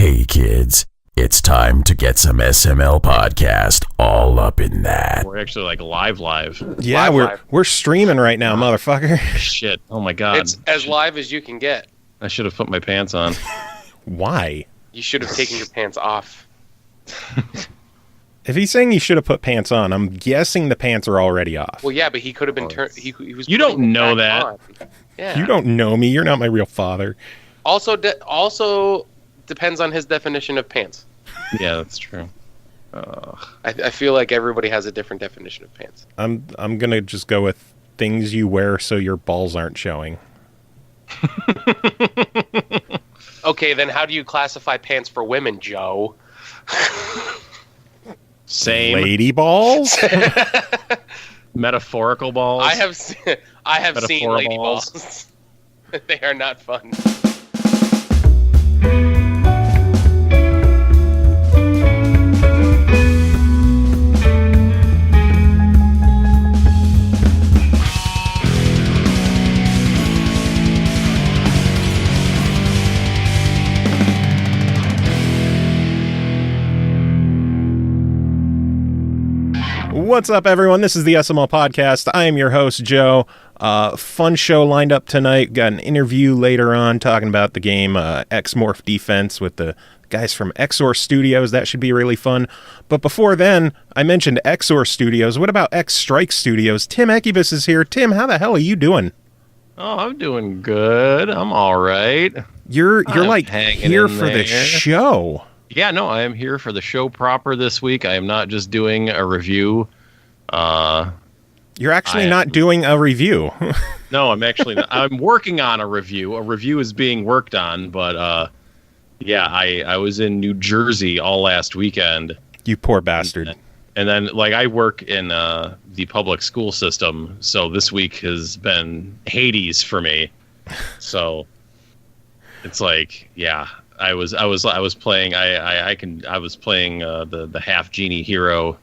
Hey kids, it's time to get some SML podcast all up in that. We're actually like live. Yeah, we're streaming right now, motherfucker. Shit. Oh my god. It's as live as you can get. I should have put my pants on. Why? You should have taken your pants off. If he's saying you should have put pants on, I'm guessing the pants are already off. Well, yeah, but he could have been turned. He was. You don't know that. On. Yeah. You don't know me. You're not my real father. Also depends on his definition of pants. Yeah, that's true. I feel like everybody has a different definition of pants. I'm gonna just go with things you wear so your balls aren't showing. Okay, then how do you classify pants for women, Joe? Same. Lady balls? Metaphorical balls. I have seen lady balls. They are not fun. What's up, everyone? This is the SML podcast. I am your host, Joe. Fun show lined up tonight. Got an interview later on talking about the game X-Morph Defense with the guys from EXOR Studios. That should be really fun. But before then, I mentioned EXOR Studios. What about X-Strike Studios? Tim Ekkebus is here. Tim, how the hell are you doing? Oh, I'm doing good. I'm all right. You're like here for the show. Yeah, no, I am here for the show proper this week. I am not just doing a review. You're actually not doing a review. No, I'm actually not. I'm working on a review. A review is being worked on, but yeah, I was in New Jersey all last weekend. You poor bastard. And then, like, I work in the public school system, so this week has been Hades for me. So it's like, yeah. I was playing the Half Genie Hero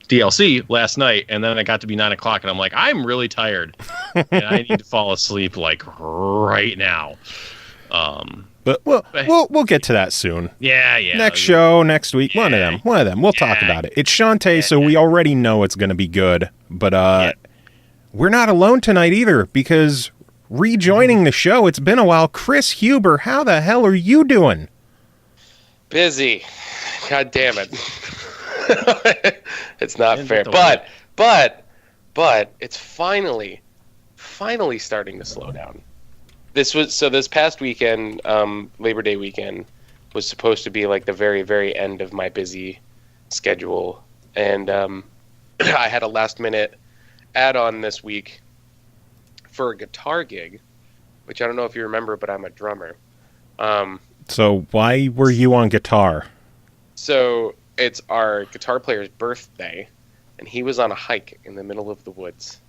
DLC last night, and then it got to be 9 o'clock, and I'm like, I'm really tired, and I need to fall asleep like right now. But we'll get to that soon. Yeah. Next show, next week, one of them. We'll talk about it. It's Shantae, so we already know it's going to be good. But we're not alone tonight either, because rejoining the show, it's been a while. Kris Huber, how the hell are you doing? Busy. God damn it. It's not fair. But it's finally starting to slow down. This past weekend, Labor Day weekend, was supposed to be like the very, very end of my busy schedule. And I had a last minute add-on this week for a guitar gig, which I don't know if you remember, but I'm a drummer. So why were you on guitar? So it's our guitar player's birthday, and he was on a hike in the middle of the woods.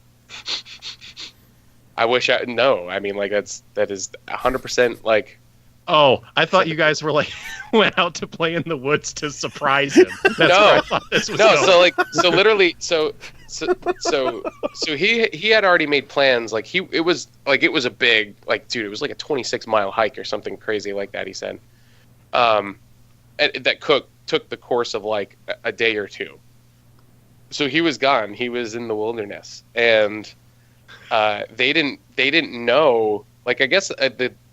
I wish I mean, like, that is 100% like. Oh, I thought you guys were like went out to play in the woods to surprise him. That's where I thought this was going. So he had already made plans. Like it was a big, like, dude, it was like a 26-mile hike or something crazy like that. He said, that took the course of like a day or two. So he was gone. He was in the wilderness, and they didn't know. Like, I guess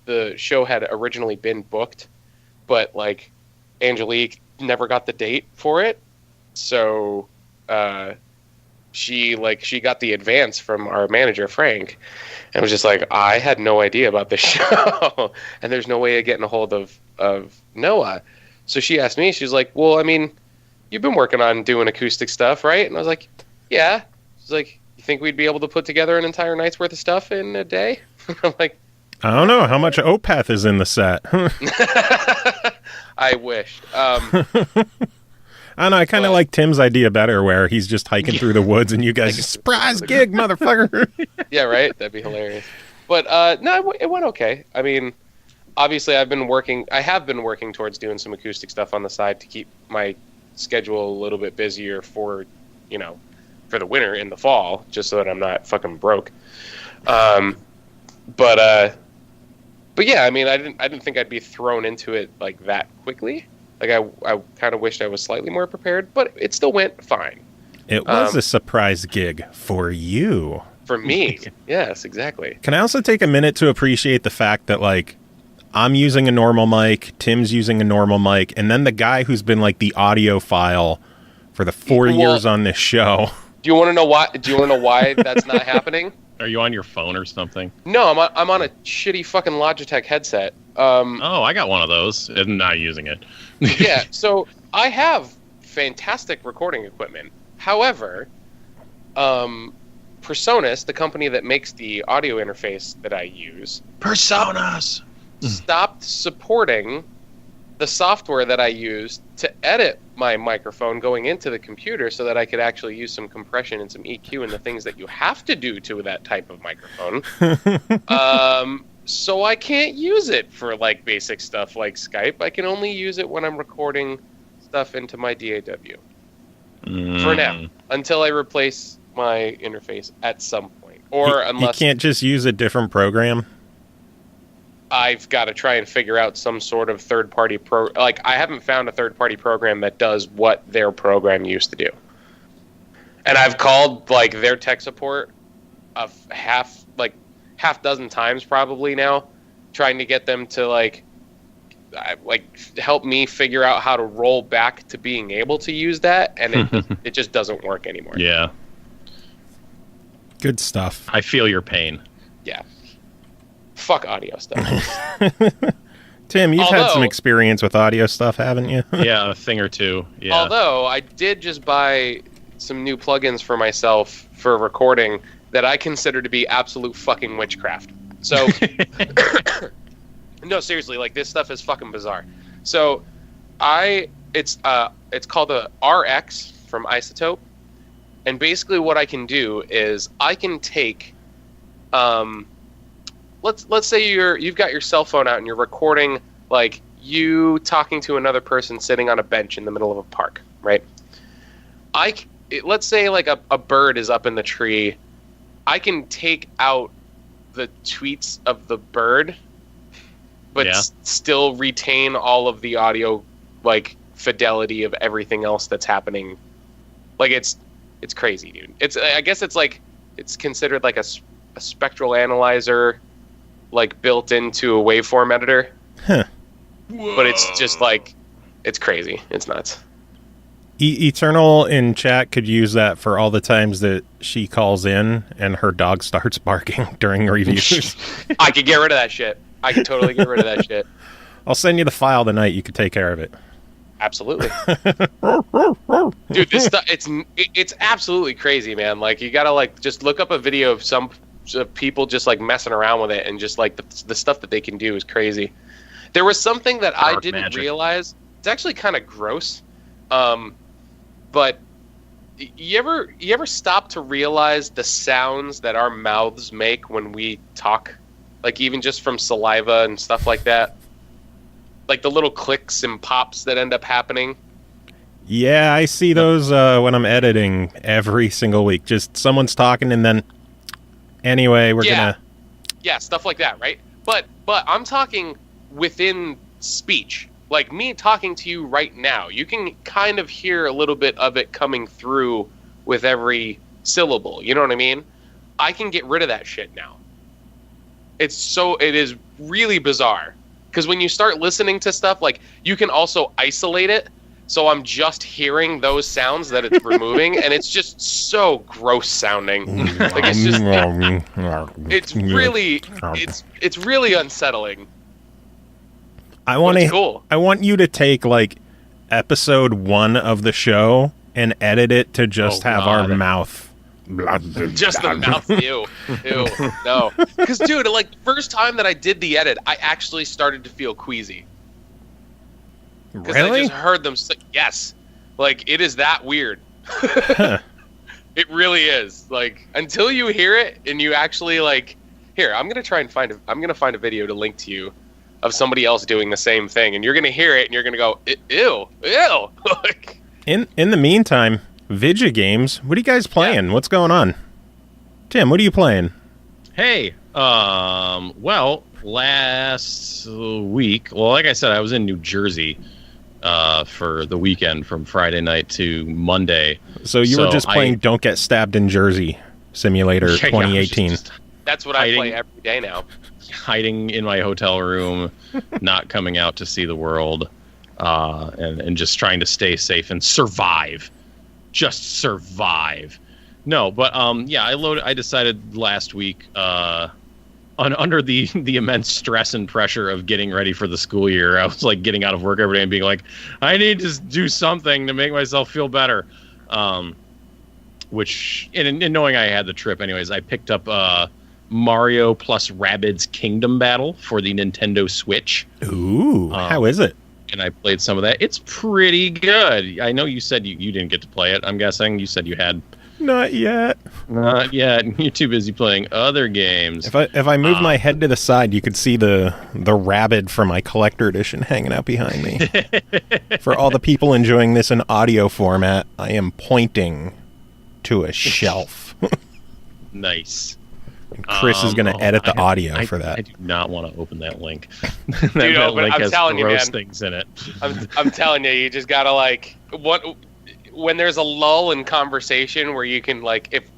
the show had originally been booked, but like Angelique never got the date for it, so she got the advance from our manager Frank, and was just like, I had no idea about this show, and there's no way of getting a hold of Noah. So she asked me, she's like, well, I mean, you've been working on doing acoustic stuff, right? And I was like, yeah. She's like, you think we'd be able to put together an entire night's worth of stuff in a day? I'm like, I don't know. How much Opath is in the set? I wish. I don't know. I kind of like Tim's idea better, where he's just hiking through the woods and you guys, surprise gig, motherfucker. Yeah, right? That'd be hilarious. But no, it went okay. I mean, obviously I have been working towards doing some acoustic stuff on the side to keep my schedule a little bit busier for the winter in the fall, just so that I'm not fucking broke. But But yeah, I mean, I didn't think I'd be thrown into it like that quickly. Like I kind of wished I was slightly more prepared, but it still went fine. It was a surprise gig for you. For me, yes, exactly. Can I also take a minute to appreciate the fact that, like, I'm using a normal mic, Tim's using a normal mic, and then the guy who's been, like, the audiophile for the 4 years on this show. Do you want to know why? Do you want to know why that's not happening? Are you on your phone or something? No, I'm on a shitty fucking Logitech headset. Oh, I got one of those and not using it. Yeah, so I have fantastic recording equipment. However, Personas, the company that makes the audio interface that I use, Personas stopped supporting the software that I use to edit my microphone going into the computer so that I could actually use some compression and some EQ and the things that you have to do to that type of microphone. So I can't use it for like basic stuff like Skype. I can only use it when I'm recording stuff into my DAW. For now, until I replace my interface at some point. Or unless you can't just use a different program. I've got to try and figure out some sort of third-party like I haven't found a third-party program that does what their program used to do. And I've called like their tech support half dozen times probably now, trying to get them to like help me figure out how to roll back to being able to use that, and it just doesn't work anymore. Yeah. Good stuff. I feel your pain. Yeah. Fuck audio stuff. Tim, you've had some experience with audio stuff, haven't you? Yeah, a thing or two. Yeah. Although I did just buy some new plugins for myself for recording that I consider to be absolute fucking witchcraft. So, no, seriously, like this stuff is fucking bizarre. So, it's called a RX from Isotope, and basically what I can do is I can take, let's say you've got your cell phone out and you're recording like you talking to another person sitting on a bench in the middle of a park, right? Let's say like a bird is up in the tree. I can take out the tweets of the bird, but still retain all of the audio like fidelity of everything else that's happening. Like it's crazy, dude. I guess it's considered like a spectral analyzer, like built into a waveform editor. Huh. But it's just like, it's crazy. It's nuts. Eternal in chat could use that for all the times that she calls in and her dog starts barking during reviews. I could get rid of that shit. I could totally get rid of that shit. I'll send you the file tonight. You could take care of it. Absolutely. Dude, this stuff, it's absolutely crazy, man. Like, you gotta like just look up a video of some people just like messing around with it, and just like the stuff that they can do is crazy. There was something that I didn't realize. It's actually kind of gross. But you ever stop to realize the sounds that our mouths make when we talk? Like even just from saliva and stuff like that? Like the little clicks and pops that end up happening? Yeah, I see those when I'm editing every single week. Just someone's talking and then, anyway, we're gonna... Yeah, stuff like that, right? But I'm talking within speech. Like me talking to you right now, you can kind of hear a little bit of it coming through with every syllable. You know what I mean? I can get rid of that shit now. It is really bizarre. Because when you start listening to stuff, like, you can also isolate it. So I'm just hearing those sounds that it's removing, and it's just so gross sounding. Like it's just, it's really unsettling. I want you to take like episode 1 of the show and edit it to just have our mouth. Just the mouth. Ew. No. Because, dude, like, first time that I did the edit, I actually started to feel queasy. Really? I just heard them say, yes. Like, it is that weird. It really is. Like, until you hear it and you actually, like, here, I'm going to find a video to link to you of somebody else doing the same thing, and you're going to hear it and you're going to go, ew. Like, in the meantime, Vidya Games, what are you guys playing? Yeah. What's going on? Tim, what are you playing? Hey, well, last week, well, like I said, I was in New Jersey for the weekend from Friday night to Monday. So you were just playing Don't Get Stabbed in Jersey Simulator 2018. That's what I play every day now. Hiding in my hotel room, not coming out to see the world, and just trying to stay safe and survive. Just survive. No, but I decided last week, under the immense stress and pressure of getting ready for the school year, I was like getting out of work every day and being like, I need to do something to make myself feel better. Which, and knowing I had the trip anyways, I picked up Mario plus Rabbids Kindom Battle for the Nintendo Switch. Ooh, how is it? And I played some of that. It's pretty good. I know you said you didn't get to play it. I'm guessing you said you had. Not yet. Not yet. You're too busy playing other games. If I move my head to the side, you could see the Rabbid from my collector edition hanging out behind me. For all the people enjoying this in audio format, I am pointing to a shelf. Nice. And Kris is going to edit the audio for that. I do not want to open that link. Dude, that link I'm has telling you, gross man. things in it. I'm telling you, you just gotta when there's a lull in conversation where you can if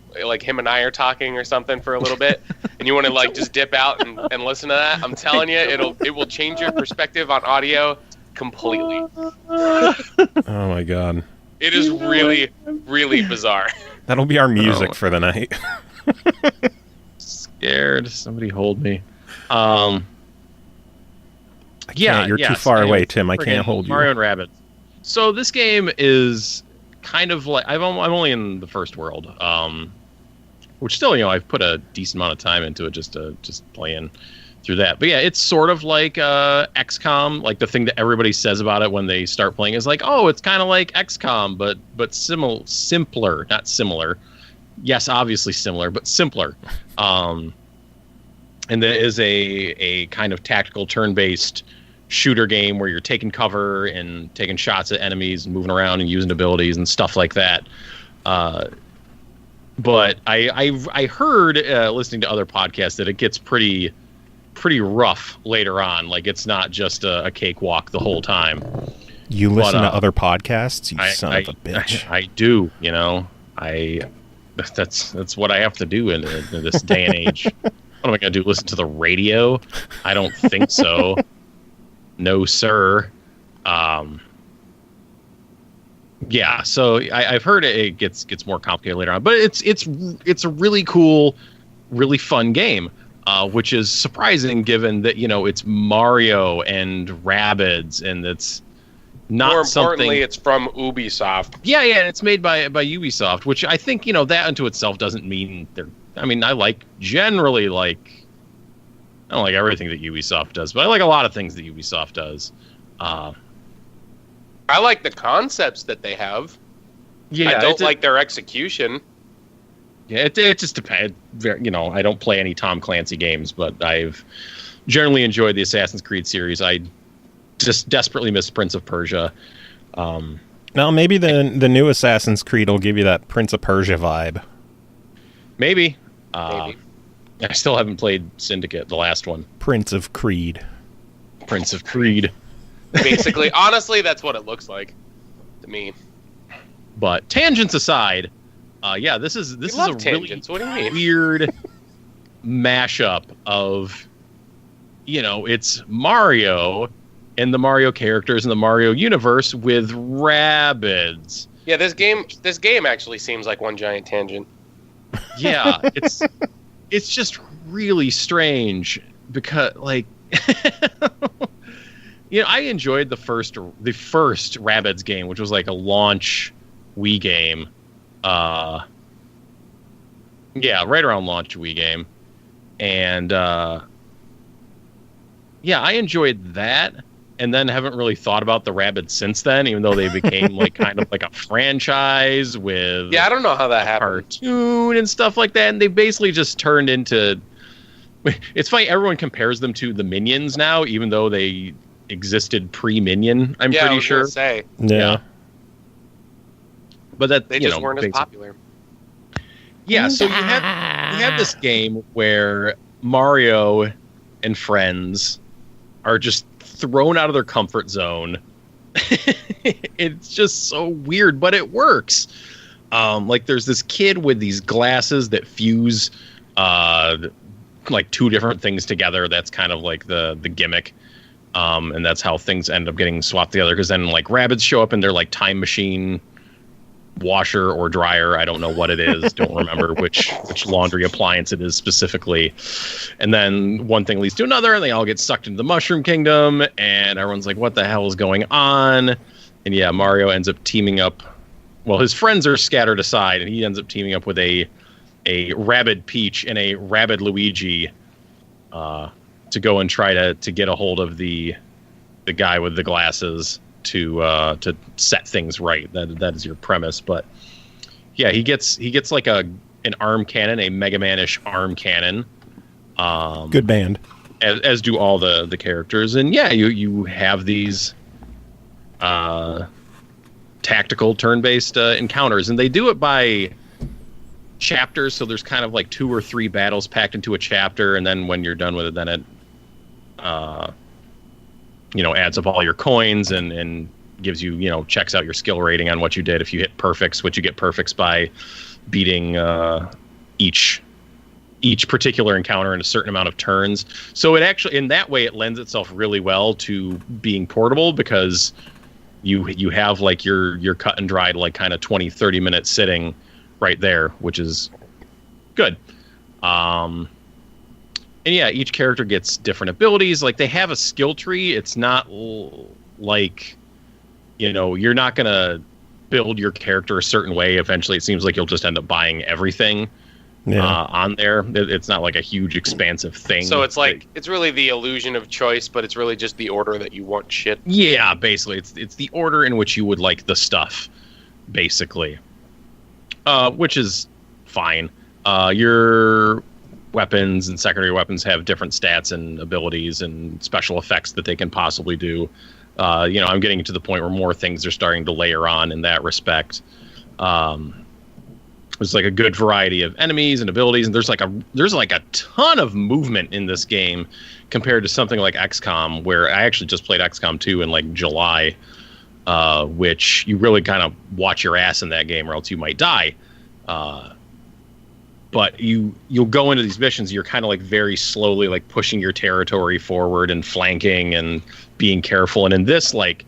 him and I are talking or something for a little bit, and you want to just dip out and listen to that. I'm telling you, it will change your perspective on audio completely. Oh my god. It is really, really bizarre. That'll be our music for the night. Scared. Somebody hold me. You're too far away, Tim. I can't hold you. Mario and Rabbids. So this game is kind of like I'm only in the first world, which still I've put a decent amount of time into it just playing through that. But yeah, it's sort of like XCOM. Like the thing that everybody says about it when they start playing is like, oh, it's kind of like XCOM, but simpler, not similar. Yes, obviously similar, but simpler. And there is a kind of tactical turn-based shooter game where you're taking cover and taking shots at enemies and moving around and using abilities and stuff like that. But I heard listening to other podcasts that it gets pretty rough later on. Like it's not just a cakewalk the whole time. You listen to other podcasts, you son of a bitch. I do. That's what I have to do in this day and age. What am I going to do? Listen to the radio? I don't think so. No, sir. Yeah, so I've heard it gets more complicated later on, but it's a really cool, really fun game, which is surprising given that it's Mario and Rabbids, and it's not more importantly, something. it's from Ubisoft. Yeah, and it's made by Ubisoft, which I think that unto itself doesn't mean they're. I mean, I don't like everything that Ubisoft does, but I like a lot of things that Ubisoft does. I like the concepts that they have. Yeah, I don't like their execution. Yeah, it just depends. I don't play any Tom Clancy games, but I've generally enjoyed the Assassin's Creed series. I just desperately miss Prince of Persia. Now, maybe the new Assassin's Creed will give you that Prince of Persia vibe. Maybe. Maybe. I still haven't played Syndicate, the last one. Prince of Creed. Prince of Creed. Basically, honestly, that's what it looks like to me. But tangents aside, this is a tangents. What do you mean? Weird mashup of, it's Mario and the Mario characters in the Mario universe with Rabbids. Yeah, this game actually seems like one giant tangent. Yeah, it's just really strange because I enjoyed the first Rabbids game, which was like a launch Wii game. Right around launch Wii game. And I enjoyed that. And then haven't really thought about the Rabbids since then, even though they became kind of like a franchise with I don't know how that happened. Cartoon and stuff like that. And they basically just turned into. It's funny. Everyone compares them to the Minions now, even though they existed pre-Minion. I'm pretty sure. Gonna say. Yeah. But that they just weren't as popular. Yeah. So you have this game where Mario and friends are just thrown out of their comfort zone. It's just so weird, but it works. Like there's this kid with these glasses that fuse like two different things together. That's kind of like the gimmick. And that's how things end up getting swapped together, because then like Rabbids show up in their like time machine washer or dryer. I don't know what it is. Don't remember which laundry appliance it is specifically. And then one thing leads to another, and they all get sucked into the Mushroom Kingdom, and everyone's like, what the hell is going on? And yeah, Mario ends up teaming up. Well, his friends are scattered aside, and he ends up teaming up with a Rabbid Peach and a Rabbid Luigi to go and try to get a hold of the guy with the glasses to set things right. That is your premise. But yeah, he gets like an arm cannon, a Mega Man-ish arm cannon. Good band. As do all the characters. And yeah, you have these tactical turn-based encounters, and they do it by chapters. So there's kind of like 2 or 3 battles packed into a chapter, and then when you're done with it, then it adds up all your coins and gives you, checks out your skill rating on what you did. If you hit perfects, which you get perfects by beating each particular encounter in a certain amount of turns. So it actually, in that way, it lends itself really well to being portable, because you have like your cut and dried like kind of 20-30 minute sitting right there, which is good. And yeah, each character gets different abilities. Like they have a skill tree. It's not like, you're not going to build your character a certain way. Eventually, it seems like you'll just end up buying everything on there. It's not like a huge expansive thing. So it's like, it's really the illusion of choice, but it's really just the order that you want shit. Yeah, basically. It's the order in which you would like the stuff, basically. Which is fine. Your weapons and secondary weapons have different stats and abilities and special effects that they can possibly do. I'm getting to the point where more things are starting to layer on in that respect. There's like a good variety of enemies and abilities, and there's like a ton of movement in this game compared to something like XCOM, where I actually just played XCOM 2 in like July, which you really kind of watch your ass in that game or else you might die. But you'll go into these missions, you're kind of like very slowly like pushing your territory forward and flanking and being careful. And in this, like,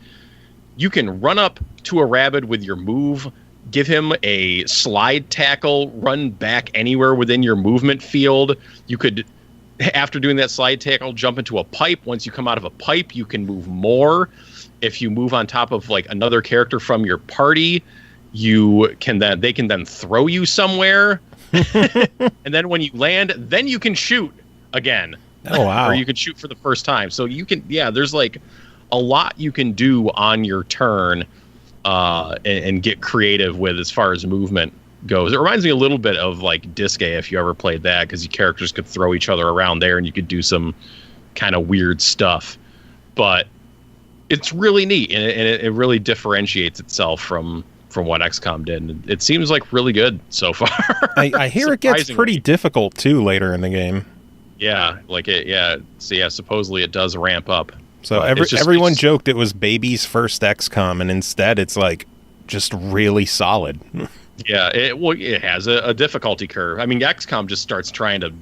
you can run up to a Rabbid with your move, give him a slide tackle, run back anywhere within your movement field. You could, after doing that slide tackle, jump into a pipe. Once you come out of a pipe, you can move more. If you move on top of like another character from your party, they can then throw you somewhere. And then when you land, then you can shoot again. Oh, wow. Or you can shoot for the first time. So you can, there's like a lot you can do on your turn and get creative with as far as movement goes. It reminds me a little bit of like Disc A, if you ever played that, because your characters could throw each other around there and you could do some kind of weird stuff. But it's really neat, and it really differentiates itself from what XCOM did. And it seems like really good so far. I hear it gets pretty difficult too later in the game. Yeah, like it. Yeah, so yeah, supposedly it does ramp up. So everyone joked it was baby's first XCOM, and instead it's like just really solid. Yeah, it has a difficulty curve. I mean, XCOM just starts trying to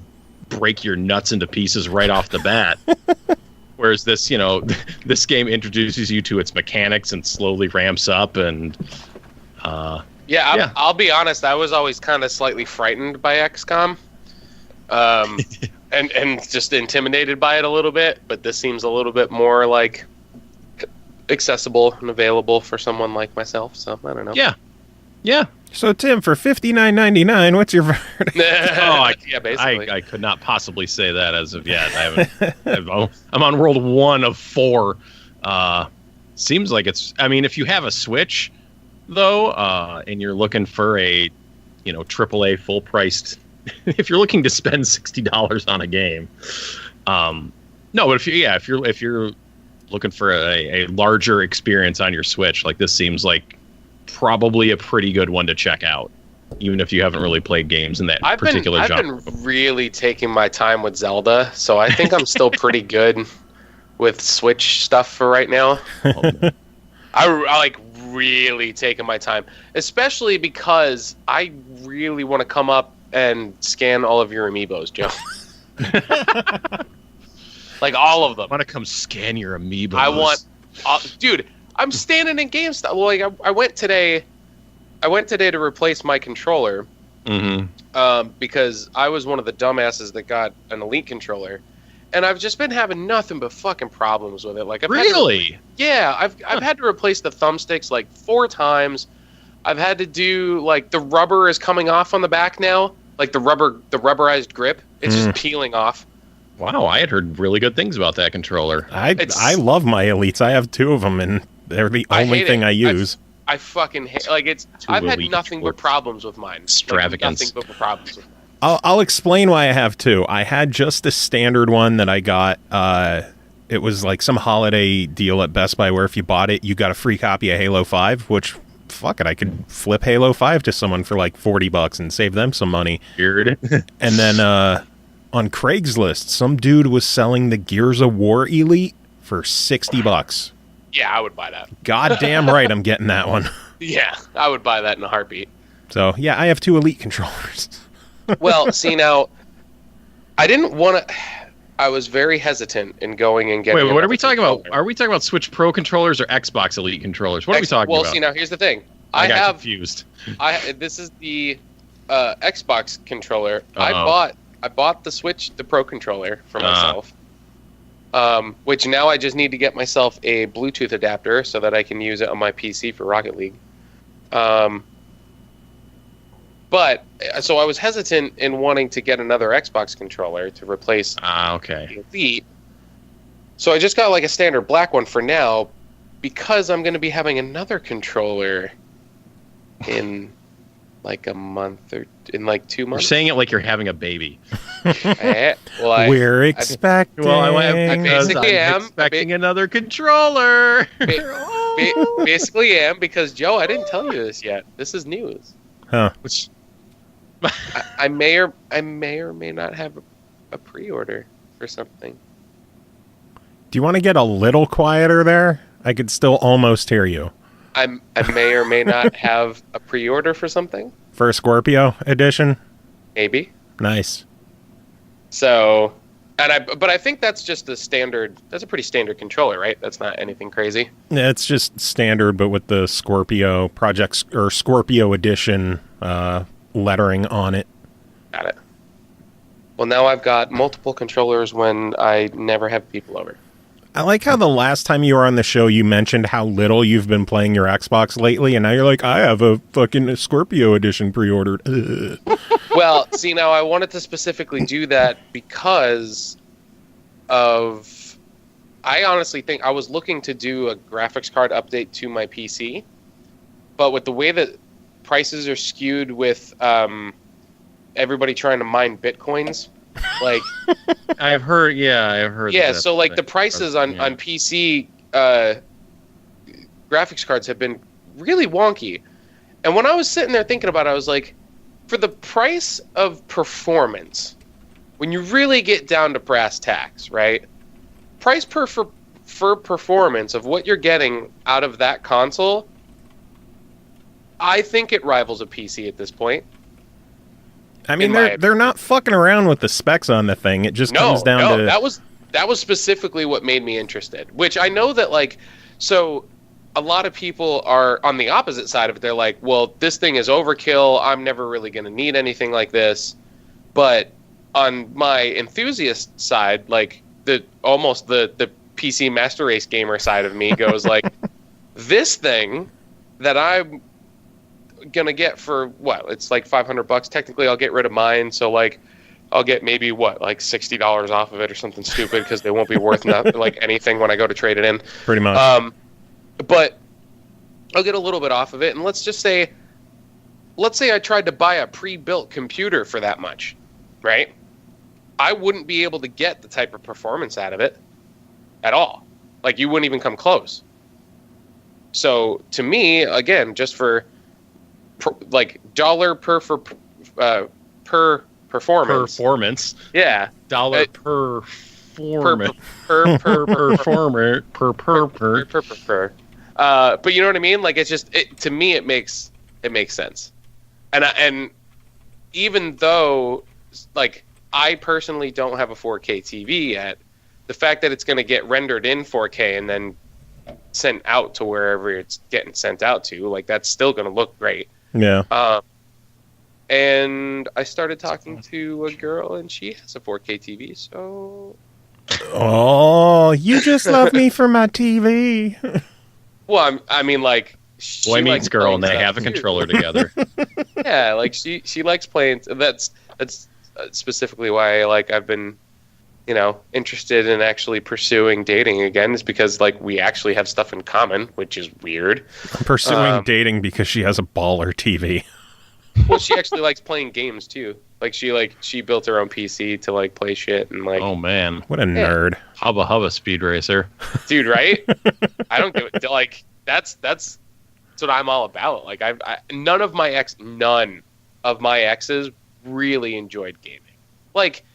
break your nuts into pieces right off the bat. Whereas this, this game introduces you to its mechanics and slowly ramps up. And I'll be honest, I was always kind of slightly frightened by XCOM, and just intimidated by it a little bit. But this seems a little bit more like accessible and available for someone like myself. So I don't know. Yeah. So Tim, for $59.99, what's your verdict? Basically. I could not possibly say that as of yet. I haven't. I'm on world 1 of 4. Seems like it's. I mean, if you have a Switch, though, and you're looking for a, AAA full priced, if you're looking to spend $60 on a game, no. But if you're looking for a larger experience on your Switch, like this seems like probably a pretty good one to check out. even if you haven't really played games in that particular genre. I've been really taking my time with Zelda, so I think I'm still pretty good with Switch stuff for right now. I like really taking my time, especially because I really want to come up and scan all of your amiibos, Joe. Like all of them. I want to come scan your amiibos. I want, dude. I'm standing in GameStop. Well, like I went today to replace my controller. Because I was one of the dumbasses that got an Elite controller, and I've just been having nothing but fucking problems with it. Like, I've had to replace the thumbsticks like 4 times. I've had to do like the rubber is coming off on the back now, like the rubberized grip. It's just peeling off. Wow, I had heard really good things about that controller. I love my Elites. I have 2 of them, and they're the only thing I use. I fucking hate. Like I've had nothing but problems with mine. Extravagance. Like, nothing but problems with mine. I'll explain why I have 2. I had just the standard one that I got. It was like some holiday deal at Best Buy where if you bought it, you got a free copy of Halo 5, which, fuck it, I could flip Halo 5 to someone for like $40 and save them some money. Weird. And then on Craigslist, some dude was selling the Gears of War Elite for $60. Yeah, I would buy that. Goddamn right, I'm getting that one. Yeah, I would buy that in a heartbeat. So, yeah, I have 2 Elite controllers. Well, see, now, I didn't want to... I was very hesitant in going and getting... Wait, what are we talking about? Are we talking about Switch Pro controllers or Xbox Elite controllers? What are we talking about? Well, see, now, here's the thing. I got confused. This is the Xbox controller. I bought the Pro controller for myself. Which now I just need to get myself a Bluetooth adapter so that I can use it on my PC for Rocket League. But so I was hesitant in wanting to get another Xbox controller to replace the Elite. So I just got like a standard black one for now because I'm going to be having another controller in like a month or in like 2 months. You're saying it like you're having a baby. We're expecting. I basically am expecting another controller. Basically am because Joe, I didn't tell you this yet. This is news. Huh? Which I may or may not have a pre-order for something. Do you want to get a little quieter there? I could still almost hear you. I may or may not have a pre-order for something. For a Scorpio edition? Maybe. Nice. So, but I think that's just the standard. That's a pretty standard controller, right? That's not anything crazy. Yeah, it's just standard, but with the Scorpio projects or Scorpio edition lettering on it. Got it. Well, now I've got multiple controllers when I never have people over. I like how the last time you were on the show, you mentioned how little you've been playing your Xbox lately, and now you're like, I have a fucking Scorpio edition pre-ordered. Well, see, now I wanted to specifically do that because of... I honestly think I was looking to do a graphics card update to my PC, but with the way that prices are skewed with everybody trying to mine Bitcoins... Like, I've heard. Yeah, so like the prices on PC graphics cards have been really wonky. And when I was sitting there thinking about it, I was like, for the price of performance, when you really get down to brass tacks, right? Price for performance of what you're getting out of that console, I think it rivals a PC at this point. I mean, they're not fucking around with the specs on the thing. It just comes down to... that was specifically what made me interested. Which I know that, like... So, a lot of people are on the opposite side of it. They're like, well, this thing is overkill. I'm never really going to need anything like this. But on my enthusiast side, like, the PC Master Race gamer side of me goes like, this thing that I'm gonna get for what? It's like $500. Technically, I'll get rid of mine, so like I'll get maybe what, like $60 off of it or something stupid because they won't be worth like anything when I go to trade it in. Pretty much. But I'll get a little bit off of it, and let's say I tried to buy a pre-built computer for that much, right? I wouldn't be able to get the type of performance out of it at all. Like, you wouldn't even come close. So to me, again, just for dollar per performance. Performance. Yeah. Dollar per performer. Per. But you know what I mean? Like, it's just to me it makes sense. And even though, like, I personally don't have a 4K TV yet, the fact that it's going to get rendered in 4K and then sent out to wherever it's getting sent out to, like, that's still going to look great. Yeah. And I started talking to a girl, and she has a 4K TV, so... Oh, you just love me for my TV. Well, I mean, like... Boy meets girl, and they have a controller together. Yeah, like, she likes playing... That's specifically why, like, I've been, interested in actually pursuing dating again, is because, like, we actually have stuff in common, which is weird. I'm pursuing dating because she has a baller TV. Well, she actually likes playing games too. Like, she built her own PC to, like, play shit and, like. Oh man, what a nerd! Hubba hubba speed racer, dude. Right? I don't give it. Like, that's what I'm all about. Like, none of my exes really enjoyed gaming. Like,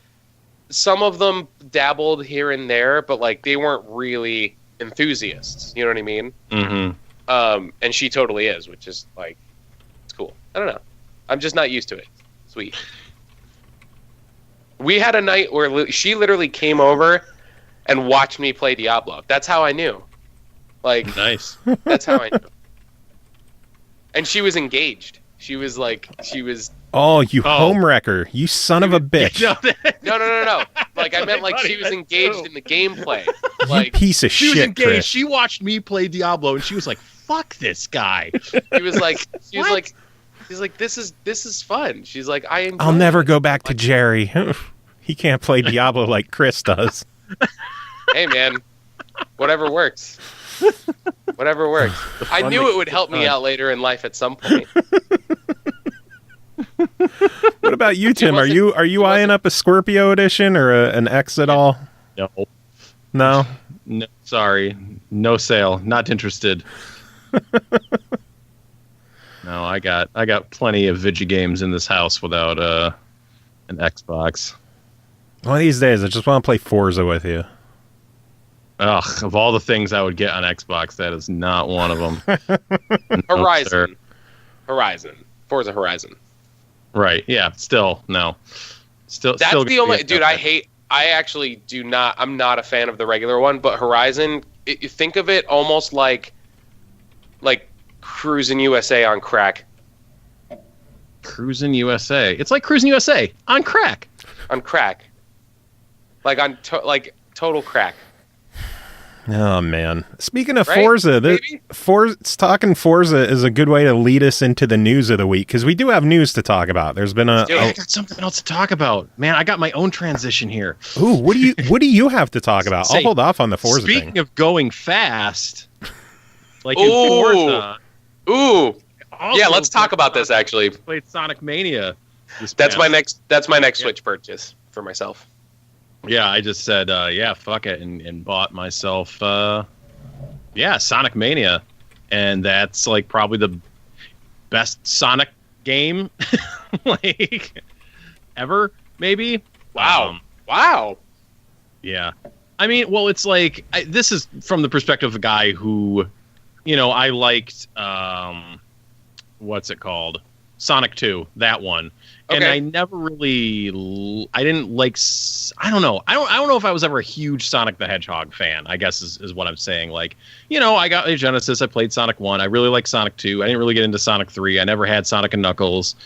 some of them dabbled here and there, but, like, they weren't really enthusiasts. You know what I mean? Mm-hmm. And she totally is, which is, like, it's cool. I don't know. I'm just not used to it. Sweet. We had a night where she literally came over and watched me play Diablo. That's how I knew. Like, nice. That's how I knew. And she was engaged. She was. Oh, you homewrecker! You son of a bitch! No. Like, I meant, like, she was engaged in the gameplay. Like, you piece of shit. She was engaged. Chris. She watched me play Diablo, and she was like, "Fuck this guy." She was like, She's like, this is fun. She's like, I'll never go back to Jerry. He can't play Diablo like Chris does. Hey, man, whatever works. Whatever works. I knew it would help me out later in life at some point. What about you, Tim? Are you eyeing up a Scorpio edition or an X at all? No. No, sorry, no sale. Not interested. No, I got plenty of video games in this house without an Xbox. One of these days, I just want to play Forza with you. Ugh, of all the things I would get on Xbox, that is not one of them. Horizon. Forza Horizon. Right, yeah, still, no. That's the only... Dude, I actually do not... I'm not a fan of the regular one, but Horizon, think of it almost like Cruisin' USA on crack. Cruisin' USA. It's like Cruisin' USA on crack. On crack. Like total crack. Oh man! Speaking of Forza, talking Forza is a good way to lead us into the news of the week, because we do have news to talk about. There's been I got something else to talk about. Man, I got my own transition here. Ooh, what do you have to talk about? I'll hold off on the Forza thing. Speaking of going fast, like in Forza. Ooh. Yeah, let's talk about this. Actually, played Sonic Mania. That's my next Switch purchase for myself. Yeah, I just said, fuck it, and bought myself, Sonic Mania, and that's like probably the best Sonic game, like ever, maybe. Wow. Yeah, I mean, well, it's like this is from the perspective of a guy who, I liked, what's it called, Sonic 2, that one. And I never really, I didn't like, I don't know. I don't know if I was ever a huge Sonic the Hedgehog fan, I guess is what I'm saying. Like, I got a Genesis, I played Sonic 1, I really like Sonic 2, I didn't really get into Sonic 3, I never had Sonic and Knuckles.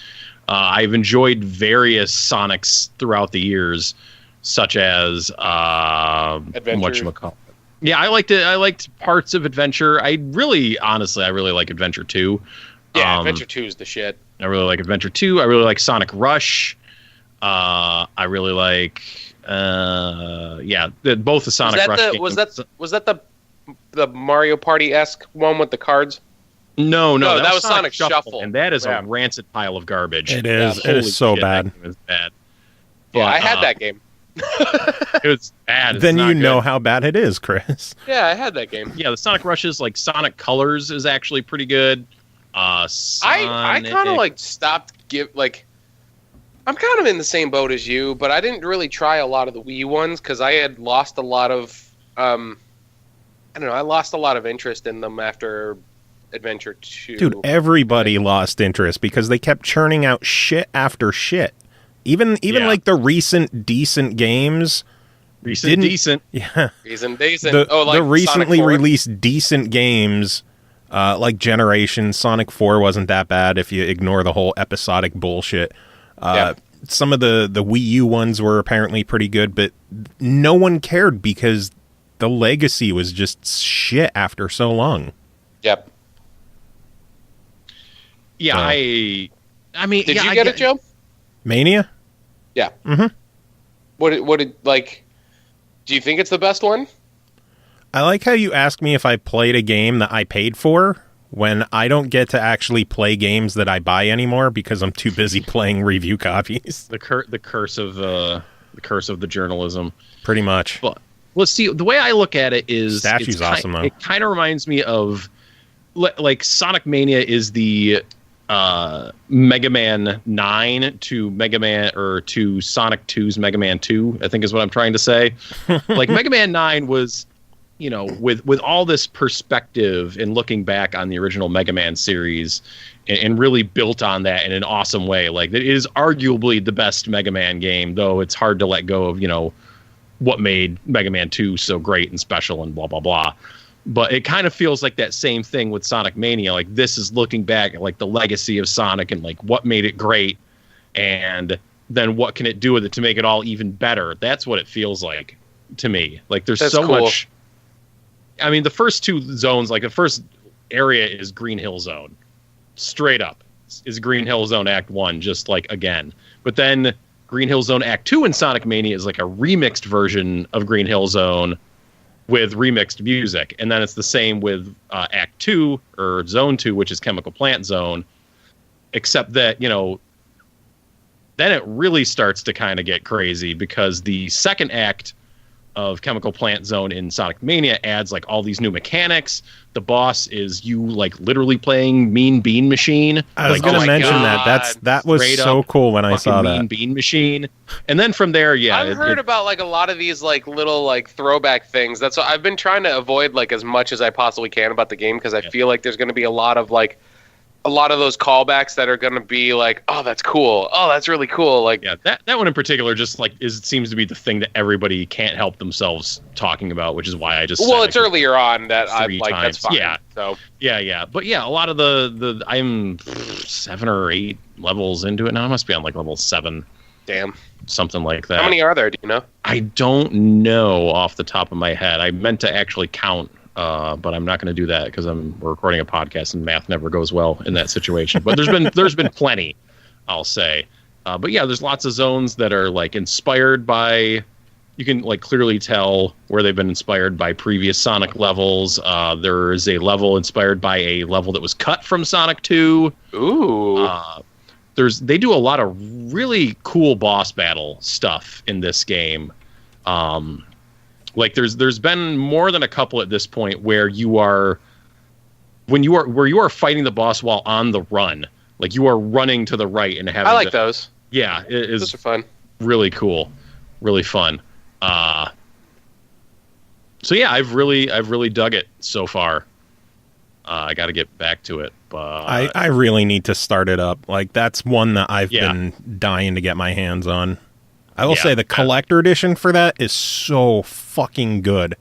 I've enjoyed various Sonics throughout the years, such as, whatchamacallit. Yeah, I liked parts of Adventure. I really like Adventure 2. Yeah, Adventure 2 is the shit. I really like Adventure 2. I really like Sonic Rush. I really like, both the Sonic Rush games. Was that the Mario Party-esque one with the cards? No, that was Sonic Shuffle. And that is a rancid pile of garbage. It is. It is so bad. That game is bad. Yeah, I had that game. It was bad. Then you know how bad it is, Chris. Yeah, I had that game. Yeah, the Sonic Rushes, like Sonic Colors, is actually pretty good. I kind of like stopped I'm kind of in the same boat as you, but I didn't really try a lot of the Wii U ones because I had lost a lot of I lost a lot of interest in them after Adventure 2. Dude, everybody lost interest because they kept churning out shit after shit. Even like the recent decent games. Decent. Yeah. Recent decent. The recently released decent games, like Generation, Sonic 4 wasn't that bad if you ignore the whole episodic bullshit. Some of the Wii U ones were apparently pretty good, but no one cared because the legacy was just shit after so long. Yep. Yeah, I mean, did you get it, Joe? Mania? Yeah. Mm-hmm. What did do you think it's the best one? I like how you asked me if I played a game that I paid for when I don't get to actually play games that I buy anymore because I'm too busy playing review copies. The curse of the journalism. Pretty much. But let's see. The way I look at it is, Statue's awesome though. It kind of reminds me of like Sonic Mania is the Mega Man 9 to Mega Man or to Sonic 2's Mega Man 2, I think is what I'm trying to say. Like Mega Man 9 was, with all this perspective and looking back on the original Mega Man series and really built on that in an awesome way. Like it is arguably the best Mega Man game, though it's hard to let go of, what made Mega Man 2 so great and special and blah, blah, blah. But it kind of feels like that same thing with Sonic Mania. Like this is looking back at like the legacy of Sonic and like what made it great, and then what can it do with it to make it all even better. That's what it feels like to me. Like there's so much. I mean, the first two zones, like the first area is Green Hill Zone, straight up is Green Hill Zone Act 1, just like again. But then Green Hill Zone Act 2 in Sonic Mania is like a remixed version of Green Hill Zone with remixed music. And then it's the same with Act 2 or Zone 2, which is Chemical Plant Zone, except that, then it really starts to kind of get crazy because the second act of Chemical Plant Zone in Sonic Mania adds like all these new mechanics. The boss is you like literally playing Mean Bean Machine. I was going to mention that was so cool when I saw that. Mean Bean Machine. And then from there, I've heard about like a lot of these like little like throwback things. That's what I've been trying to avoid like as much as I possibly can about the game because I feel like there's going to be a lot of those callbacks that are going to be like, oh, that's cool. Oh, that's really cool. Like, yeah, that one in particular just like seems to be the thing that everybody can't help themselves talking about, which is why I just it's earlier on that I'm like, times. that's fine. Yeah. So yeah. But yeah, a lot of the I'm 7 or 8 levels into it now. I must be on like level 7. Damn. Something like that. How many are there? Do you know? I don't know off the top of my head. I meant to actually count. But I'm not going to do that because we're recording a podcast and math never goes well in that situation. But there's been plenty, I'll say. But yeah, there's lots of zones that are like inspired by. You can like clearly tell where they've been inspired by previous Sonic levels. There is a level inspired by a level that was cut from Sonic 2. Ooh. They do a lot of really cool boss battle stuff in this game. Like there's been more than a couple at this point where you are fighting the boss while on the run. Like you are running to the right and having. I like those. Yeah, those are fun. Really cool, really fun. So yeah, I've really dug it so far. I got to get back to it, but I really need to start it up. Like that's one that I've been dying to get my hands on. I will say the collector edition for that is so fucking good.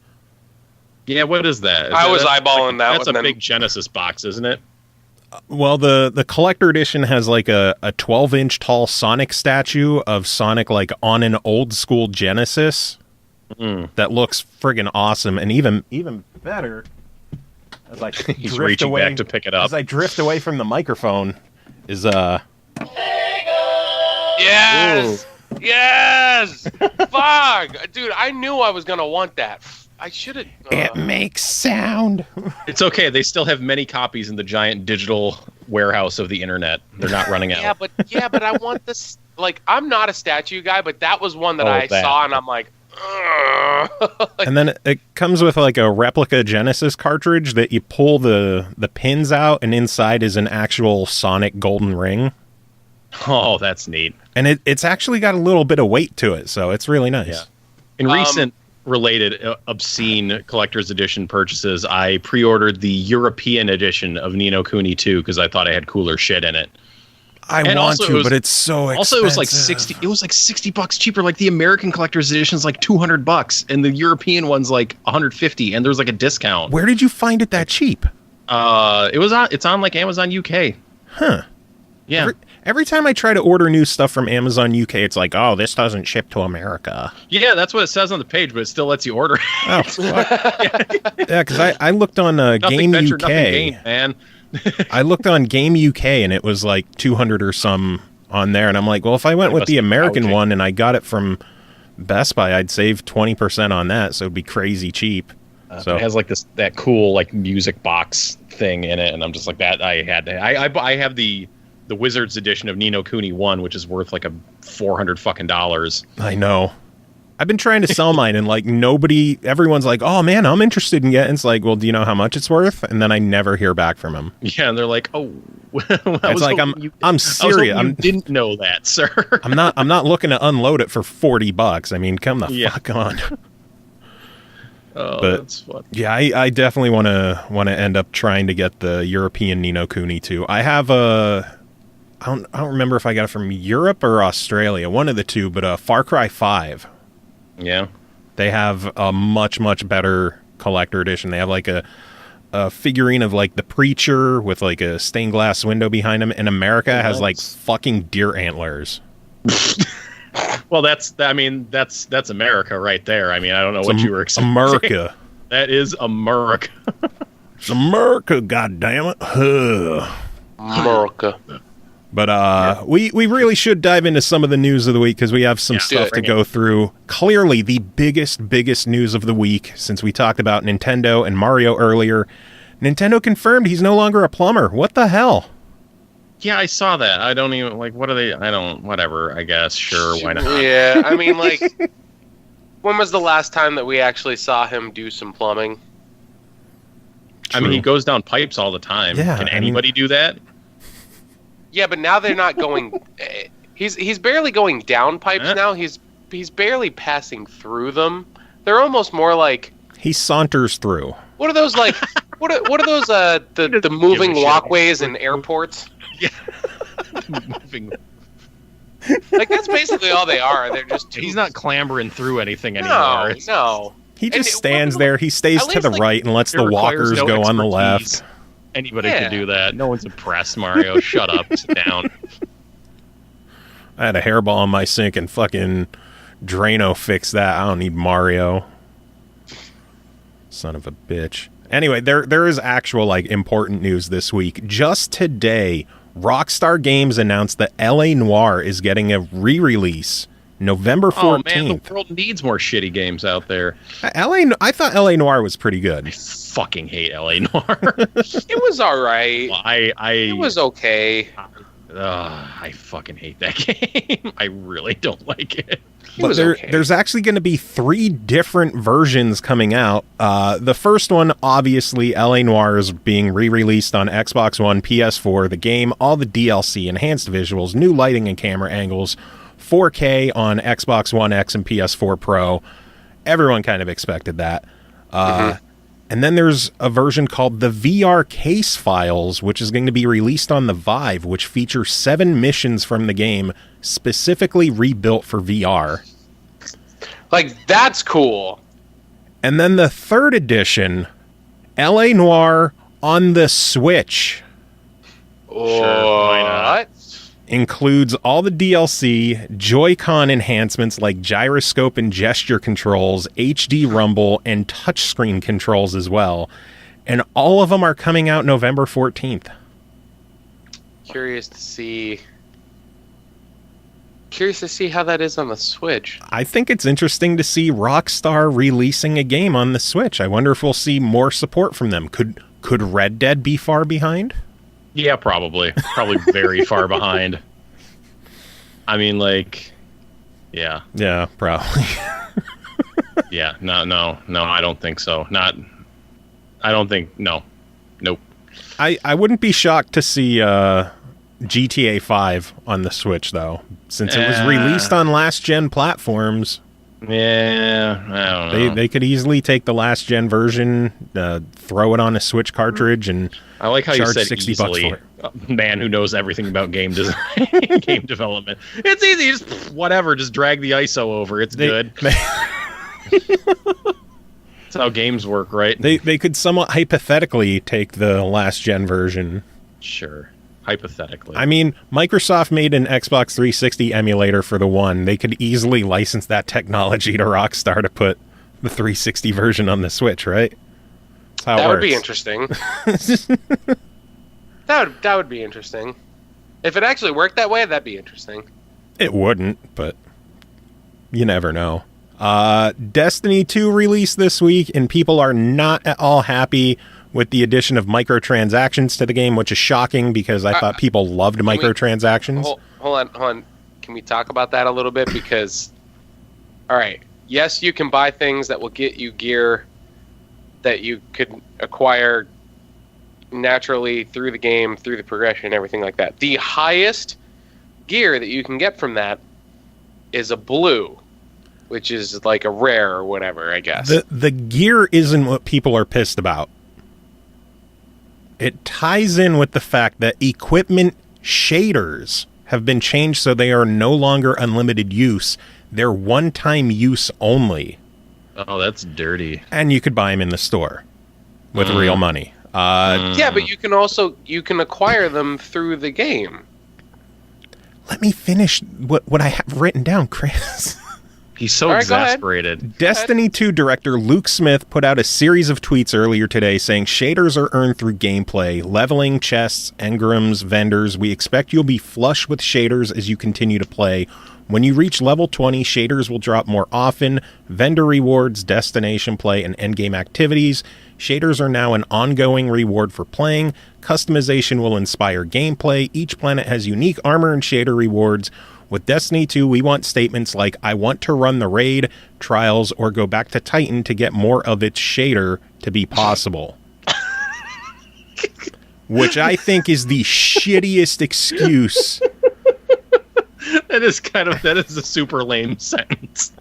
Yeah, what is that? I was eyeballing that. That's a big Genesis box, isn't it? Well, the collector edition has like a 12-inch tall Sonic statue of Sonic like on an old school Genesis that looks friggin' awesome, and even better as I he's reaching back to pick it up as I drift away from the microphone is Yes. Ooh. Yes! Fuck! Dude, I knew I was gonna want that. I should have... It makes sound. It's okay. They still have many copies in the giant digital warehouse of the internet. They're not running out. but I want this... Like, I'm not a statue guy, but that was one that saw, and I'm like, And then it comes with like a replica Genesis cartridge that you pull the pins out, and inside is an actual Sonic golden ring. Oh, that's neat. And it's actually got a little bit of weight to it, so it's really nice. Yeah. In recent related obscene collector's edition purchases, I pre-ordered the European edition of Ni no Kuni 2 because I thought I had cooler shit in it. I want to, but it's so expensive. Also, it was like $60 cheaper. Like the American collector's edition is like $200, and the European one's like $150, and there's like a discount. Where did you find it that cheap? It's on like Amazon UK. Huh. Yeah. Every time I try to order new stuff from Amazon UK, it's like, oh, this doesn't ship to America. Yeah, that's what it says on the page, but it still lets you order. Oh, fuck. Yeah, because I looked on Game venture, UK. nothing gained, man. I looked on Game UK, and it was like 200 or some on there. And I'm like, well, if I went with the American one and I got it from Best Buy, I'd save 20% on that, so it'd be crazy cheap. So it has like that cool like music box thing in it, and I'm just like that. I have the Wizards edition of Ni no Kuni 1, which is worth like $400 fucking. I know. I've been trying to sell mine, and like everyone's like, oh man, I'm interested in getting. It's like, well, do you know how much it's worth? And then I never hear back from them. Yeah, and they're like, oh, it's like I'm serious. I didn't know that, sir. I'm not looking to unload it for $40. I mean, come the fuck on. Oh, but, that's fun. Yeah, I definitely want to end up trying to get the European Ni no Kuni 2. I have I don't remember if I got it from Europe or Australia, one of the two, but Far Cry 5. Yeah. They have a much, much better collector edition. They have like a figurine of like the preacher with like a stained glass window behind him. And America has like fucking deer antlers. Well, that's America right there. I mean, I don't know what you were expecting. America. That is America. It's America, goddammit. America. But we really should dive into some of the news of the week because we have some stuff to go through. Clearly, the biggest news of the week, since we talked about Nintendo and Mario earlier. Nintendo confirmed he's no longer a plumber. What the hell? Yeah, I saw that. I don't even, like, what are they? Whatever, I guess. Sure, why not? Yeah, I mean, like, when was the last time that we actually saw him do some plumbing? True. I mean, he goes down pipes all the time. Yeah, Can anybody do that? Yeah, but now they're not going. He's barely going down pipes now. He's barely passing through them. They're almost more like he saunters through. What are those like? What are those? The moving walkways in airports. Yeah. Moving. Like that's basically all they are. They're just. He's not clambering through anything anymore. No. He just stands there. He stays to the right and lets the walkers go on the left. Anybody can do that. No one's impressed, Mario. Shut up. Sit down. I had a hairball in my sink and fucking Drano fixed that. I don't need Mario. Son of a bitch. Anyway, there is actual like important news this week. Just today, Rockstar Games announced that LA Noire is getting a re-release November 14th. Oh man, the world needs more shitty games out there. I thought LA Noire was pretty good. I fucking hate LA Noire. It was all right. Well, it was okay. I fucking hate that game. I really don't like it. But there's actually going to be 3 different versions coming out. The first one, obviously, LA Noire is being re-released on Xbox One, PS4. The game, all the DLC, enhanced visuals, new lighting and camera angles, 4K on Xbox One X and PS4 Pro. Everyone kind of expected that. And then there's a version called the VR Case Files, which is going to be released on the Vive, which features 7 missions from the game specifically rebuilt for VR. Like, that's cool. And then the 3rd edition, LA Noire on the Switch. Sure, why not? Includes all the DLC, Joy-Con enhancements like gyroscope and gesture controls, HD rumble, and touchscreen controls as well. And all of them are coming out November 14th. Curious to see how that is on the Switch. I think it's interesting to see Rockstar releasing a game on the Switch. I wonder if we'll see more support from them. Could Red Dead be far behind? Yeah, probably. Probably very far behind. I mean, like, yeah. Yeah, probably. Yeah, no, I don't think so. Nope. I wouldn't be shocked to see GTA 5 on the Switch, though, since it was released on last-gen platforms. Yeah, I don't know. They could easily take the last-gen version, throw it on a Switch cartridge, and I like how you charge said $60 easily. for it. Man who knows everything about game design, game development. It's easy, just whatever. Just drag the ISO over. It's good. That's how games work, right? They could somewhat hypothetically take the last-gen version. Sure. Hypothetically. I mean, Microsoft made an Xbox 360 emulator for the One. They could easily license that technology to Rockstar to put the 360 version on the Switch, right? That's how it That would works. be interesting. That would be interesting. If it actually worked that way, that'd be interesting. It wouldn't, but you never know. Destiny 2 released this week, and people are not at all happy with the addition of microtransactions to the game, which is shocking because I thought people loved microtransactions. Hold on. Can we talk about that a little bit? Because, all right, yes, you can buy things that will get you gear that you could acquire naturally through the game, through the progression, everything like that. The highest gear that you can get from that is a blue, which is like a rare or whatever, I guess. The gear isn't what people are pissed about. It ties in with the fact that equipment shaders have been changed so they are no longer unlimited use. They're one-time use only. Oh, that's dirty. And you could buy them in the store with real money. Yeah, but you can acquire them through the game. Let me finish what I have written down, Chris. He's so All right, go ahead. exasperated. Destiny 2 director Luke Smith put out a series of tweets earlier today saying shaders are earned through gameplay, leveling, chests, engrams, vendors. We expect you'll be flush with shaders as you continue to play. When you reach level 20, shaders will drop more often. Vendor rewards, destination play, and endgame activities. Shaders are now an ongoing reward for playing. Customization will inspire gameplay. Each planet has unique armor and shader rewards. With Destiny 2, we want statements like, I want to run the raid, trials, or go back to Titan to get more of its shader to be possible. Which I think is the shittiest excuse. That is a super lame sentence.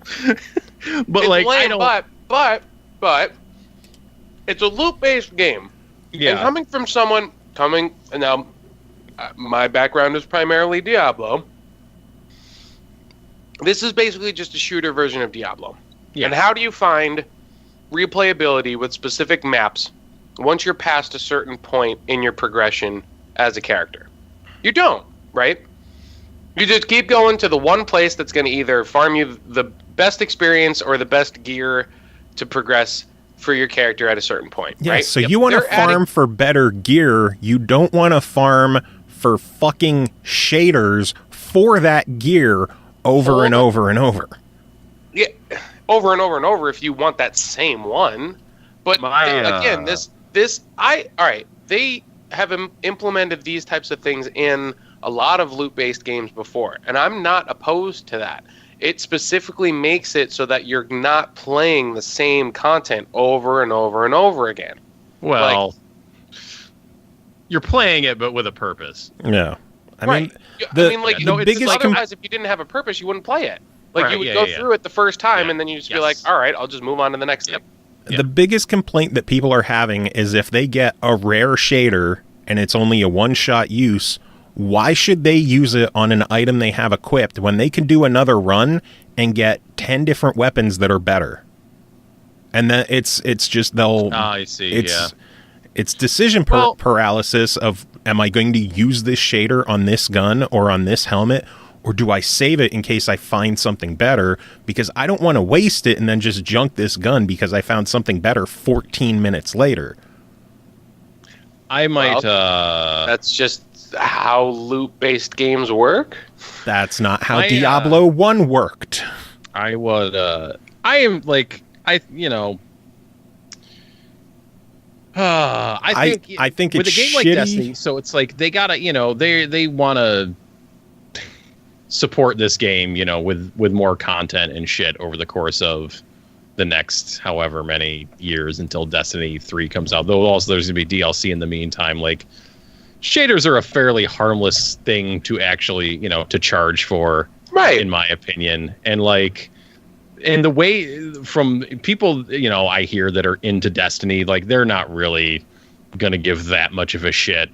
But It's like, lame, I don't. but it's a loop-based game. Yeah. And coming from someone now, my background is primarily Diablo. This is basically just a shooter version of Diablo. Yeah. And how do you find replayability with specific maps once you're past a certain point in your progression as a character? You don't, right? You just keep going to the one place that's going to either farm you the best experience or the best gear to progress for your character at a certain point, Yeah, right? so you want to farm for better gear. You don't want to farm for fucking shaders for that gear over and over and over. Yeah, over and over and over if you want that same one. But again, they have implemented these types of things in a lot of loot-based games before, and I'm not opposed to that. It specifically makes it so that you're not playing the same content over and over and over again. Well, you're playing it, but with a purpose. Yeah. Otherwise, if you didn't have a purpose, you wouldn't play it. Like, you would go through it the first time, and then you just be like, all right, I'll just move on to the next step. The biggest complaint that people are having is if they get a rare shader and it's only a one-shot use, why should they use it on an item they have equipped when they can do another run and get 10 different weapons that are better? And then it's just they'll... I see, It's decision paralysis of, am I going to use this shader on this gun or on this helmet? Or do I save it in case I find something better? Because I don't want to waste it and then just junk this gun because I found something better 14 minutes later. I might... that's just how loot-based games work. That's not how Diablo 1 worked. I would... I think it's with a game like Destiny, so it's like they gotta, they want to support this game, with more content and shit over the course of the next however many years until Destiny 3 comes out. Though also there's going to be DLC in the meantime. Like, shaders are a fairly harmless thing to actually, to charge for, Right. in my opinion. And like, and the way from people, I hear that are into Destiny, like they're not really going to give that much of a shit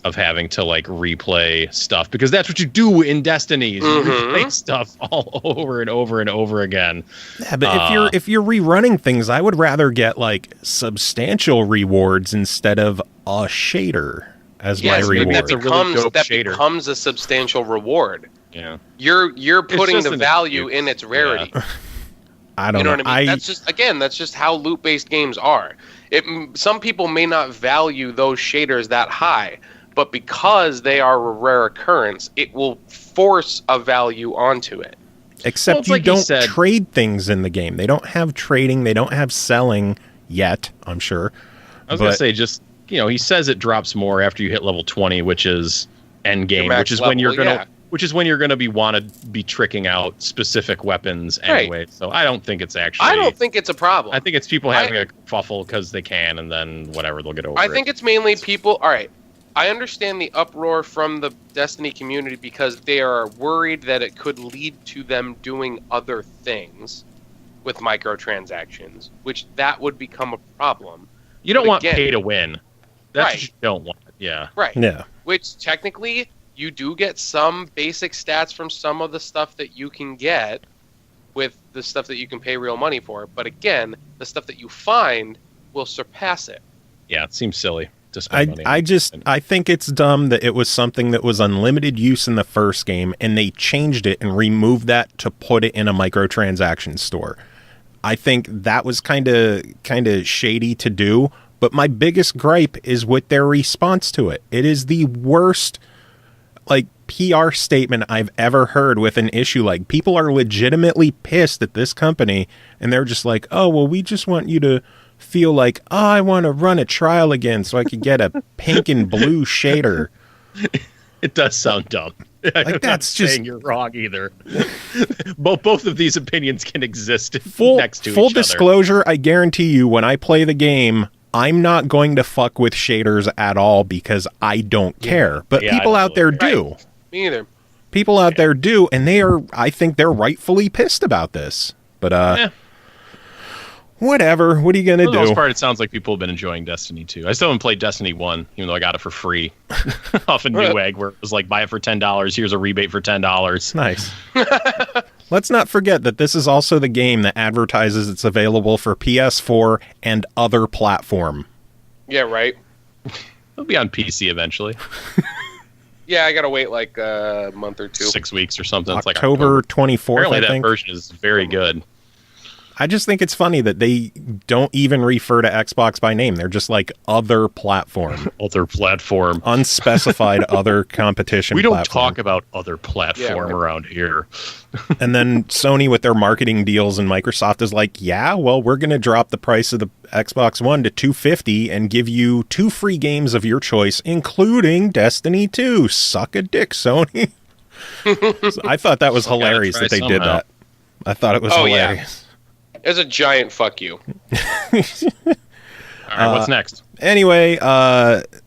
of having to like replay stuff, because that's what you do in Destiny, is you replay stuff all over and over and over again. Yeah, but if you're rerunning things, I would rather get like substantial rewards instead of a shader as my reward. That's a really dope that shader. becomes a substantial reward. Yeah, You're putting just the value in its rarity. Yeah. I don't know. What I mean? That's just how loot-based games are. Some people may not value those shaders that high, but because they are a rare occurrence, it will force a value onto it. Except you don't trade things in the game. They don't have trading. They don't have selling yet, I'm sure. I was going to say, just, he says it drops more after you hit level 20, which is end game, which is when you're going to... Which is when you're going to want to be tricking out specific weapons anyway. Right. So I don't think it's actually... I don't think it's a problem. I think it's people having a kerfuffle because they can, and then whatever, they'll get over it. I think it's mainly people... All right, I understand the uproar from the Destiny community because they are worried that it could lead to them doing other things with microtransactions, which that would become a problem. You don't want pay to win. That's what you don't want. Yeah. Right. Yeah. Which technically... You do get some basic stats from some of the stuff that you can get with the stuff that you can pay real money for. But again, the stuff that you find will surpass it. Yeah, it seems silly to spend money. I think it's dumb that it was something that was unlimited use in the first game, and they changed it and removed that to put it in a microtransaction store. I think that was kind of shady to do. But my biggest gripe is with their response to it. It is the worst... PR statement I've ever heard with an issue. Like, people are legitimately pissed at this company, and they're just like, oh, well, we just want you to feel like, oh, I want to run a trial again so I could get a pink and blue shader. It does sound dumb. Like, that's just saying you're wrong either. Both of these opinions can exist next to each other. Full disclosure, I guarantee you, when I play the game, I'm not going to fuck with shaders at all because I don't care. But people out there do. Right. Me either. People out there do, and I think they're rightfully pissed about this. But whatever. What are you going to do? For the most part, it sounds like people have been enjoying Destiny 2. I still haven't played Destiny 1, even though I got it for free off of Newegg, where it was like, buy it for $10. Here's a rebate for $10. Nice. Let's not forget that this is also the game that advertises it's available for PS4 and other platform. Yeah, right. It'll be on PC eventually. Yeah, I gotta wait like a month or two. 6 weeks or something. October, it's like October 24th, Apparently I think. That version is very good. I just think it's funny that they don't even refer to Xbox by name. They're just like other platform. Other platform. Unspecified other competition We don't platform. talk about other platform around here. And then Sony with their marketing deals and Microsoft is like, yeah, well, we're going to drop the price of the Xbox One to $250 and give you 2 free games of your choice, including Destiny 2. Suck a dick, Sony. So I thought that was hilarious that they did that. I thought it was hilarious. Yeah. It's a giant fuck you. All right, what's next? Anyway,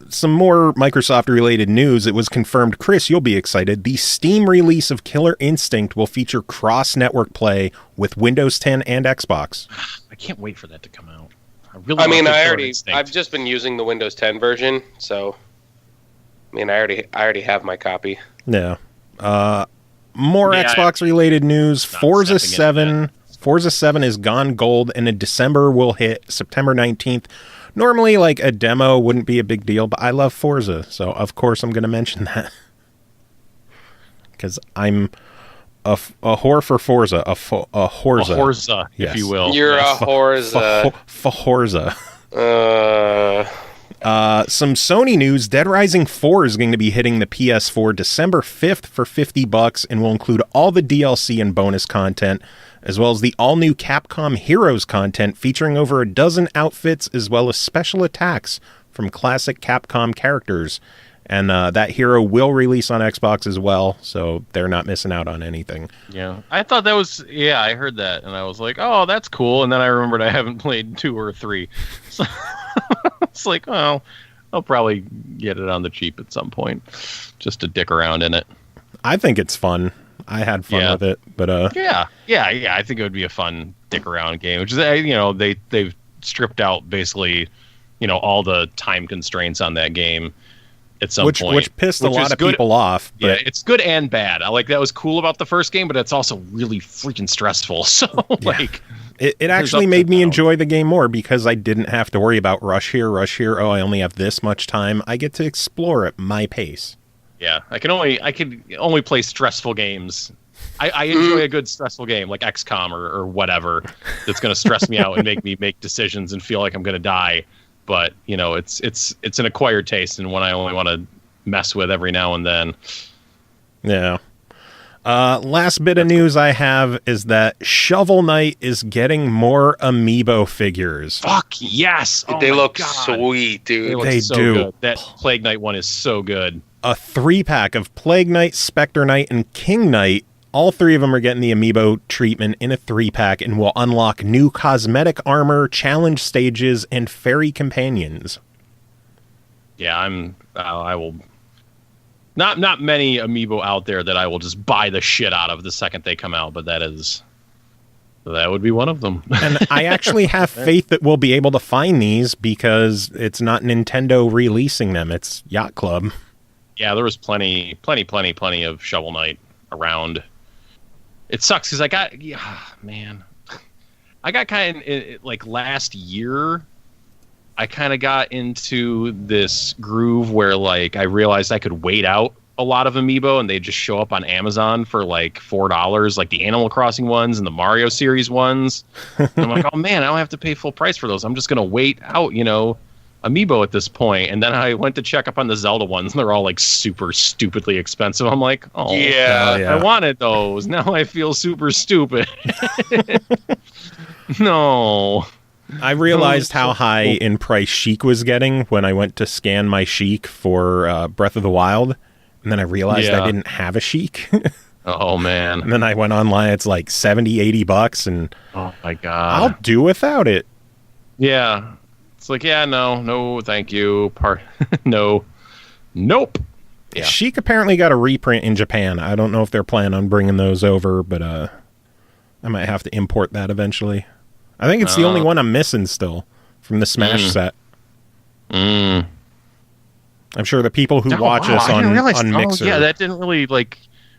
some more Microsoft-related news. It was confirmed, Kris, you'll be excited. The Steam release of Killer Instinct will feature cross-network play with Windows 10 and Xbox. I can't wait for that to come out. I've just been using the Windows 10 version, so I already have my copy. Yeah. More Xbox-related news. Forza 7 is gone gold, and in December will hit September 19th. Normally, like, a demo wouldn't be a big deal, but I love Forza, so of course I'm going to mention that. Because I'm a whore for Forza, a Horza. A Horza, if you will. You're a Horza. Horza. Some Sony news. Dead Rising 4 is going to be hitting the PS4 December 5th for $50 and will include all the DLC and bonus content, as well as the all-new Capcom Heroes content featuring over a dozen outfits as well as special attacks from classic Capcom characters. And that hero will release on Xbox as well, so they're not missing out on anything. Yeah, I thought that was... Yeah, I heard that, and I was like, oh, that's cool. And then I remembered I haven't played 2 or 3. So it's like, well, I'll probably get it on the cheap at some point, just to dick around in it. I think it's fun. I had fun with it, but... Yeah, I think it would be a fun dick around game, which is, they've stripped out, basically, all the time constraints on that game. At some point, which pissed a lot of people off. But... Yeah, it's good and bad. That was cool about the first game, but it's also really freaking stressful. So, it actually made me enjoy the game more because I didn't have to worry about rush here. Oh, I only have this much time. I get to explore at my pace. Yeah, I can only play stressful games. I enjoy a good stressful game like XCOM or whatever that's going to stress me out and make me make decisions and feel like I'm going to die. But it's an acquired taste and one I only want to mess with every now and then. Yeah. Last bit of news I have is that Shovel Knight is getting more amiibo figures. Fuck yes! Oh they look sweet, dude. They look so do. Good. That Plague Knight one is so good. A 3-pack of Plague Knight, Spectre Knight, and King Knight. All 3 of them are getting the amiibo treatment in a 3-pack and will unlock new cosmetic armor, challenge stages, and fairy companions. Yeah, I will... Not many amiibo out there that I will just buy the shit out of the second they come out, but that would be one of them. And I actually have faith that we'll be able to find these because it's not Nintendo releasing them. It's Yacht Club. Yeah, there was plenty of Shovel Knight around. It sucks because I got kind of like last year. I kind of got into this groove where like I realized I could wait out a lot of amiibo and they just show up on Amazon for like $4, like the Animal Crossing ones and the Mario series ones. And I'm like, oh man, I don't have to pay full price for those. I'm just gonna wait out, amiibo at this point. And then I went to check up on the Zelda ones and they're all like super stupidly expensive. I'm like, oh yeah. I wanted those. Now I feel super stupid. No. I realized how high in price Sheik was getting when I went to scan my Sheik for Breath of the Wild. And then I realized I didn't have a Sheik. Oh man. And then I went online, it's like $70-$80 and oh my god. I'll do without it. Yeah. It's like, yeah, no, thank you. No. Nope. Yeah. Sheik apparently got a reprint in Japan. I don't know if they're planning on bringing those over, but I might have to import that eventually. I think it's the only one I'm missing still from the Smash set. I'm sure the people who watch us on Mixer... yeah, that didn't really, like,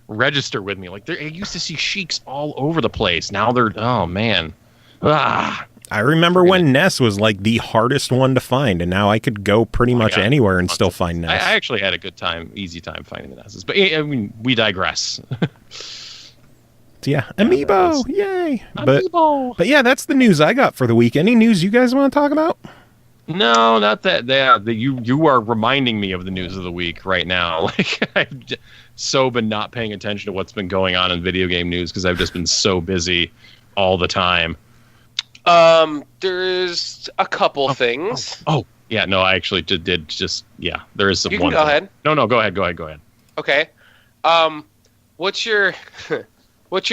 register with me. Like, I used to see Sheiks all over the place. Now they're... Oh, man. I remember when Ness was like the hardest one to find, and now I could go pretty much anywhere and still find Ness. I actually had a good time, easy time finding the Nesses. But I mean, we digress. Yeah, amiibo, yay! Amiibo. But yeah, that's the news I got for the week. Any news you guys want to talk about? No, not that. You are reminding me of the news of the week right now. Like I've so been not paying attention to what's been going on in video game news because I've just been so busy all the time. There's a couple things. Oh, yeah. No, I actually did just. Yeah, there is some. You can go ahead. No, go ahead. Okay. What's your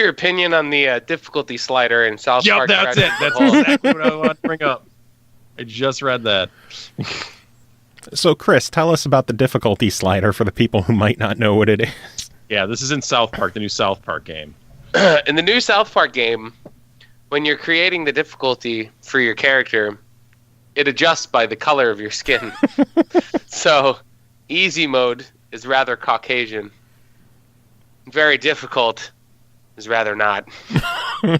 opinion on the difficulty slider in South Park? That's it. That's exactly what I want to bring up. I just read that. So, Kris, tell us about the difficulty slider for the people who might not know what it is. Yeah, this is in South Park, the new South Park game. In the new South Park game, when you're creating the difficulty for your character, it adjusts by the color of your skin. So, easy mode is rather Caucasian. Very difficult is rather not. Yeah.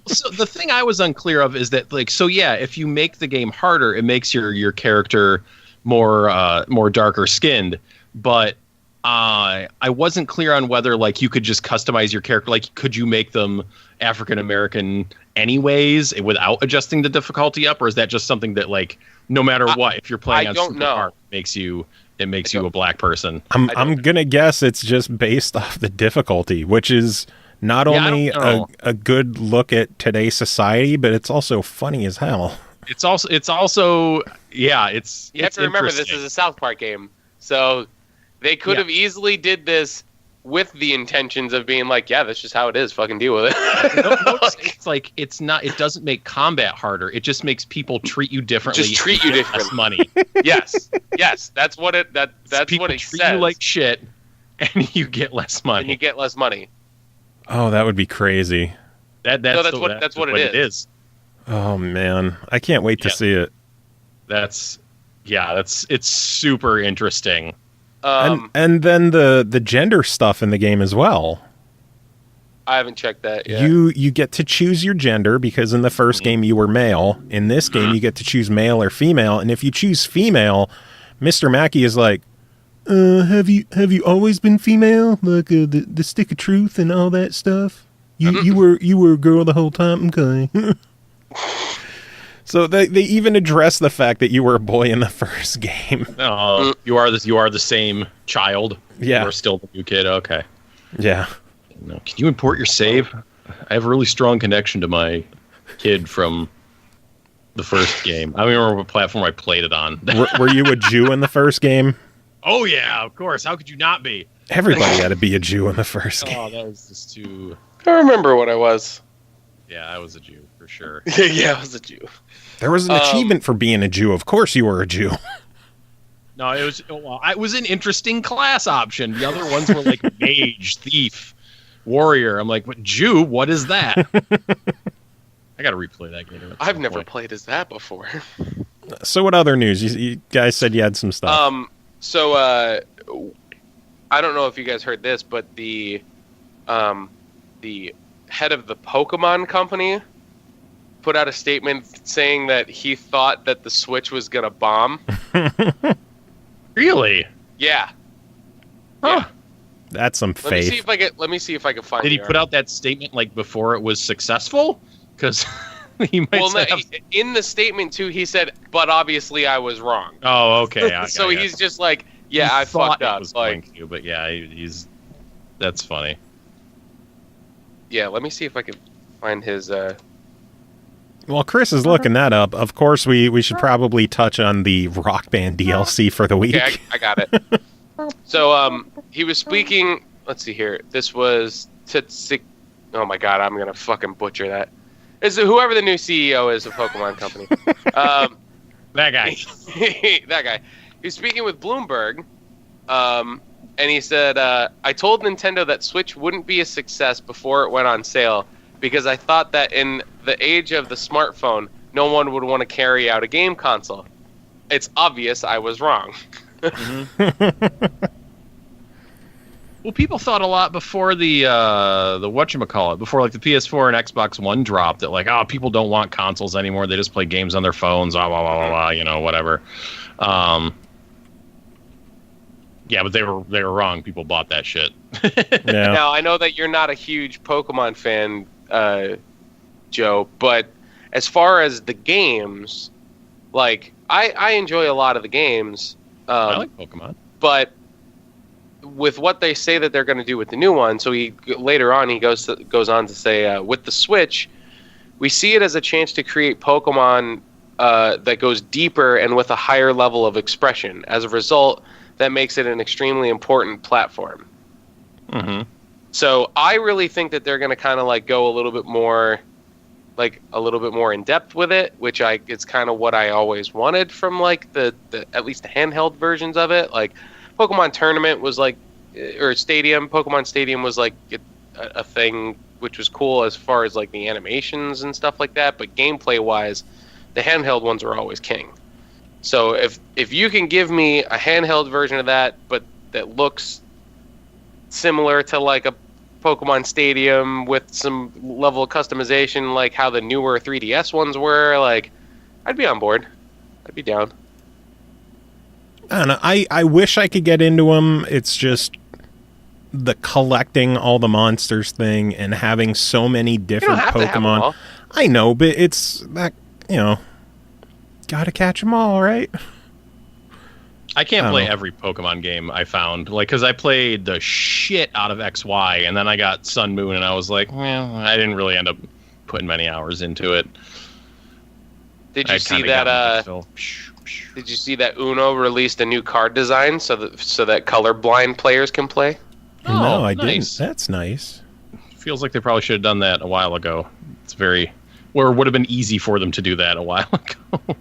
So the thing I was unclear of is that, like, so yeah, if you make the game harder, it makes your character more darker skinned. But I wasn't clear on whether like you could just customize your character. Like, could you make them African American anyways without adjusting the difficulty up, or is that just something that like no matter what, if you're playing on Super Hard, it makes you a black person? I'm gonna guess it's just based off the difficulty, which is not only a good look at today's society, but it's also funny as hell. It's also yeah. You have to remember this is a South Park game, so they could have easily did this with the intentions of being like, yeah, that's just how it is. Fucking deal with it. It's like it's not. It doesn't make combat harder. It just makes people treat you differently. Just treat you differently. Less money. Yes. That's what it. That's people what it treat says. you like shit, and you get less money. And you get less money. Oh, that would be crazy. That's what it is. Oh man, I can't wait to see it. It's super interesting. And then the gender stuff in the game as well. I haven't checked that yet. You get to choose your gender because in the first game you were male. In this game you get to choose male or female, and if you choose female, Mr. Mackey is like, have you always been female? Like the stick of truth and all that stuff? You were a girl the whole time? Okay. So they even address the fact that you were a boy in the first game. Oh, you are the same child. Yeah, you're still the new kid. Okay. Yeah. No, can you import your save? I have a really strong connection to my kid from the first game. I don't remember what platform I played it on. Were you a Jew in the first game? Oh yeah, of course. How could you not be? Everybody had to be a Jew in the first game. Oh, that was just too. I don't remember what I was. Yeah, I was a Jew for sure. Yeah, I was a Jew. There was an achievement for being a Jew. Of course you were a Jew. No, it was an interesting class option. The other ones were like mage, thief, warrior. I'm like, but Jew? What is that? I got to replay that game. I've never played as that before. So what other news? You guys said you had some stuff. So I don't know if you guys heard this, but the head of the Pokemon company put out a statement saying that he thought that the Switch was gonna bomb. Really? Yeah. Huh. Yeah. That's some faith. Let me see if I can find. Did he put out that statement like before it was successful? Because he might. Well, in the statement too, he said, "But obviously, I was wrong." Oh, okay. So he's just like, "Yeah, I fucked up." But yeah, he's. That's funny. Yeah, let me see if I can find his. Well, Kris is looking that up. Of course, we should probably touch on the Rock Band DLC for the week. Okay, I got it. So, he was speaking. Let's see here. This was Titsik. Oh my god, I'm gonna fucking butcher that. Is it whoever the new CEO is of Pokemon Company? That guy. That guy. He was speaking with Bloomberg, and he said, "I told Nintendo that Switch wouldn't be a success before it went on sale because I thought that in the age of the smartphone, no one would want to carry out a game console. It's obvious I was wrong." Well, people thought a lot before the whatchamacallit, before like the PS4 and Xbox One dropped, that like, oh, people don't want consoles anymore. They just play games on their phones, blah, blah, blah, blah, you know, whatever. Yeah, but they were wrong. People bought that shit. Yeah. Now, I know that you're not a huge Pokemon fan, Joe, but as far as the games, like, I enjoy a lot of the games. I like Pokemon. But with what they say that they're going to do with the new one, so later on he goes on to say, with the Switch, we see it as a chance to create Pokemon that goes deeper and with a higher level of expression. As a result, that makes it an extremely important platform. Mm-hmm. So I really think that they're going to kind of like go a little bit more in depth with it, which it's kind of what I always wanted from like the at least the handheld versions of it. Like Pokemon Tournament was like, or Pokemon Stadium was like a thing which was cool as far as like the animations and stuff like that. But gameplay wise, the handheld ones were always king. So if you can give me a handheld version of that, but that looks similar to like a Pokemon Stadium with some level of customization, like how the newer 3DS ones were, like, I'd be on board. I'd be down. I don't know. I wish I could get into them. It's just the collecting all the monsters thing and having so many different Pokemon. I know, but it's that, you know, gotta catch them all, right? I can't play every Pokemon game I found, like, because I played the shit out of XY, and then I got Sun Moon, and I was like, well, I didn't really end up putting many hours into it. Did you see that? Did you see that Uno released a new card design so that colorblind players can play? Oh, no, I nice. didn't. That's nice. Feels like they probably should have done that a while ago. Or would have been easy for them to do that a while ago.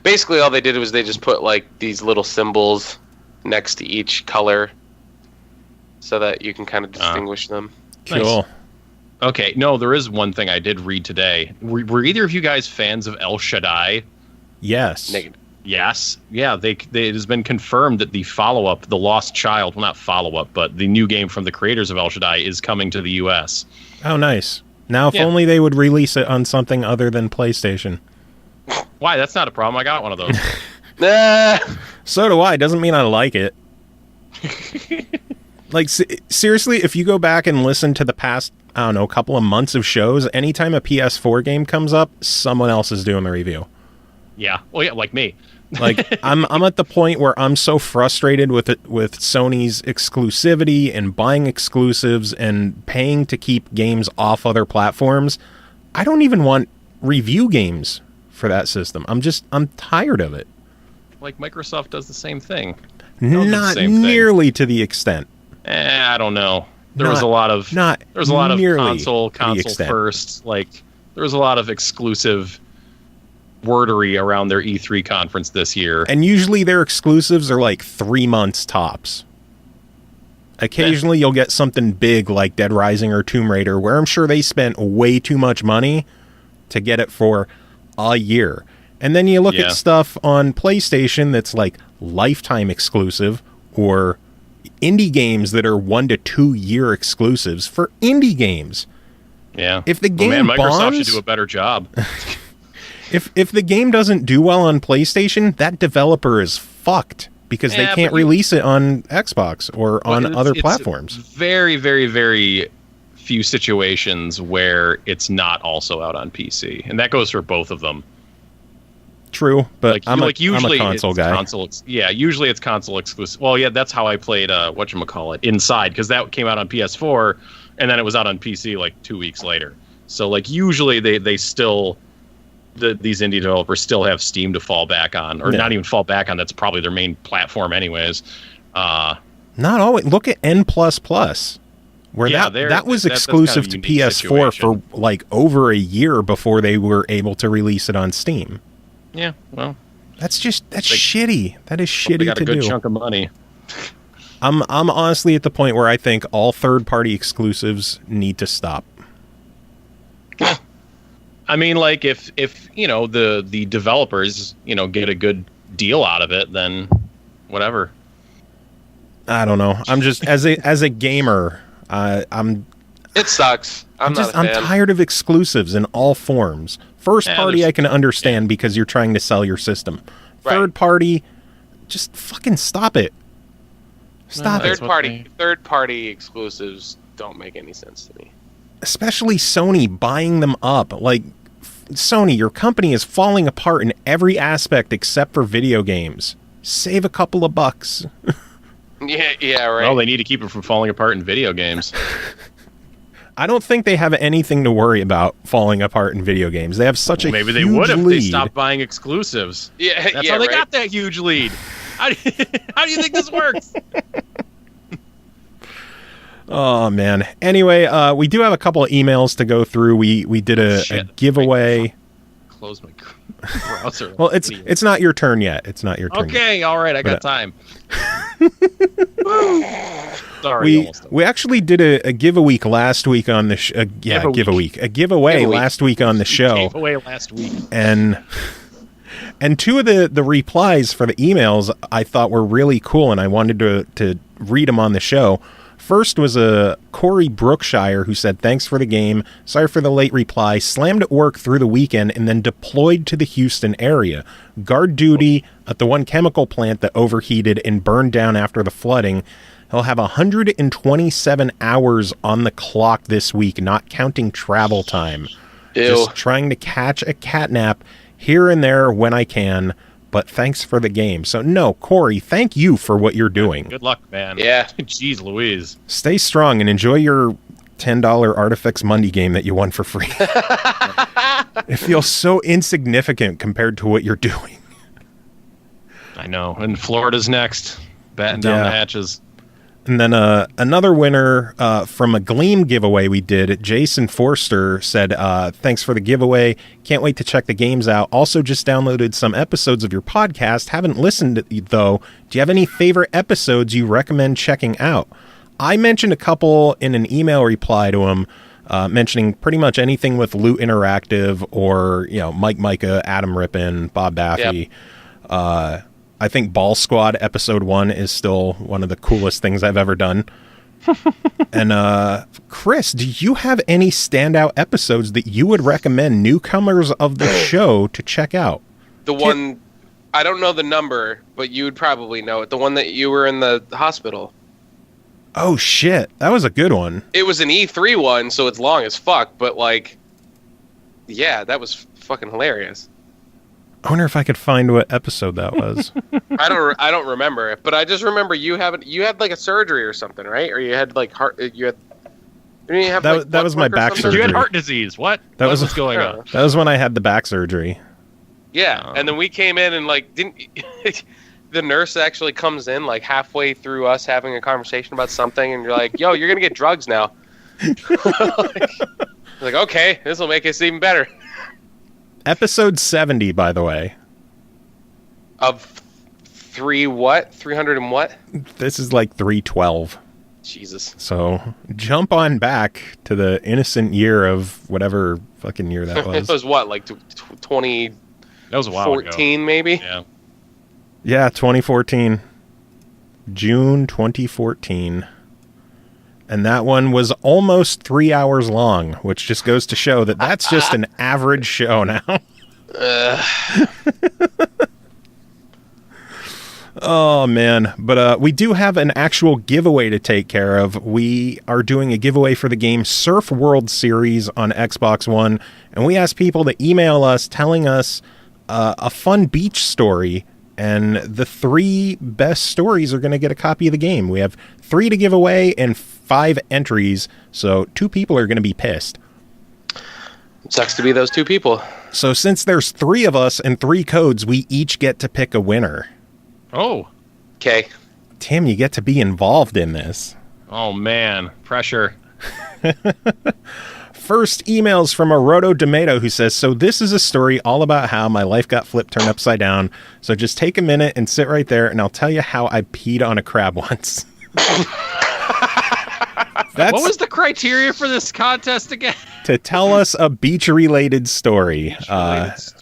Basically, all they did was they just put like these little symbols next to each color, so that you can kind of distinguish them. Cool. Nice. Okay, no, there is one thing I did read today. Were either of you guys fans of El Shaddai? Yes. Negative. Yes. Yeah, it has been confirmed that the follow-up, The Lost Child, well, not follow-up, but the new game from the creators of El Shaddai is coming to the U.S. Oh, nice. Now, if only they would release it on something other than PlayStation. Why? That's not a problem. I got one of those. So do I. Doesn't mean I like it. Like, seriously, if you go back and listen to the past, I don't know, couple of months of shows, anytime a PS4 game comes up, someone else is doing the review. Yeah. Well, yeah, like me. Like, I'm at the point where I'm so frustrated with Sony's exclusivity and buying exclusives and paying to keep games off other platforms. I don't even want review games for that system. I'm tired of it. Like Microsoft does the same thing. Not nearly to the extent. I don't know. There was a lot of console first. Like, there was a lot of exclusive wordery around their E3 conference this year. And usually their exclusives are like 3 months tops. Occasionally you'll get something big like Dead Rising or Tomb Raider, where I'm sure they spent way too much money to get it for a year. And then you look at stuff on PlayStation that's like lifetime exclusive, or indie games that are 1 to 2 year exclusives for indie games. Yeah. If the game Microsoft should do a better job. If the game doesn't do well on PlayStation, that developer is fucked because they can't release it on Xbox or on other platforms. Very, very, very few situations where it's not also out on PC, and that goes for both of them. True, but I'm a console guy. Usually it's console exclusive. Well, yeah, that's how I played whatchamacallit, Inside, because that came out on PS4, and then it was out on PC like 2 weeks later. So like usually they still... these indie developers still have Steam to fall back on, or not even fall back on. That's probably their main platform anyways. Not always. Look at N++, where that was exclusive to PS4 situation. For like over a year before they were able to release it on Steam. Yeah, well, that's shitty. That is shitty to do. They got a good chunk of money. I'm honestly at the point where I think all third-party exclusives need to stop. I mean, like, if the developers, get a good deal out of it, then whatever. I don't know. I'm just as a gamer, It sucks. I'm tired of exclusives in all forms. First party I can understand because you're trying to sell your system. Third party, just fucking stop it. Stop it. Third party exclusives don't make any sense to me. Especially Sony buying them up. Like, Sony, your company is falling apart in every aspect except for video games. Save a couple of bucks. Yeah, right. Well, they need to keep it from falling apart in video games. I don't think they have anything to worry about falling apart in video games. They have such a huge lead. Maybe they would if they stopped buying exclusives. Yeah, that's how they got that huge lead. How do you think this works? Oh, man. Anyway, we do have a couple of emails to go through. We did a giveaway. Close my browser. Well, it's not your turn yet. It's not your turn. Okay, all right. I got time. Sorry, we actually did a giveaway last week on the a giveaway last week on the show. Giveaway last week. And two of the replies for the emails I thought were really cool, and I wanted to read them on the show. First was a Corey Brookshire who said, "Thanks for the game. Sorry for the late reply. Slammed at work through the weekend and then deployed to the Houston area. Guard duty at the one chemical plant that overheated and burned down after the flooding. He'll have 127 hours on the clock this week, not counting travel time. Ew. Just trying to catch a catnap here and there when I can. But thanks for the game." So, no, Corey, thank you for what you're doing. Good luck, man. Yeah. Jeez Louise. Stay strong and enjoy your $10 Artifacts Monday game that you won for free. It feels so insignificant compared to what you're doing. I know. And Florida's next. Batten down the hatches. And then another winner from a Gleam giveaway we did, Jason Forster, said, thanks for the giveaway. Can't wait to check the games out. Also just downloaded some episodes of your podcast. Haven't listened, though. Do you have any favorite episodes you recommend checking out? I mentioned a couple in an email reply to him, mentioning pretty much anything with Loot Interactive or, Mike Micah, Adam Rippin, Bob Baffy. Yep. I think Ball Squad episode 1 is still one of the coolest things I've ever done. And Kris, do you have any standout episodes that you would recommend newcomers of the show to check out? The one, I don't know the number, but you would probably know it. The one that you were in the hospital. Oh, shit. That was a good one. It was an E3 one, so it's long as fuck, but yeah, that was fucking hilarious. I wonder if I could find what episode that was. I don't remember it, but I just remember you had like a surgery or something, right? Or you had like heart. Didn't you have that was my back surgery. You had heart disease. What? What's going on? That was when I had the back surgery. Yeah, and then we came in and didn't the nurse actually comes in like halfway through us having a conversation about something, and you're like, "Yo, you're gonna get drugs now." like, okay, this will make us even better. Episode 70, by the way. Of 300 and what? This is like 312. Jesus. So jump on back to the innocent year of whatever fucking year that was. It was what, like 20? That was a while 14 ago. Maybe? Yeah. Yeah, 2014. June 2014. And that one was almost 3 hours long, which just goes to show that that's just an average show now. Oh, man. But we do have an actual giveaway to take care of. We are doing a giveaway for the game Surf World Series on Xbox One. And we asked people to email us telling us a fun beach story. And the 3 best stories are going to get a copy of the game. We have 3 to give away and 5 entries, so 2 people are going to be pissed. It sucks to be those 2 people. So since there's 3 of us and 3 codes, we each get to pick a winner. Oh. Okay. Tim, you get to be involved in this. Oh, man. Pressure. First emails from a Roto Tomato who says, so this is a story all about how my life got flipped turned upside down. So just take a minute and sit right there, and I'll tell you how I peed on a crab once. What was the criteria for this contest again? To tell us a beach-related story. That's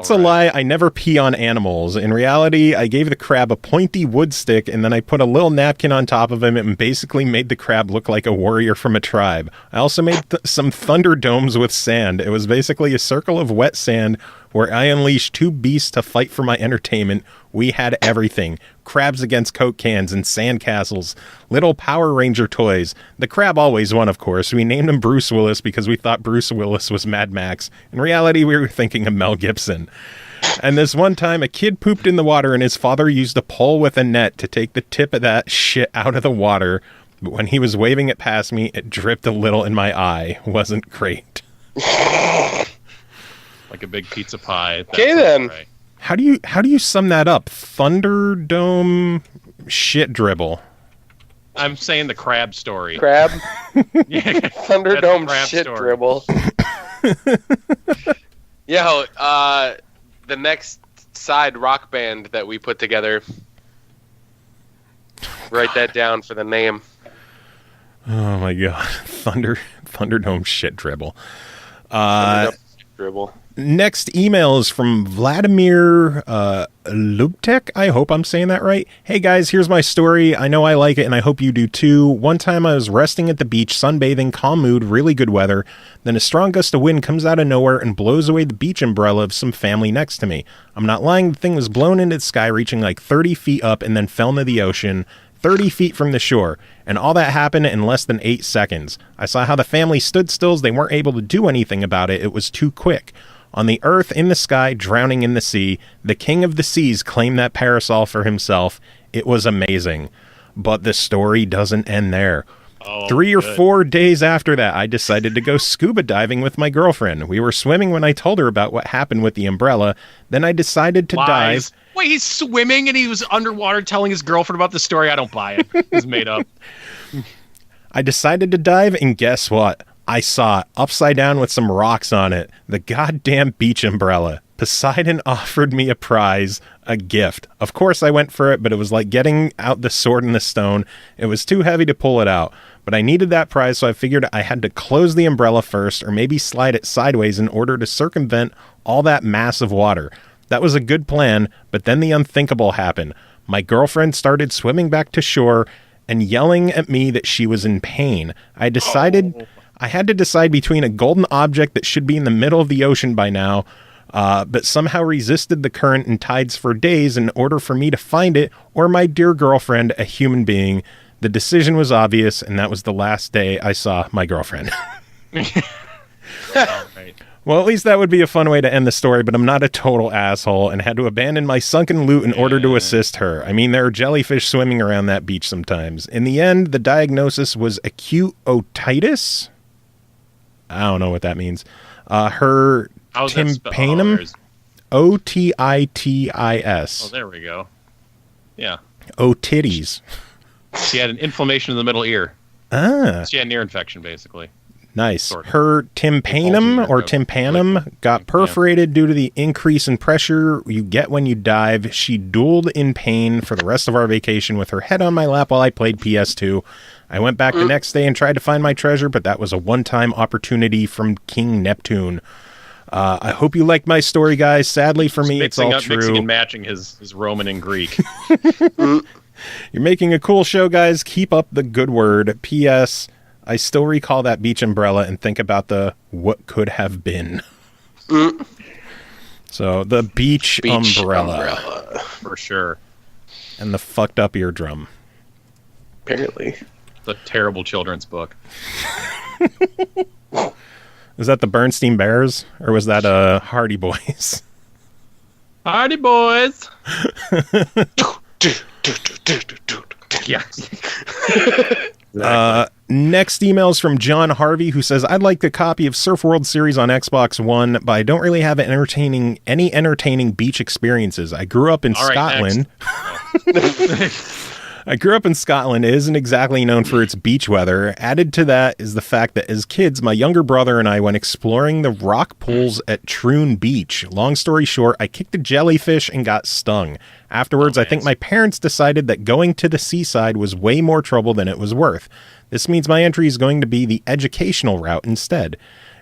a lie. I never pee on animals. In reality, I gave the crab a pointy wood stick, and then I put a little napkin on top of him and basically made the crab look like a warrior from a tribe. I also made some thunder domes with sand. It was basically a circle of wet sand where I unleashed 2 beasts to fight for my entertainment. We had everything. Crabs against Coke cans and sand castles. Little Power Ranger toys. The crab always won, of course. We named him Bruce Willis because we thought Bruce Willis was Mad Max. In reality, we were thinking of Mel Gibson. And this one time, a kid pooped in the water and his father used a pole with a net to take the tip of that shit out of the water. But when he was waving it past me, it dripped a little in my eye. Wasn't great. Like a big pizza pie. Okay, then. Right. How do you sum that up? Thunderdome shit dribble. I'm saying the crab story. Crab? Yeah. Thunderdome Crab shit story. dribble. Yeah, the next side rock band that we put together. Write that down for the name. Oh my god. Thunderdome shit dribble. Thunderdome shit dribble. Next email is from Vladimir Lubtek. I hope I'm saying that right. Hey guys, here's my story. I know I like it and I hope you do too. One time I was resting at the beach, sunbathing, calm mood, really good weather. Then a strong gust of wind comes out of nowhere and blows away the beach umbrella of some family next to me. I'm not lying, the thing was blown into the sky, reaching like 30 feet up and then fell into the ocean, 30 feet from the shore. And all that happened in less than 8 seconds. I saw how the family stood still as they weren't able to do anything about it. It was too quick. On the earth, in the sky, drowning in the sea, the king of the seas claimed that parasol for himself. It was amazing. But the story doesn't end there. Oh, 3 or good. 4 days after that, I decided to go scuba diving with my girlfriend. We were swimming when I told her about what happened with the umbrella. Then I decided to Lies. dive. Wait, he's swimming and he was underwater telling his girlfriend about the story? I don't buy it. It's made up. I decided to dive, and guess what? I saw it upside down with some rocks on it. The goddamn beach umbrella. Poseidon offered me a prize, a gift. Of course I went for it, but it was like getting out the sword and the stone. It was too heavy to pull it out. But I needed that prize, so I figured I had to close the umbrella first, or maybe slide it sideways in order to circumvent all that massive water. That was a good plan, but then the unthinkable happened. My girlfriend started swimming back to shore and yelling at me that she was in pain. I had to decide between a golden object that should be in the middle of the ocean by now, but somehow resisted the current and tides for days in order for me to find it, or my dear girlfriend, a human being. The decision was obvious, and that was the last day I saw my girlfriend. Right. Well, at least that would be a fun way to end the story, but I'm not a total asshole and had to abandon my sunken loot in order to assist her. I mean, there are jellyfish swimming around that beach sometimes. In the end, the diagnosis was acute otitis. I don't know what that means. Her How's that tympanum, otitis. Oh, there we go. Yeah. Otitis. She had an inflammation in the middle ear. Ah, She had an ear infection, basically. nice. Sort of. Her tympanum Bulging or ear, tympanum got perforated due to the increase in pressure you get when you dive. She drooled in pain for the rest of our vacation with her head on my lap while I played PS2. I went back the next day and tried to find my treasure, but that was a one-time opportunity from King Neptune. I hope you liked my story, guys. Sadly for me, it's all true. Mixing and matching his Roman and Greek. You're making a cool show, guys. Keep up the good word. P.S. I still recall that beach umbrella and think about the what could have been. So, the beach umbrella. For sure. And the fucked up eardrum. Apparently. It's a terrible children's book. Was that the Bernstein Bears? Or was that Hardy Boys? Hardy boys! Yeah. Next email is from John Harvey, who says, I'd like the copy of Surf World Series on Xbox One, but I don't really have any entertaining beach experiences. I grew up in Scotland. I grew up in Scotland. It isn't exactly known for its beach weather. Added to that is the fact that as kids, my younger brother and I went exploring the rock pools at Troon Beach. Long story short, I kicked a jellyfish and got stung. Afterwards, I think my parents decided that going to the seaside was way more trouble than it was worth. This means my entry is going to be the educational route instead.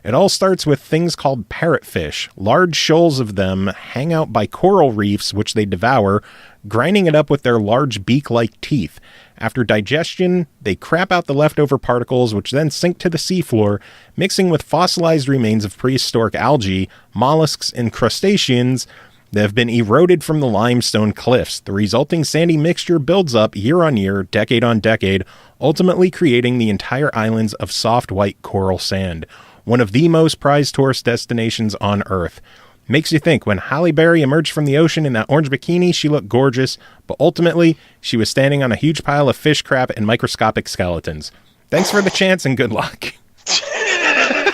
It all starts with things called parrotfish. Large shoals of them hang out by coral reefs, which they devour, grinding it up with their large beak-like teeth. After digestion, they crap out the leftover particles, which then sink to the seafloor, mixing with fossilized remains of prehistoric algae, mollusks, and crustaceans that have been eroded from the limestone cliffs. The resulting sandy mixture builds up year on year, decade on decade, ultimately creating the entire islands of soft white coral sand. One of the most prized tourist destinations on Earth. Makes you think, when Halle Berry emerged from the ocean in that orange bikini, she looked gorgeous, but ultimately, she was standing on a huge pile of fish crap and microscopic skeletons. Thanks for the chance and good luck.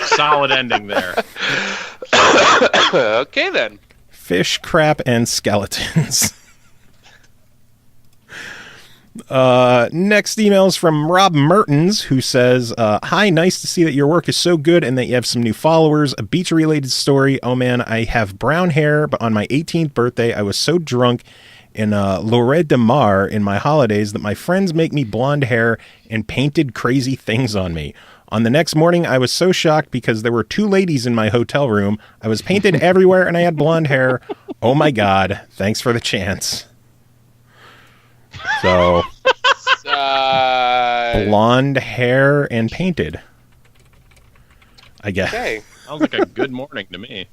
Solid ending there. Okay, then. Fish crap and skeletons. Next email is from Rob Mertens, who says, hi, nice to see that your work is so good and that you have some new followers. A beach-related story. Oh man, I have brown hair, but on my 18th birthday, I was so drunk in Lloret de Mar in my holidays that my friends make me blonde hair and painted crazy things on me. On the next morning, I was so shocked because there were 2 ladies in my hotel room. I was painted everywhere and I had blonde hair. Oh my God. Thanks for the chance. So, blonde hair and painted, I guess. Okay. Sounds like a good morning to me.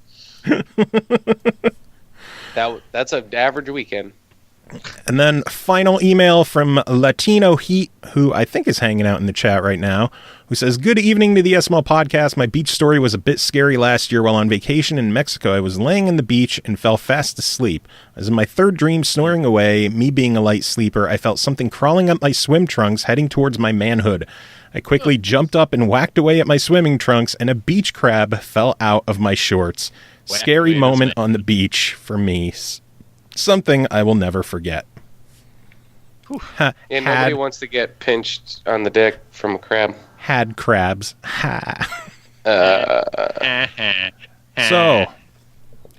That's an average weekend. And then final email from Latino Heat, who I think is hanging out in the chat right now, who says, "Good evening to the SML podcast. My beach story was a bit scary last year while on vacation in Mexico. I was laying on the beach and fell fast asleep. As in my third dream, snoring away, me being a light sleeper, I felt something crawling up my swim trunks heading towards my manhood. I quickly jumped up and whacked away at my swimming trunks, and a beach crab fell out of my shorts. Scary moment on the beach for me. Something I will never forget." And nobody wants to get pinched on the dick from a crab. Had crabs. So,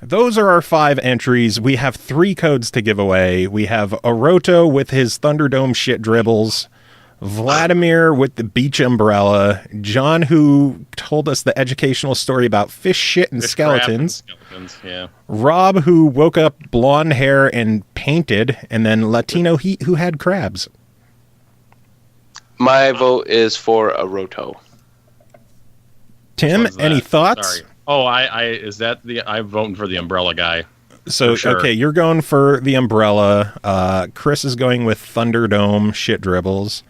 those are our 5 entries. We have 3 codes to give away. We have Oroto with his Thunderdome shit dribbles, Vladimir with the beach umbrella, John, who told us the educational story about fish shit and skeletons, yeah. Rob, who woke up blonde hair and painted, and then Latino Heat, who had crabs. My vote is for Oroto. Tim, any thoughts? Sorry. Oh, I'm voting for the umbrella guy. So, sure. Okay, you're going for the umbrella. Chris is going with Thunderdome shit dribbles.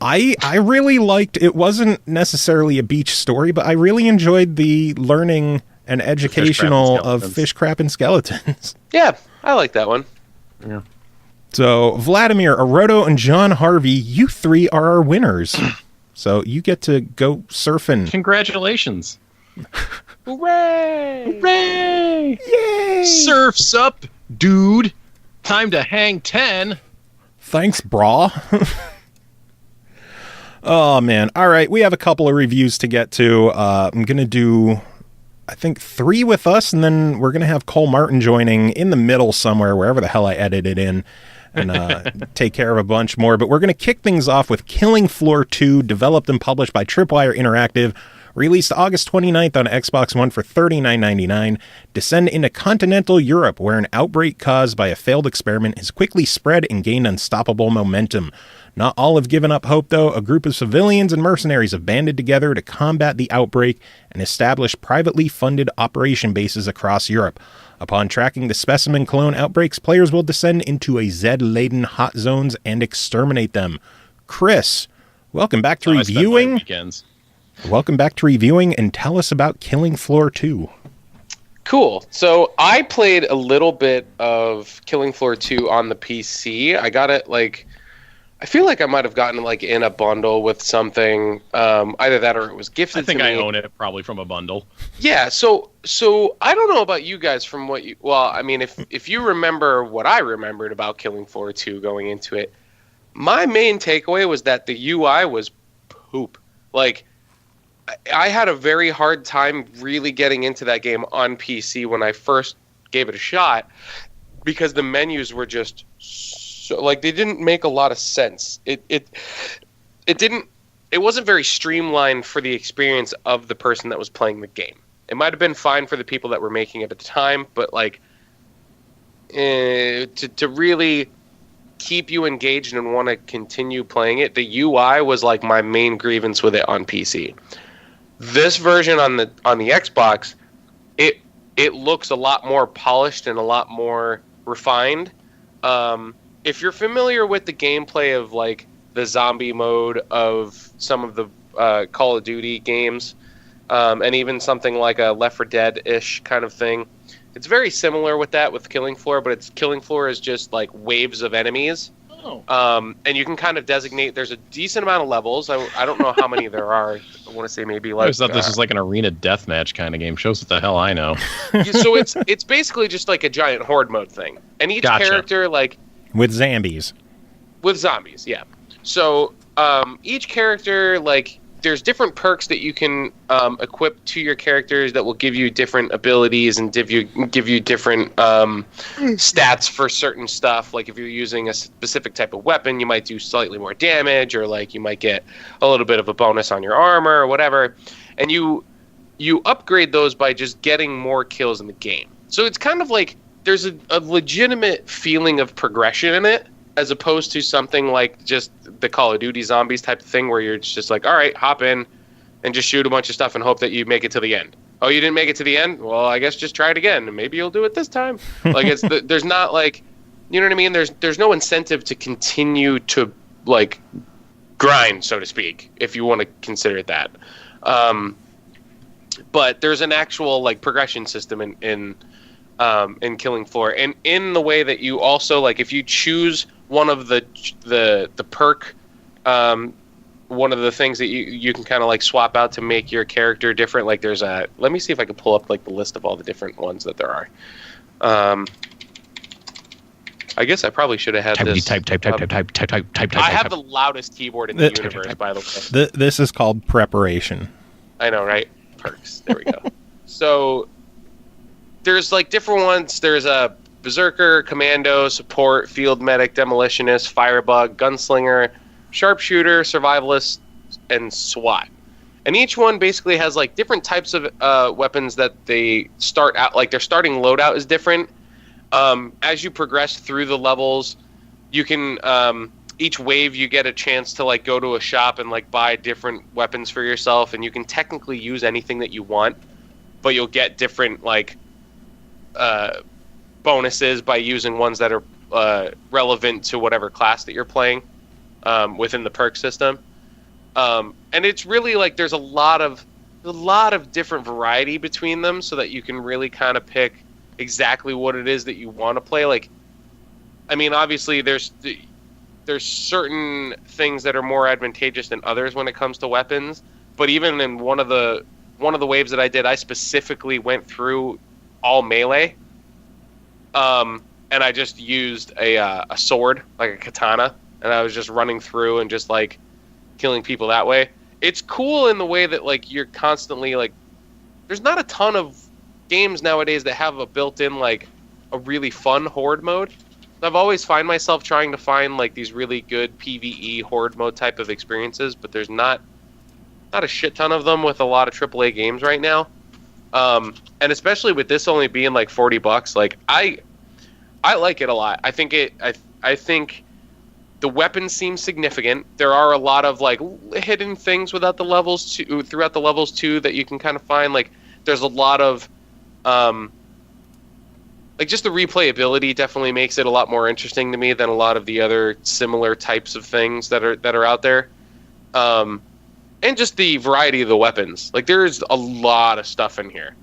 I really liked, it wasn't necessarily a beach story, but I really enjoyed the learning and educational of fish, crab, and skeletons. Yeah, I like that one. Yeah. So, Vladimir, Oroto, and John Harvey, you 3 are our winners. So, you get to go surfing. Congratulations. Hooray! Hooray! Yay! Surf's up, dude. Time to hang 10. Thanks, brah. Oh, man. All right, we have a couple of reviews to get to. I'm going to do, I think, 3 with us, and then we're going to have Cole Martin joining in the middle somewhere, wherever the hell I edited in, and take care of a bunch more. But we're going to kick things off with Killing Floor 2, developed and published by Tripwire Interactive, released August 29th on Xbox One for $39.99. Descend into continental Europe, where an outbreak caused by a failed experiment has quickly spread and gained unstoppable momentum. Not all have given up hope, though. A group of civilians and mercenaries have banded together to combat the outbreak and establish privately funded operation bases across Europe. Upon tracking the specimen clone outbreaks, players will descend into a Z-laden hot zones and exterminate them. Chris, welcome back to reviewing. Welcome back to reviewing, and tell us about Killing Floor 2. Cool. So I played a little bit of Killing Floor 2 on the PC. I got it I feel like I might have gotten it in a bundle with something, either that or it was gifted to me. I think I own it probably from a bundle. Yeah, so I don't know about you guys from what you... Well, I mean, if you remember what I remembered about Killing Floor 2 going into it, my main takeaway was that the UI was poop. I had a very hard time really getting into that game on PC when I first gave it a shot, because the menus were just... So, they didn't make a lot of sense. It wasn't very streamlined for the experience of the person that was playing the game. It might have been fine for the people that were making it at the time, but to really keep you engaged and want to continue playing it, the UI was my main grievance with it on PC. This version on the Xbox, it looks a lot more polished and a lot more refined. If you're familiar with the gameplay of the zombie mode of some of the Call of Duty games, and even something like a Left 4 Dead-ish kind of thing, it's very similar with that with Killing Floor, but Killing Floor is just waves of enemies. Oh. And you can kind of designate. There's a decent amount of levels. I don't know how many there are. I want to say maybe I thought this was an arena deathmatch kind of game. Shows what the hell I know. So it's basically just a giant horde mode thing, and each character with zombies. With zombies, yeah. So each character, there's different perks that you can equip to your characters that will give you different abilities and give you different stats for certain stuff. If you're using a specific type of weapon, you might do slightly more damage, or you might get a little bit of a bonus on your armor or whatever. And you upgrade those by just getting more kills in the game. So it's kind of there's a legitimate feeling of progression in it, as opposed to something just the Call of Duty zombies type of thing where you're just all right, hop in and just shoot a bunch of stuff and hope that you make it to the end. Oh, you didn't make it to the end? Well, I guess just try it again and maybe you'll do it this time. There's not You know what I mean? There's no incentive to continue to like grind, so to speak, if you want to consider it that. But there's an actual like progression system in Killing Floor, and in the way that you also like if you choose one of the perk, one of the things that you can kind of like swap out to make your character different. Like there's a, let me see if I can pull up like the list of all the different ones that there are. I guess I probably should have had this. Type. I have the loudest keyboard in the universe, by the way. This is called preparation. I know, right? Perks. There we go. So there's like different ones. There's a Berserker, Commando, Support, Field Medic, Demolitionist, Firebug, Gunslinger, Sharpshooter, Survivalist, and SWAT. And each one basically has like different types of weapons that they start out, like their starting loadout is different. As you progress through the levels, you can each wave you get a chance to like go to a shop and like buy different weapons for yourself, and you can technically use anything that you want, but you'll get different like bonuses by using ones that are relevant to whatever class that you're playing within the perk system. And it's really like there's a lot of different variety between them, so that you can really kind of pick exactly what it is that you want to play. Like, I mean, obviously there's certain things that are more advantageous than others when it comes to weapons, but even in one of the waves that I did, I specifically went through all melee, and I just used a sword, like a katana, and I was just running through and just like killing people that way. It's cool in the way that like you're constantly like, there's not a ton of games nowadays that have a built-in like a really fun horde mode. I've always find myself trying to find like these really good PvE horde mode type of experiences, but there's not a shit ton of them with a lot of AAA games right now. And especially with this only being like $40, like I like it a lot. I think the weapons seem significant. There are a lot of like hidden things throughout the levels too that you can kind of find. Like there's a lot of like just the replayability definitely makes it a lot more interesting to me than a lot of the other similar types of things that are out there. And just the variety of the weapons. Like there's a lot of stuff in here.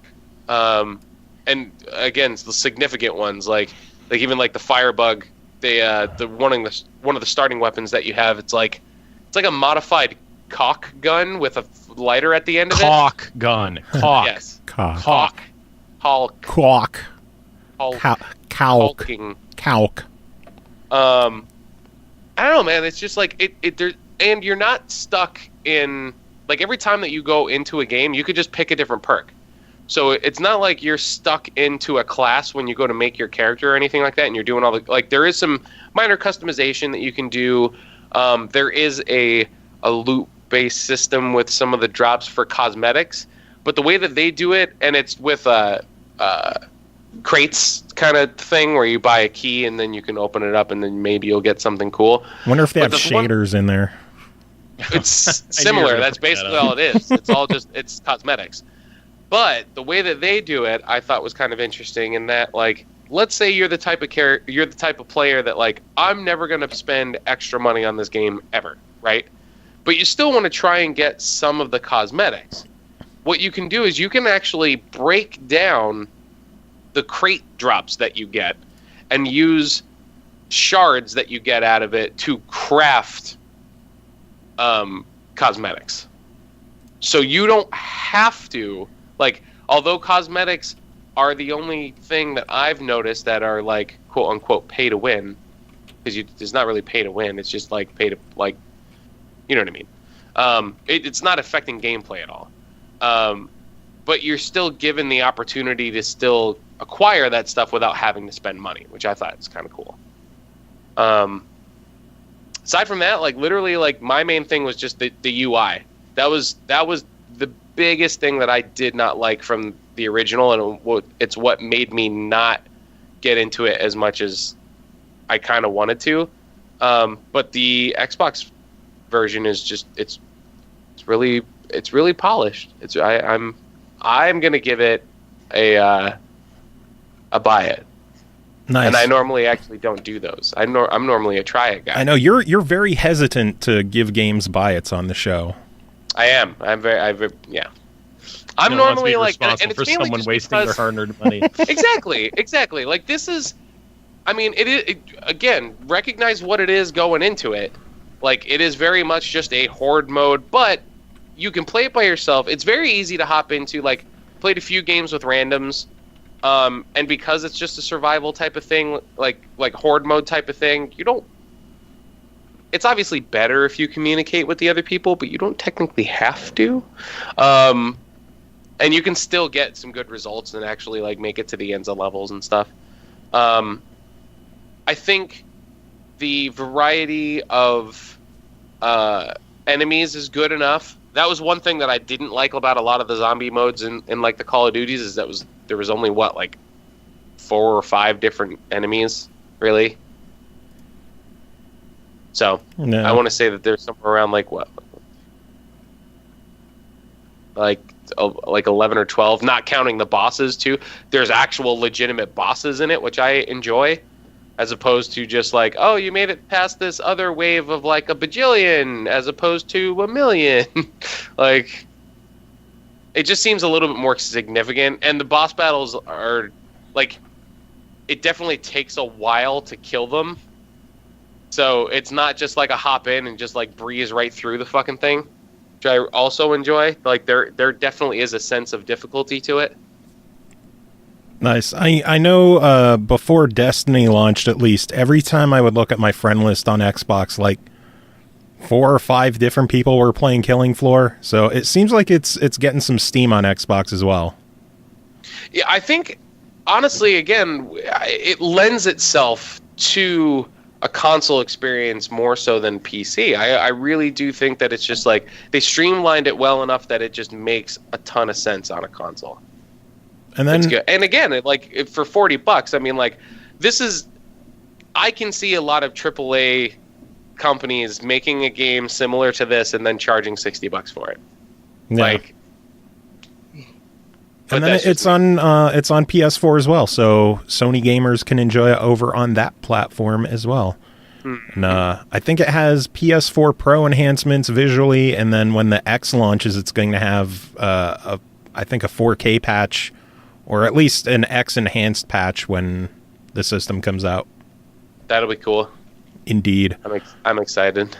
And again, the significant ones like even like the Firebug, one of the starting weapons that you have, it's like a modified caulk gun with a lighter at the end of it. Caulk gun. Caulk. Yes. Caulk. Caulk. Caulk. Caulking. Caulk. I don't know, man. It's just like it there, and you're not stuck in like every time that you go into a game, you could just pick a different perk. So it's not like you're stuck into a class when you go to make your character or anything like that, and you're doing all the like. There is some minor customization that you can do. There is a loot-based system with some of the drops for cosmetics, but the way that they do it, and it's with crates kind of thing where you buy a key and then you can open it up and then maybe you'll get something cool. Wonder if they have shaders in there. It's similar. That's basically all it is. It's all just it's cosmetics. But the way that they do it, I thought was kind of interesting in that, like, let's say you're the type of player that like, I'm never going to spend extra money on this game ever, right? But you still want to try and get some of the cosmetics. What you can do is you can actually break down the crate drops that you get and use shards that you get out of it to craft cosmetics. So you don't have to, like, although cosmetics are the only thing that I've noticed that are like quote unquote pay to win, because it's not really pay to win, it's just like pay to, like, you know what I mean? It's not affecting gameplay at all. But you're still given the opportunity to still acquire that stuff without having to spend money, which I thought was kind of cool. Aside from that, like literally, like my main thing was just the UI. That was the biggest thing that I did not like from the original, and it's what made me not get into it as much as I kind of wanted to. But the Xbox version is just it's really polished. I'm gonna give it a buy it. Nice. And I normally actually don't do those. I'm normally a try it guy. I know you're very hesitant to give games buy-its on the show. I am. I'm yeah. I'm No one wants to normally be like, responsible and it's for mainly someone just wasting their because- hard-earned money. Exactly. Like this is, I mean, again, recognize what it is going into it. Like it is very much just a horde mode, but you can play it by yourself. It's very easy to hop into. Like played a few games with randoms, and because it's just a survival type of thing, like horde mode type of thing, you don't. It's obviously better if you communicate with the other people, but you don't technically have to. And you can still get some good results and actually like make it to the ends of levels and stuff. I think the variety of enemies is good enough. That was one thing that I didn't like about a lot of the zombie modes in like the Call of Duties is there was only like 4 or 5 different enemies really. So No. I want to say that there's somewhere around like 11 or 12, not counting the bosses too. There's actual legitimate bosses in it, which I enjoy, as opposed to just like, oh, you made it past this other wave of like a bajillion as opposed to a million. Like, it just seems a little bit more significant. And the boss battles are like, it definitely takes a while to kill them. So it's not just like a hop in and just like breeze right through the fucking thing, which I also enjoy. Like there definitely is a sense of difficulty to it. Nice. I know before Destiny launched, at least, every time I would look at my friend list on Xbox, like 4 or 5 different people were playing Killing Floor. So it seems like it's getting some steam on Xbox as well. Yeah, I think, honestly, again, it lends itself to a console experience more so than PC. I really do think that it's just like they streamlined it well enough that it just makes a ton of sense on a console. And then It's good. And again, for $40, I mean, like this is, I can see a lot of AAA companies making a game similar to this and then charging $60 for it. yeah. Like, but And then that's it's just on PS4 as well, so Sony gamers can enjoy it over on that platform as well. And I think it has PS4 Pro enhancements visually, and then when the X launches, it's going to have I think a 4K patch, or at least an X enhanced patch when the system comes out. That'll be cool. Indeed. I'm excited.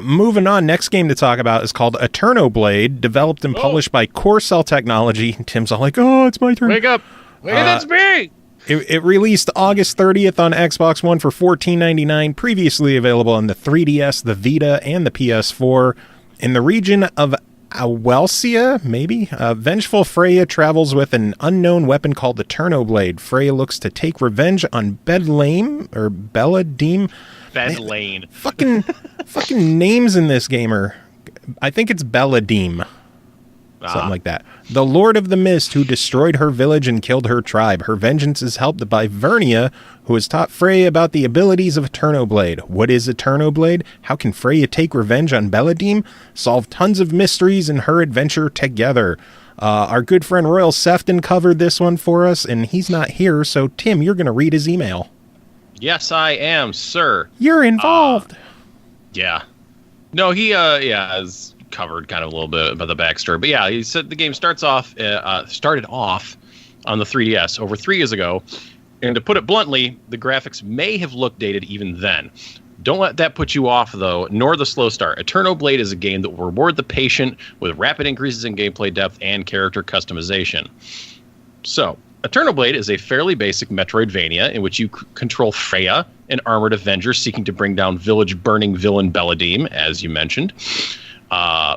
Moving on, next game to talk about is called Eternoblade, developed and published by Core Cell Technology. Tim's all like, oh, it's my turn. Wake up! Hey, that's me. It released August 30th on Xbox One for $14.99, previously available on the 3DS, the Vita, and the PS4. In the region of Awelsia, maybe? Vengeful Freya travels with an unknown weapon called the Eternoblade. Freya looks to take revenge on Belladim. Bedlane. Fucking names in this gamer. I think it's Belladim. Something like that. The Lord of the Mist, who destroyed her village and killed her tribe. Her vengeance is helped by Vernia, who has taught Freya about the abilities of Eternoblade. What is Eternoblade? How can Freya take revenge on Belladim? Solve tons of mysteries in her adventure together. Our good friend Royal Sefton covered this one for us, and he's not here, so Tim, you're going to read his email. Yes, I am, sir. You're involved. Yeah. No, he has covered kind of a little bit about the backstory. But yeah, he said the game started off on the 3DS over 3 years ago. And to put it bluntly, the graphics may have looked dated even then. Don't let that put you off, though, nor the slow start. Eternoblade is a game that will reward the patient with rapid increases in gameplay depth and character customization. So, Eternoblade is a fairly basic Metroidvania in which you control Freya, an armored avenger seeking to bring down village-burning villain Belladim, as you mentioned.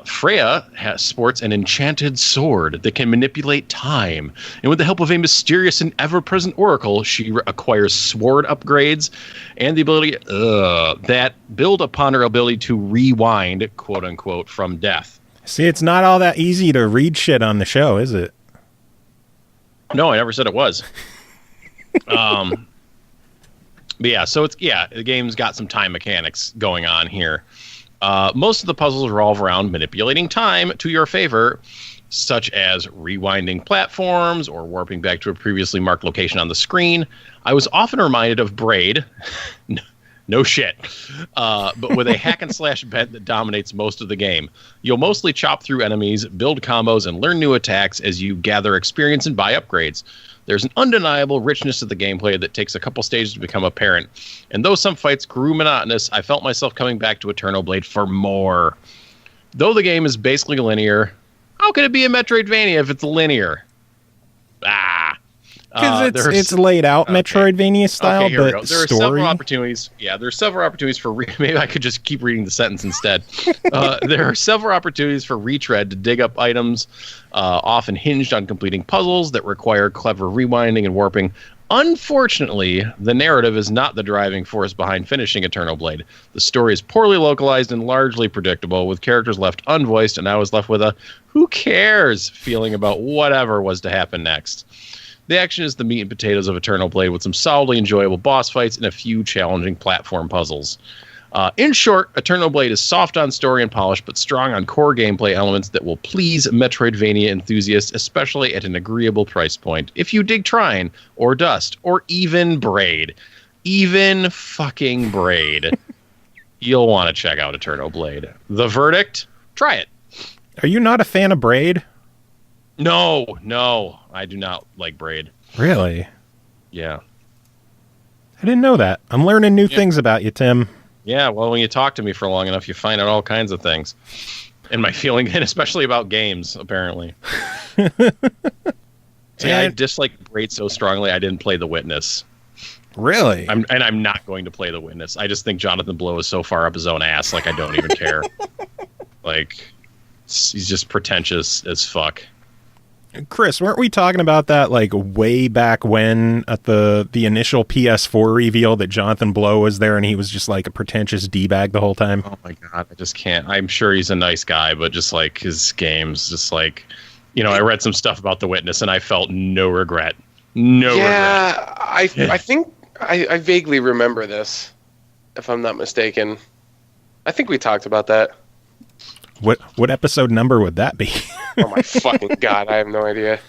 Freya sports an enchanted sword that can manipulate time, and with the help of a mysterious and ever-present oracle, she acquires sword upgrades and the ability that build upon her ability to rewind, quote-unquote, from death. See, it's not all that easy to read shit on the show, is it? No, I never said it was. But yeah, so the game's got some time mechanics going on here. Most of the puzzles revolve around manipulating time to your favor such as rewinding platforms or warping back to a previously marked location on the screen, I was often reminded of Braid. No shit. But with a hack and slash bent that dominates most of the game. You'll mostly chop through enemies, build combos, and learn new attacks as you gather experience and buy upgrades. There's an undeniable richness to the gameplay that takes a couple stages to become apparent. And though some fights grew monotonous, I felt myself coming back to Eternal Blade for more. Though the game is basically linear, how could it be a Metroidvania if it's linear? Because it's laid out Metroidvania style, here we go. but There are story. several opportunities. Yeah, there are several opportunities for maybe I could just keep reading the sentence instead. There are several opportunities for retread to dig up items, often hinged on completing puzzles that require clever rewinding and warping. Unfortunately, the narrative is not the driving force behind finishing Eternal Blade. The story is poorly localized and largely predictable, with characters left unvoiced, and I was left with a who cares feeling about whatever was to happen next. The action is the meat and potatoes of Eternal Blade, with some solidly enjoyable boss fights and a few challenging platform puzzles. In short, Eternal Blade is soft on story and polish, but strong on core gameplay elements that will please Metroidvania enthusiasts, especially at an agreeable price point. If you dig Trine, or Dust, or even Braid, even fucking Braid, you'll want to check out Eternal Blade. The verdict? Try it. Are you not a fan of Braid? No, I do not like Braid. Really? Yeah. I didn't know that. I'm learning new things about you, Tim. Yeah, well, when you talk to me for long enough, you find out all kinds of things. And my feeling, and especially about games, apparently. See, I dislike Braid so strongly, I didn't play The Witness. Really? I'm not going to play The Witness. I just think Jonathan Blow is so far up his own ass, like, I don't even care. Like, he's just pretentious as fuck. Kris, weren't we talking about that like way back when at the initial PS4 reveal that Jonathan Blow was there and he was just like a pretentious D-bag the whole time? Oh my god, I just can't. I'm sure he's a nice guy, but just like his games, just like, I read some stuff about The Witness and I felt no regret. No regret. I think I vaguely remember this, if I'm not mistaken. I think we talked about that. What episode number would that be? Oh my fucking god, I have no idea.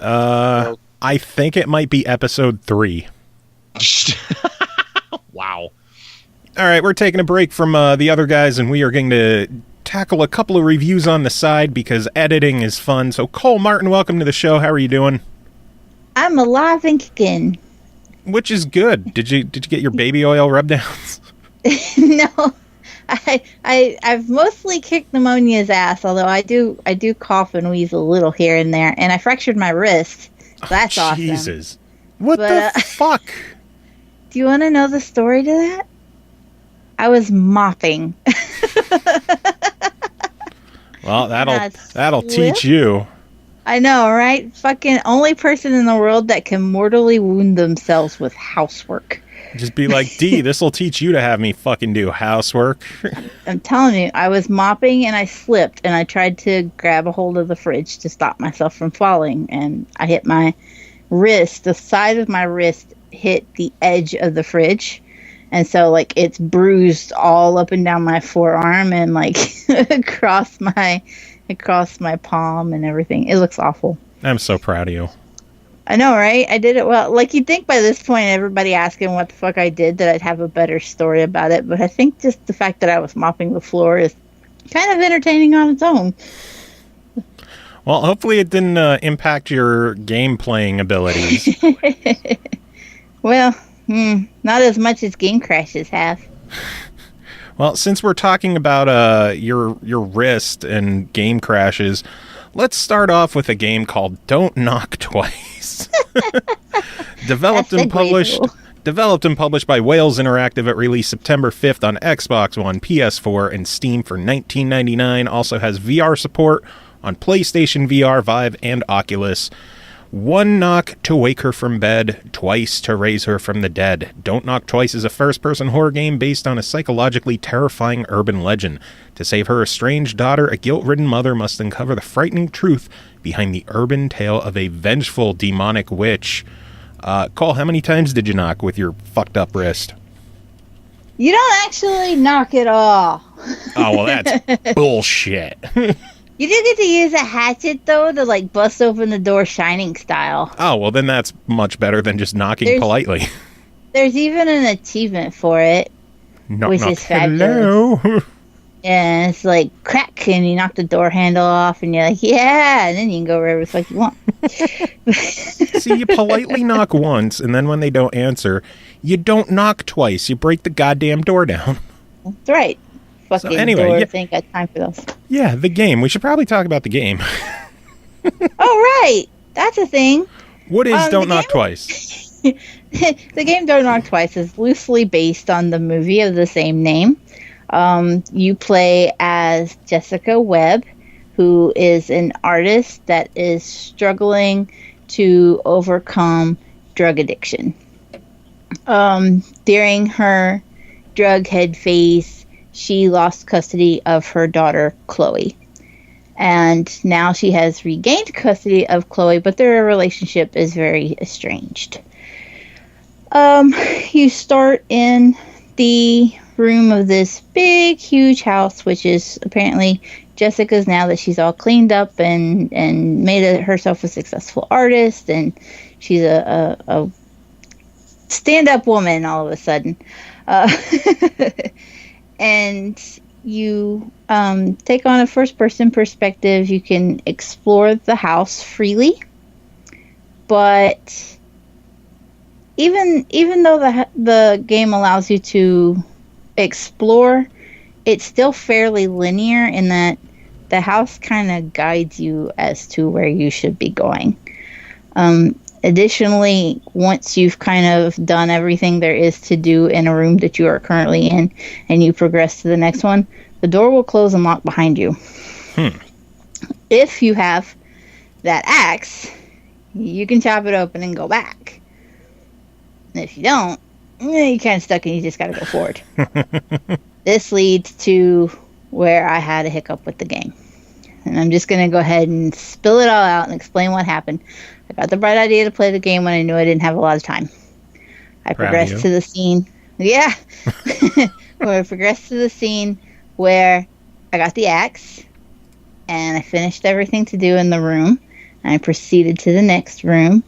I think it might be episode 3. Wow. All right, we're taking a break from the other guys, and we are going to tackle a couple of reviews on the side because editing is fun. So, Cole Martin, welcome to the show. How are you doing? I'm alive and kicking. Which is good. Did you get your baby oil rub downs? No. I've mostly kicked pneumonia's ass, although I do cough and wheeze a little here and there, and I fractured my wrist. That's awesome. Jesus. What the fuck? Do you want to know the story to that? I was mopping. Well, that'll teach you. I know, right? Fucking only person in the world that can mortally wound themselves with housework. Just be like, D, this'll teach you to have me fucking do housework. I'm telling you, I was mopping and I slipped and I tried to grab a hold of the fridge to stop myself from falling, and I hit my wrist. The side of my wrist hit the edge of the fridge, and so like it's bruised all up and down my forearm and like across my palm and everything. It looks awful. I'm so proud of you. I know, right? I did it well. Like, you'd think by this point, everybody asking what the fuck I did, that I'd have a better story about it. But I think just the fact that I was mopping the floor is kind of entertaining on its own. Well, hopefully it didn't impact your game playing abilities. Well, not as much as game crashes have. Well, since we're talking about your wrist and game crashes, let's start off with a game called Don't Knock Twice. Developed and published by Wales Interactive at release September 5th on Xbox One, PS4, and Steam for $19.99. Also has VR support on PlayStation VR, Vive, and Oculus. One knock to wake her from bed, twice to raise her from the dead. Don't Knock Twice is a first-person horror game based on a psychologically terrifying urban legend. To save her estranged daughter, a guilt-ridden mother must uncover the frightening truth behind the urban tale of a vengeful demonic witch. Cole, how many times did you knock with your fucked up wrist? You don't actually knock at all. Oh, well, that's bullshit. You do get to use a hatchet, though, to, like, bust open the door Shining style. Oh, well, then that's much better than just knocking politely. There's even an achievement for it, which is fabulous. Hello. Yeah, it's like, crack, and you knock the door handle off, and you're like, yeah, and then you can go wherever the fuck you want. See, you politely knock once, and then when they don't answer, you don't knock twice. You break the goddamn door down. That's right. Fucking So anyway, doors ain't got time for those. Yeah, the game. We should probably talk about the game. Oh, right. That's a thing. What is Don't Knock Twice? The game Don't Knock Twice is loosely based on the movie of the same name. You play as Jessica Webb, who is an artist that is struggling to overcome drug addiction. During her drug head phase, she lost custody of her daughter, Chloe. And now she has regained custody of Chloe, but their relationship is very estranged. You start in the room of this big, huge house, which is apparently Jessica's now that she's all cleaned up and made herself a successful artist, and she's a stand-up woman all of a sudden. And you take on a first-person perspective. You can explore the house freely, but even though the game allows you to explore, it's still fairly linear in that the house kind of guides you as to where you should be going. Additionally, once you've kind of done everything there is to do in a room that you are currently in and you progress to the next one, the door will close and lock behind you. If you have that axe, you can chop it open and go back. And if you don't, you're kind of stuck and you just got to go forward. This leads to where I had a hiccup with the game. And I'm just going to go ahead and spill it all out and explain what happened. I got the bright idea to play the game when I knew I didn't have a lot of time. I progressed to the scene. Yeah. I progressed to the scene where I got the axe and I finished everything to do in the room. And I proceeded to the next room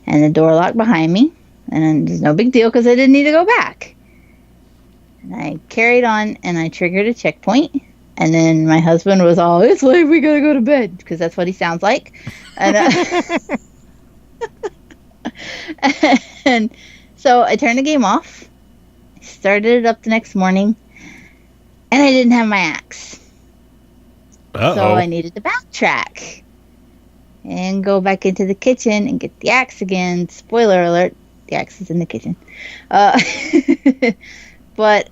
and the door locked behind me. And there's no big deal because I didn't need to go back. And I carried on and I triggered a checkpoint. And then my husband was all, it's late, we gotta go to bed. Because that's what he sounds like. And, and so I turned the game off. Started it up the next morning. And I didn't have my axe. Uh-oh. So I needed to backtrack. And go back into the kitchen and get the axe again. Spoiler alert. The axe is in the kitchen. But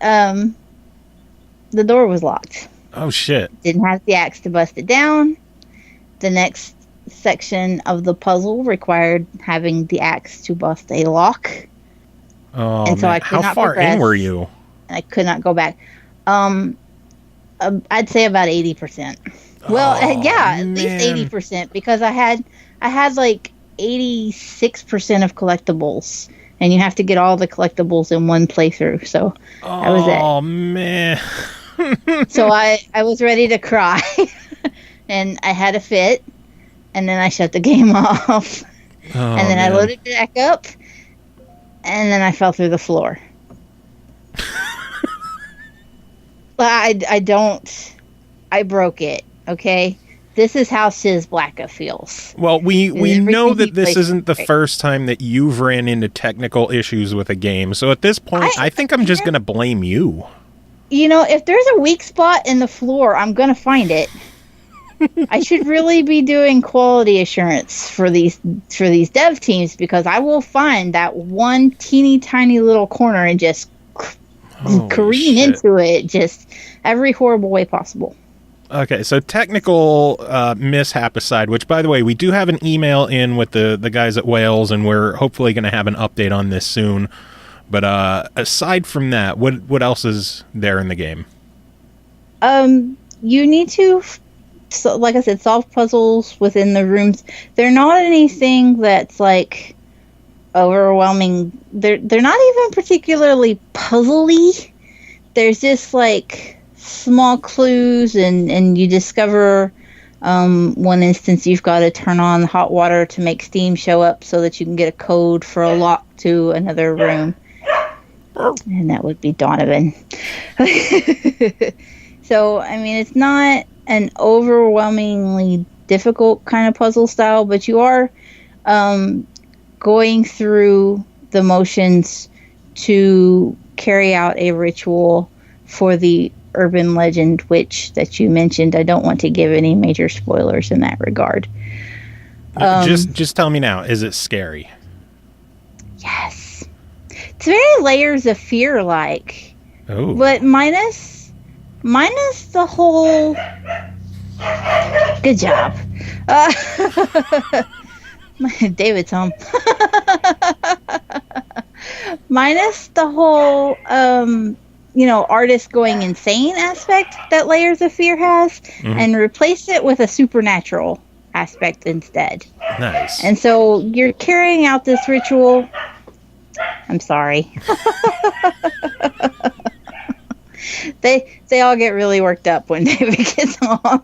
the door was locked. Oh, shit. Didn't have the axe to bust it down. The next section of the puzzle required having the axe to bust a lock. Oh, and so man. I could How not far progress, in were you? And I could not go back. I'd say about 80%. Well, yeah, at least 80% because I had like 86% of collectibles, and you have to get all the collectibles in one playthrough. So that was it. Oh man! So I was ready to cry, and I had a fit, and then I shut the game off, and then I loaded it back up, and then I fell through the floor. I broke it. Okay. This is how Shiz Blacka feels. Well, we know that this isn't the first time that you've ran into technical issues with a game. So at this point, I think I'm just going to blame you. You know, if there's a weak spot in the floor, I'm going to find it. I should really be doing quality assurance for these dev teams, because I will find that one teeny tiny little corner and just careen into it just every horrible way possible. Okay, so technical mishap aside, which, by the way, we do have an email in with the guys at Wales, and we're hopefully going to have an update on this soon. But aside from that, what else is there in the game? You need to, like I said, solve puzzles within the rooms. They're not anything that's, like, overwhelming. They're not even particularly puzzly. There's just, like, small clues, and you discover One instance, you've got to turn on hot water to make steam show up so that you can get a code for a lock to another room. And that would be Donovan. So, I mean, it's not an overwhelmingly difficult kind of puzzle style, but you are going through the motions to carry out a ritual for the urban legend witch that you mentioned. I don't want to give any major spoilers in that regard. Just tell me now, is it scary? Yes. It's very Layers of Fear like. Oh. But minus the whole... Good job. David's home. Minus the whole, artist going insane aspect that Layers of Fear has, and replace it with a supernatural aspect instead. Nice. And so you're carrying out this ritual. I'm sorry. They all get really worked up when David gets home.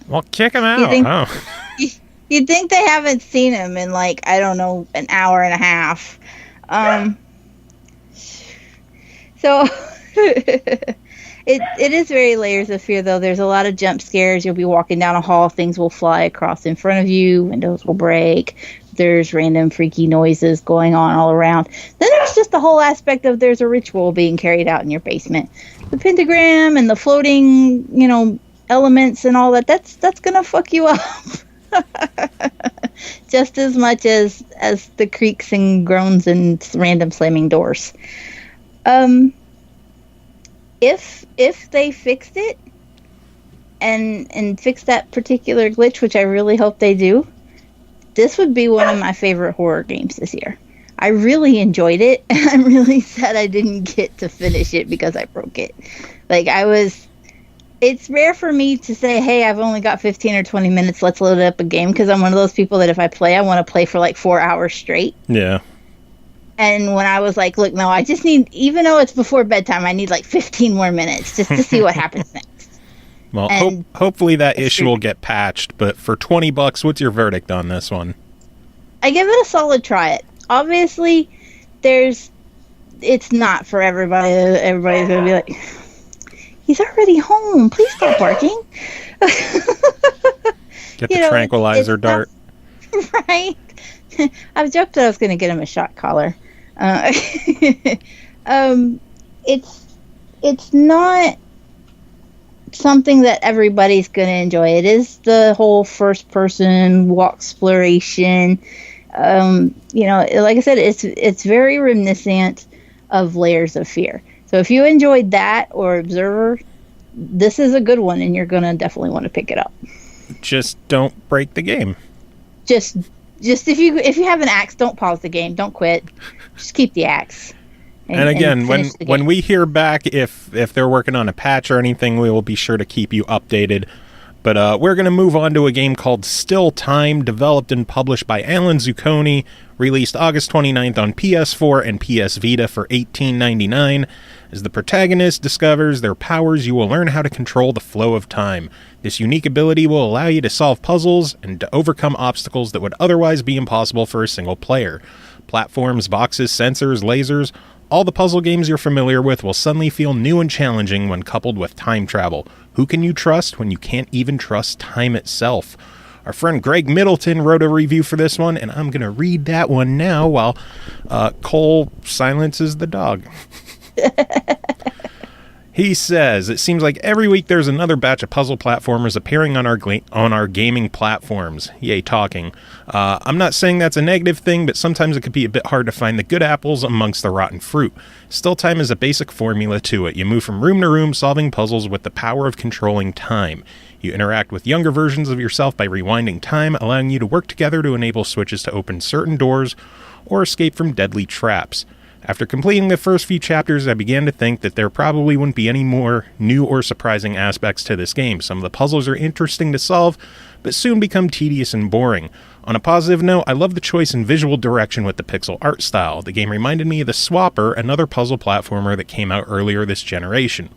Well, kick him out. You'd think they haven't seen him in, like, I don't know, an hour and a half. So it is very Layers of Fear, though. There's a lot of jump scares. You'll be walking down a hall, things will fly across in front of you, windows will break. There's random freaky noises going on all around. Then there's just the whole aspect of there's a ritual being carried out in your basement. The pentagram and the floating, elements and all that's gonna fuck you up. Just as much as the creaks and groans and random slamming doors. If they fixed it and fixed that particular glitch, which I really hope they do, this would be one of my favorite horror games this year. I really enjoyed it, and I'm really sad I didn't get to finish it because I broke it. It's rare for me to say, hey, I've only got 15 or 20 minutes, let's load up a game, because I'm one of those people that if I play, I want to play for like 4 hours straight. Yeah. And when I was like, look, no, I just need, even though it's before bedtime, I need like 15 more minutes just to see what happens next. Well, hopefully that issue will get patched, but for $20, what's your verdict on this one? I give it a solid try it. Obviously, it's not for everybody. Everybody's going to be like, he's already home. Please stop barking. Get the tranquilizer dart. Right? I've joked that I was going to get him a shot collar. It's not something that everybody's going to enjoy. It is the whole first-person walk exploration. Like I said, it's very reminiscent of Layers of Fear. So if you enjoyed that or Observer, this is a good one, and you're going to definitely want to pick it up. Just don't break the game. Just if you have an axe, don't pause the game. Don't quit. Just keep the axe. And again, when we hear back if they're working on a patch or anything, we will be sure to keep you updated. But we're going to move on to a game called Still Time, developed and published by Alan Zucconi, released August 29th on PS4 and PS Vita for $18.99. As the protagonist discovers their powers, you will learn how to control the flow of time. This unique ability will allow you to solve puzzles and to overcome obstacles that would otherwise be impossible for a single player. Platforms, boxes, sensors, lasers, all the puzzle games you're familiar with will suddenly feel new and challenging when coupled with time travel. Who can you trust when you can't even trust time itself? Our friend Greg Middleton wrote a review for this one, and I'm going to read that one now while Cole silences the dog. He says, it seems like every week there's another batch of puzzle platformers appearing on our gaming platforms. Yay, talking. I'm not saying that's a negative thing, but sometimes it could be a bit hard to find the good apples amongst the rotten fruit. Still Time is a basic formula to it. You move from room to room solving puzzles with the power of controlling time. You interact with younger versions of yourself by rewinding time, allowing you to work together to enable switches to open certain doors or escape from deadly traps. After completing the first few chapters, I began to think that there probably wouldn't be any more new or surprising aspects to this game. Some of the puzzles are interesting to solve, but soon become tedious and boring. On a positive note, I love the choice in visual direction with the pixel art style. The game reminded me of the Swapper, another puzzle platformer that came out earlier this generation.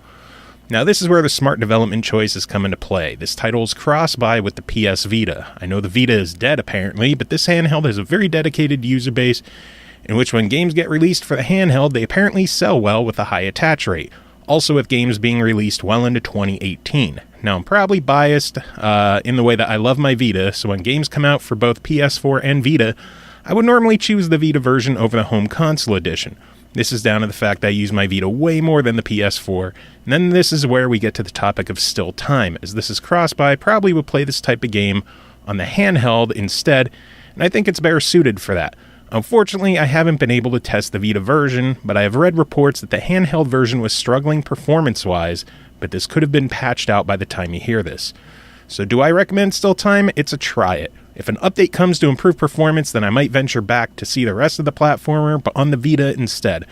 Now, this is where the smart development choices come into play. This title is cross-buy with the PS Vita. I know the Vita is dead, apparently, but this handheld has a very dedicated user base, in which when games get released for the handheld, they apparently sell well with a high attach rate. Also with games being released well into 2018. Now, I'm probably biased in the way that I love my Vita, so when games come out for both PS4 and Vita, I would normally choose the Vita version over the home console edition. This is down to the fact that I use my Vita way more than the PS4, and then this is where we get to the topic of still time, as this is cross-buy, probably would play this type of game on the handheld instead, and I think it's better suited for that. Unfortunately, I haven't been able to test the Vita version, but I have read reports that the handheld version was struggling performance-wise, but this could have been patched out by the time you hear this. So do I recommend still time? It's a try it. If an update comes to improve performance, then I might venture back to see the rest of the platformer, but on the Vita instead.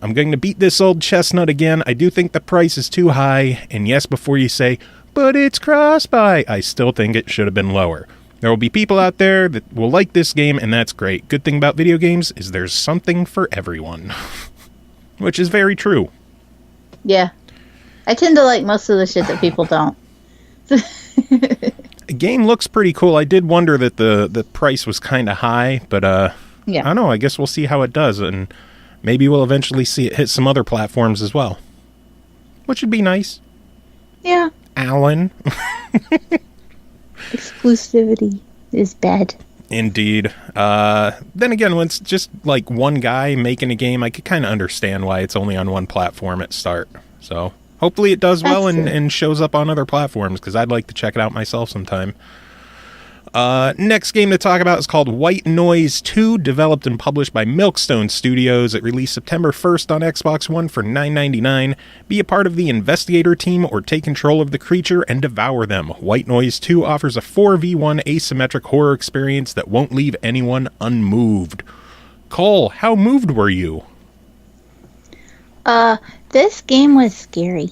I'm going to beat this old chestnut again. I do think the price is too high, and yes, before you say, but it's cross-buy, I still think it should have been lower. There will be people out there that will like this game, and that's great. Good thing about video games is there's something for everyone. Which is very true. Yeah. I tend to like most of the shit that people don't. The game looks pretty cool. I did wonder that the price was kind of high, but yeah. I don't know. I guess we'll see how it does, and maybe we'll eventually see it hit some other platforms as well. Which would be nice. Yeah. Alan. Exclusivity is bad. Indeed. Then again, when it's just like one guy making a game, I could kind of understand why it's only on one platform at start. So hopefully it does well and shows up on other platforms, because I'd like to check it out myself sometime. Next game to talk about is called White Noise 2, developed and published by Milkstone Studios. It released September 1st on Xbox One for $9.99. Be a part of the investigator team or take control of the creature and devour them. White Noise 2 offers a 4v1 asymmetric horror experience that won't leave anyone unmoved. Cole, how moved were you? This game was scary.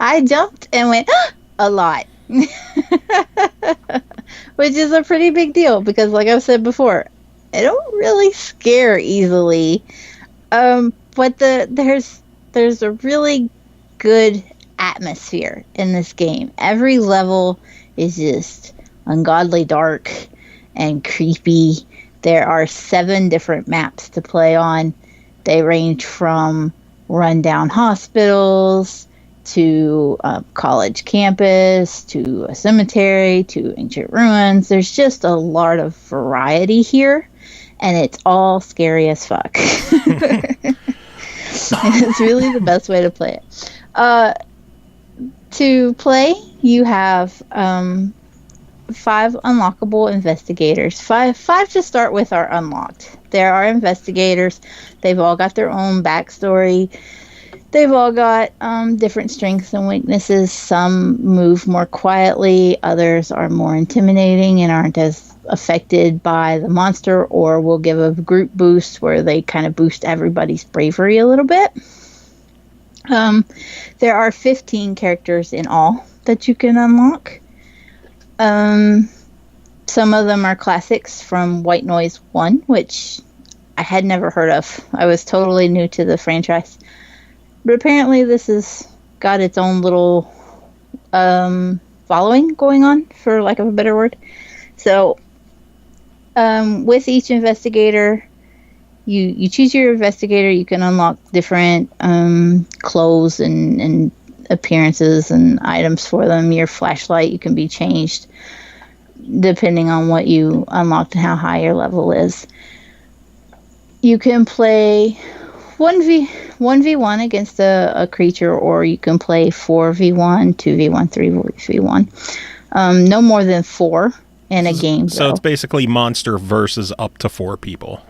I jumped and went a lot. Which is a pretty big deal, because like I've said before, I don't really scare easily. But there's a really good atmosphere in this game. Every level is just ungodly dark and creepy. There are 7 different maps to play on. They range from rundown hospitals to a college campus, to a cemetery, to ancient ruins. There's just a lot of variety here, and it's all scary as fuck. It's really the best way to play it. To play, you have 5 unlockable investigators. Five to start with are unlocked. There are investigators. They've all got their own backstory. They've all got different strengths and weaknesses. Some move more quietly. Others are more intimidating and aren't as affected by the monster, or will give a group boost where they kind of boost everybody's bravery a little bit. There are 15 characters in all that you can unlock. Some of them are classics from White Noise 1, which I had never heard of. I was totally new to the franchise. But apparently this has got its own little following going on, for lack of a better word. So with each investigator, you choose your investigator. You can unlock different clothes and appearances and items for them. Your flashlight, you can be changed depending on what you unlocked and how high your level is. You can play 1v1 against a creature, or you can play 4v1, 2v1, 3v1. No more than 4 in a game. So it's basically monster versus up to 4 people.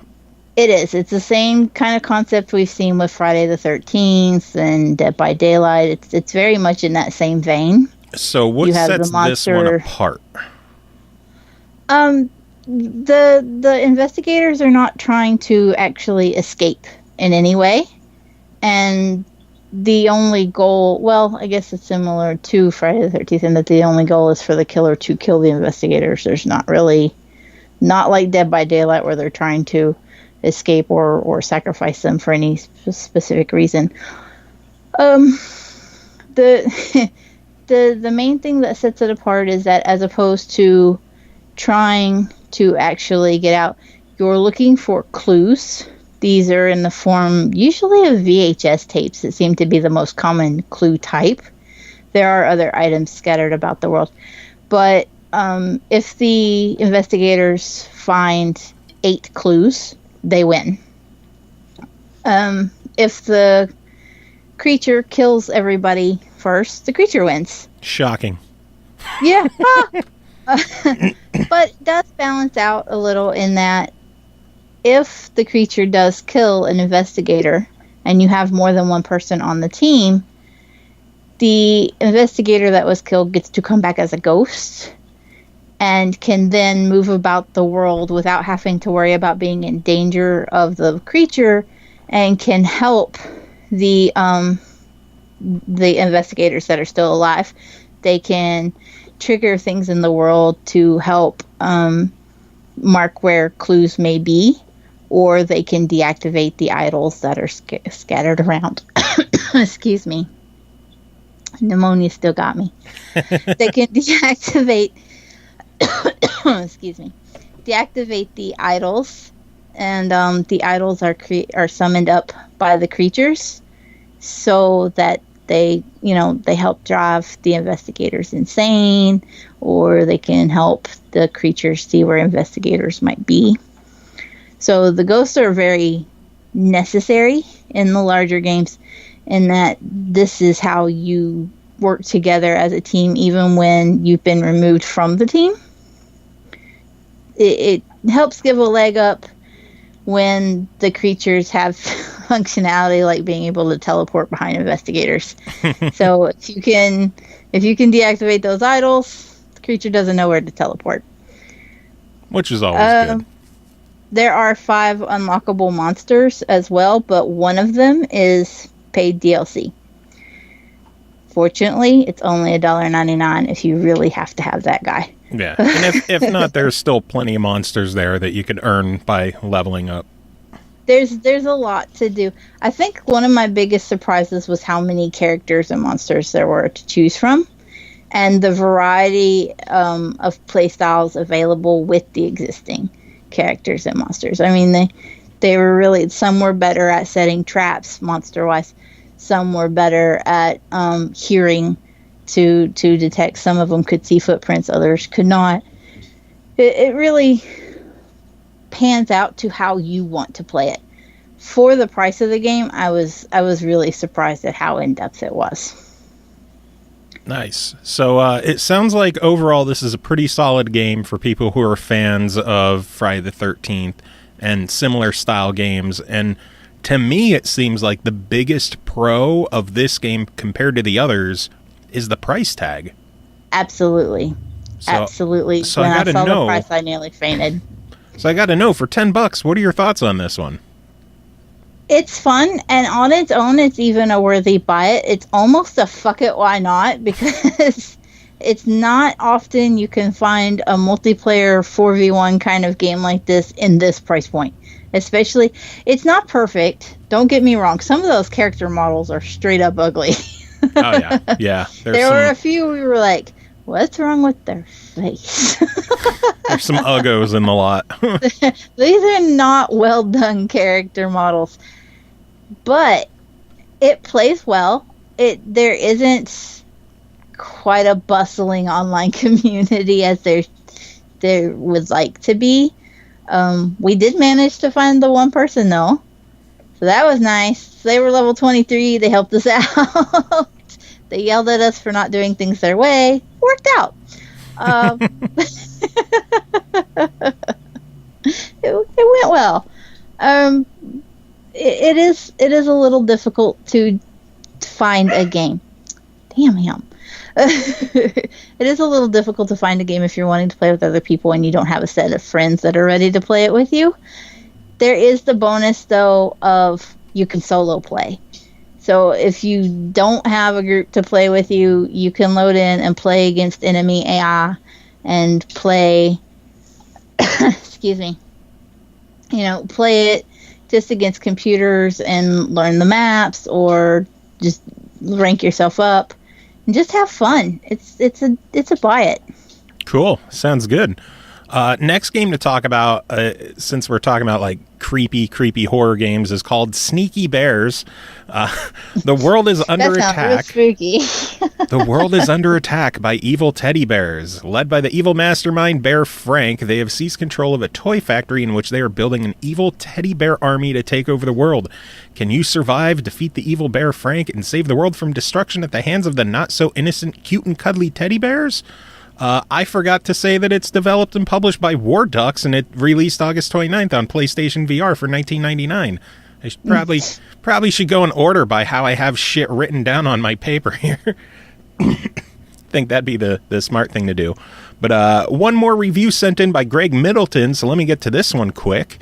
It is. It's the same kind of concept we've seen with Friday the 13th and Dead by Daylight. It's very much in that same vein. So what sets this one apart? The investigators are not trying to actually escape in any way, and the only goal, well, I guess it's similar to Friday the 13th in that the only goal is for the killer to kill the investigators. There's not like Dead by Daylight where they're trying to escape or sacrifice them for any specific reason. The the main thing that sets it apart is that as opposed to trying to actually get out, you're looking for clues. These are in the form usually of VHS tapes that seem to be the most common clue type. There are other items scattered about the world. But if the investigators find 8 clues, they win. If the creature kills everybody first, the creature wins. Shocking. Yeah. But it does balance out a little in that if the creature does kill an investigator and you have more than one person on the team, the investigator that was killed gets to come back as a ghost and can then move about the world without having to worry about being in danger of the creature, and can help the investigators that are still alive. They can trigger things in the world to help mark where clues may be, or they can deactivate the idols that are scattered around. Excuse me. Pneumonia still got me. They can deactivate excuse me, deactivate the idols, and the idols are summoned up by the creatures so that they help drive the investigators insane, or they can help the creatures see where investigators might be. So the ghosts are very necessary in the larger games, in that this is how you work together as a team even when you've been removed from the team. It helps give a leg up when the creatures have functionality like being able to teleport behind investigators. So if you can deactivate those idols, the creature doesn't know where to teleport. Which is always good. There are 5 unlockable monsters as well, but one of them is paid DLC. Fortunately, it's only $1.99 if you really have to have that guy. Yeah, and if not, there's still plenty of monsters there that you could earn by leveling up. There's a lot to do. I think one of my biggest surprises was how many characters and monsters there were to choose from, and the variety of playstyles available with the existing characters and monsters. I mean, they were really, some were better at setting traps monster-wise. Some were better at hearing to detect. Some of them could see footprints, others could not. It really pans out to how you want to play it. For the price of the game, I was really surprised at how in-depth it was. Nice. So it sounds like overall this is a pretty solid game for people who are fans of Friday the 13th and similar style games. And to me, it seems like the biggest pro of this game compared to the others is the price tag. Absolutely. Absolutely. So when I gotta saw know, the price, I nearly fainted. So I got to know, for $10, what are your thoughts on this one? It's fun, and on its own, it's even a worthy buy it. It's almost a fuck it, why not? Because it's not often you can find a multiplayer 4v1 kind of game like this in this price point. Especially, it's not perfect. Don't get me wrong. Some of those character models are straight up ugly. Oh, yeah. Yeah. There were a few we were like, what's wrong with their face? There's some uggos in the lot. These are not well done character models. But it plays well. There isn't quite a bustling online community as there would like to be. We did manage to find the one person though, so that was nice. They were level 23. They helped us out. They yelled at us for not doing things their way. Worked out. It went well. It is a little difficult to find a game. Damn him. It is a little difficult to find a game if you're wanting to play with other people and you don't have a set of friends that are ready to play it with you. There is the bonus, though, of you can solo play. So if you don't have a group to play with you, you can load in and play against enemy AI and play, excuse me, play it just against computers and learn the maps, or just rank yourself up, and just have fun. It's a buy it. Cool. Sounds good. Next game to talk about, since we're talking about like creepy horror games, is called Sneaky Bears. The world is under attack. Real spooky. The world is under attack by evil teddy bears. Led by the evil mastermind Bear Frank, they have seized control of a toy factory in which they are building an evil teddy bear army to take over the world. Can you survive, defeat the evil Bear Frank, and save the world from destruction at the hands of the not-so-innocent, cute and cuddly teddy bears? I forgot to say that it's developed and published by War Ducks, and it released August 29th on PlayStation VR for $19.99. I should probably should go in order by how I have shit written down on my paper here. Think that'd be the smart thing to do. But one more review sent in by Greg Middleton, so let me get to this one quick.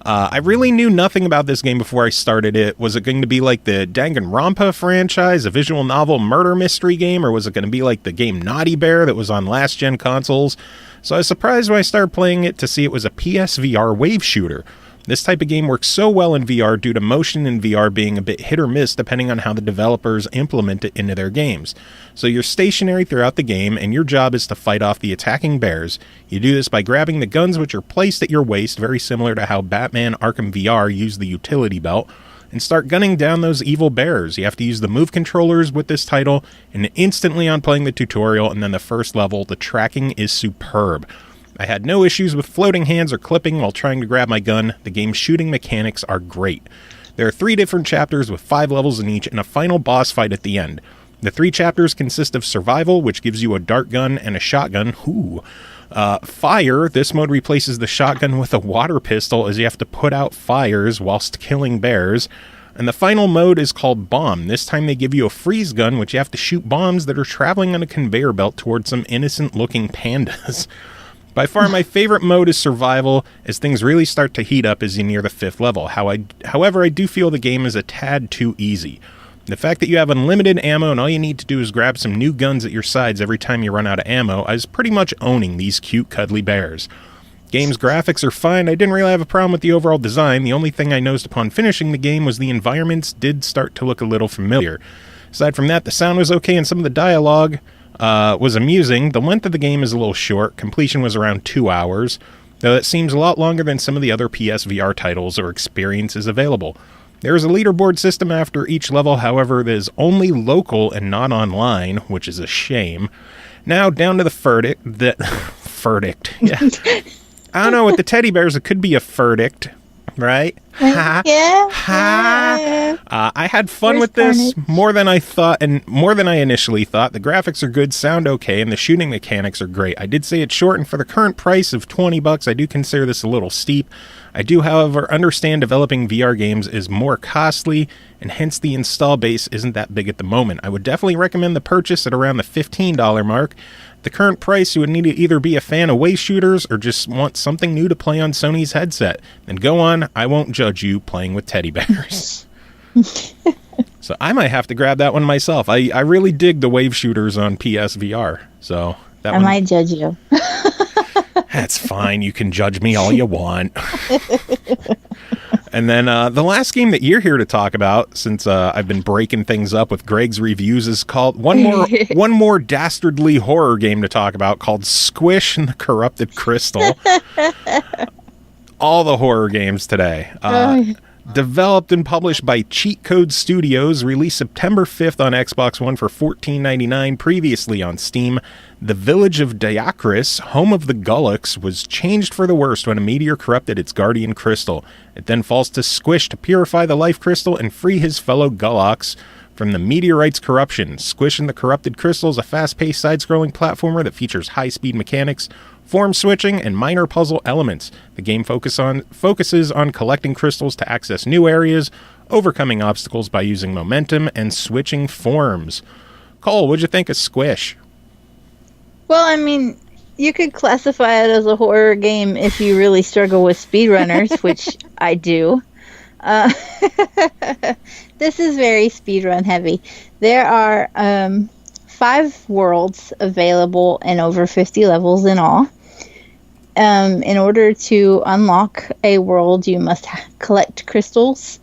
I really knew nothing about this game before I started it. Was it going to be like the Danganronpa franchise, a visual novel murder mystery game, or was it going to be like the game Naughty Bear that was on last-gen consoles? So I was surprised when I started playing it to see it was a PSVR wave shooter. This type of game works so well in VR due to motion in VR being a bit hit or miss depending on how the developers implement it into their games. So you're stationary throughout the game, and your job is to fight off the attacking bears. You do this by grabbing the guns which are placed at your waist, very similar to how Batman Arkham VR used the utility belt, and start gunning down those evil bears. You have to use the move controllers with this title, and instantly on playing the tutorial and then the first level, the tracking is superb. I had no issues with floating hands or clipping while trying to grab my gun. The game's shooting mechanics are great. There are 3 different chapters with 5 levels in each and a final boss fight at the end. The 3 chapters consist of survival, which gives you a dart gun and a shotgun. Fire, this mode replaces the shotgun with a water pistol as you have to put out fires whilst killing bears. And the final mode is called Bomb. This time they give you a freeze gun, which you have to shoot bombs that are traveling on a conveyor belt towards some innocent-looking pandas. By far, my favorite mode is Survival, as things really start to heat up as you near the 5th level. However, I do feel the game is a tad too easy. The fact that you have unlimited ammo and all you need to do is grab some new guns at your sides every time you run out of ammo, I was pretty much owning these cute, cuddly bears. Game's graphics are fine. I didn't really have a problem with the overall design. The only thing I noticed upon finishing the game was the environments did start to look a little familiar. Aside from that, the sound was okay and some of the dialogue was amusing. The length of the game is a little short. Completion was around 2 hours, though that seems a lot longer than some of the other PSVR titles or experiences available. There is a leaderboard system after each level, however, it is only local and not online, which is a shame. Now, down to the verdict. Verdict, yeah. I don't know, with the teddy bears, it could be a verdict, right? Yeah. I had fun with this more than I thought, and more than I initially thought. The graphics are good, sound okay, and the shooting mechanics are great. I did say it's short, and for the current price of $20, I do consider this a little steep. I do, however, understand developing VR games is more costly, and hence the install base isn't that big at the moment. I would definitely recommend the purchase at around the $15 mark. The current price, you would need to either be a fan of wave shooters or just want something new to play on Sony's headset. Then go on, I won't judge you playing with teddy bears. So I might have to grab that one myself. I really dig the wave shooters on PSVR. So that I might judge you. That's fine. You can judge me all you want. And then the last game that you're here to talk about, since I've been breaking things up with Greg's reviews, is called one more dastardly horror game to talk about, called Squish and the Corrupted Crystal. All the horror games today. Developed and published by Cheat Code Studios, released September 5th on Xbox One for $14.99, previously on Steam. The village of Diakris, home of the Gullux, was changed for the worst when a meteor corrupted its guardian crystal. It then falls to Squish to purify the life crystal and free his fellow Gullux from the meteorite's corruption. Squish and the Corrupted Crystal is a fast-paced side-scrolling platformer that features high-speed mechanics, form switching, and minor puzzle elements. The game focuses on collecting crystals to access new areas, overcoming obstacles by using momentum, and switching forms. Cole, what'd you think of Squish? Well, I mean, you could classify it as a horror game if you really struggle with speedrunners, which I do. This is very speedrun heavy. There are 5 worlds available and over 50 levels in all. In order to unlock a world, you must collect crystals.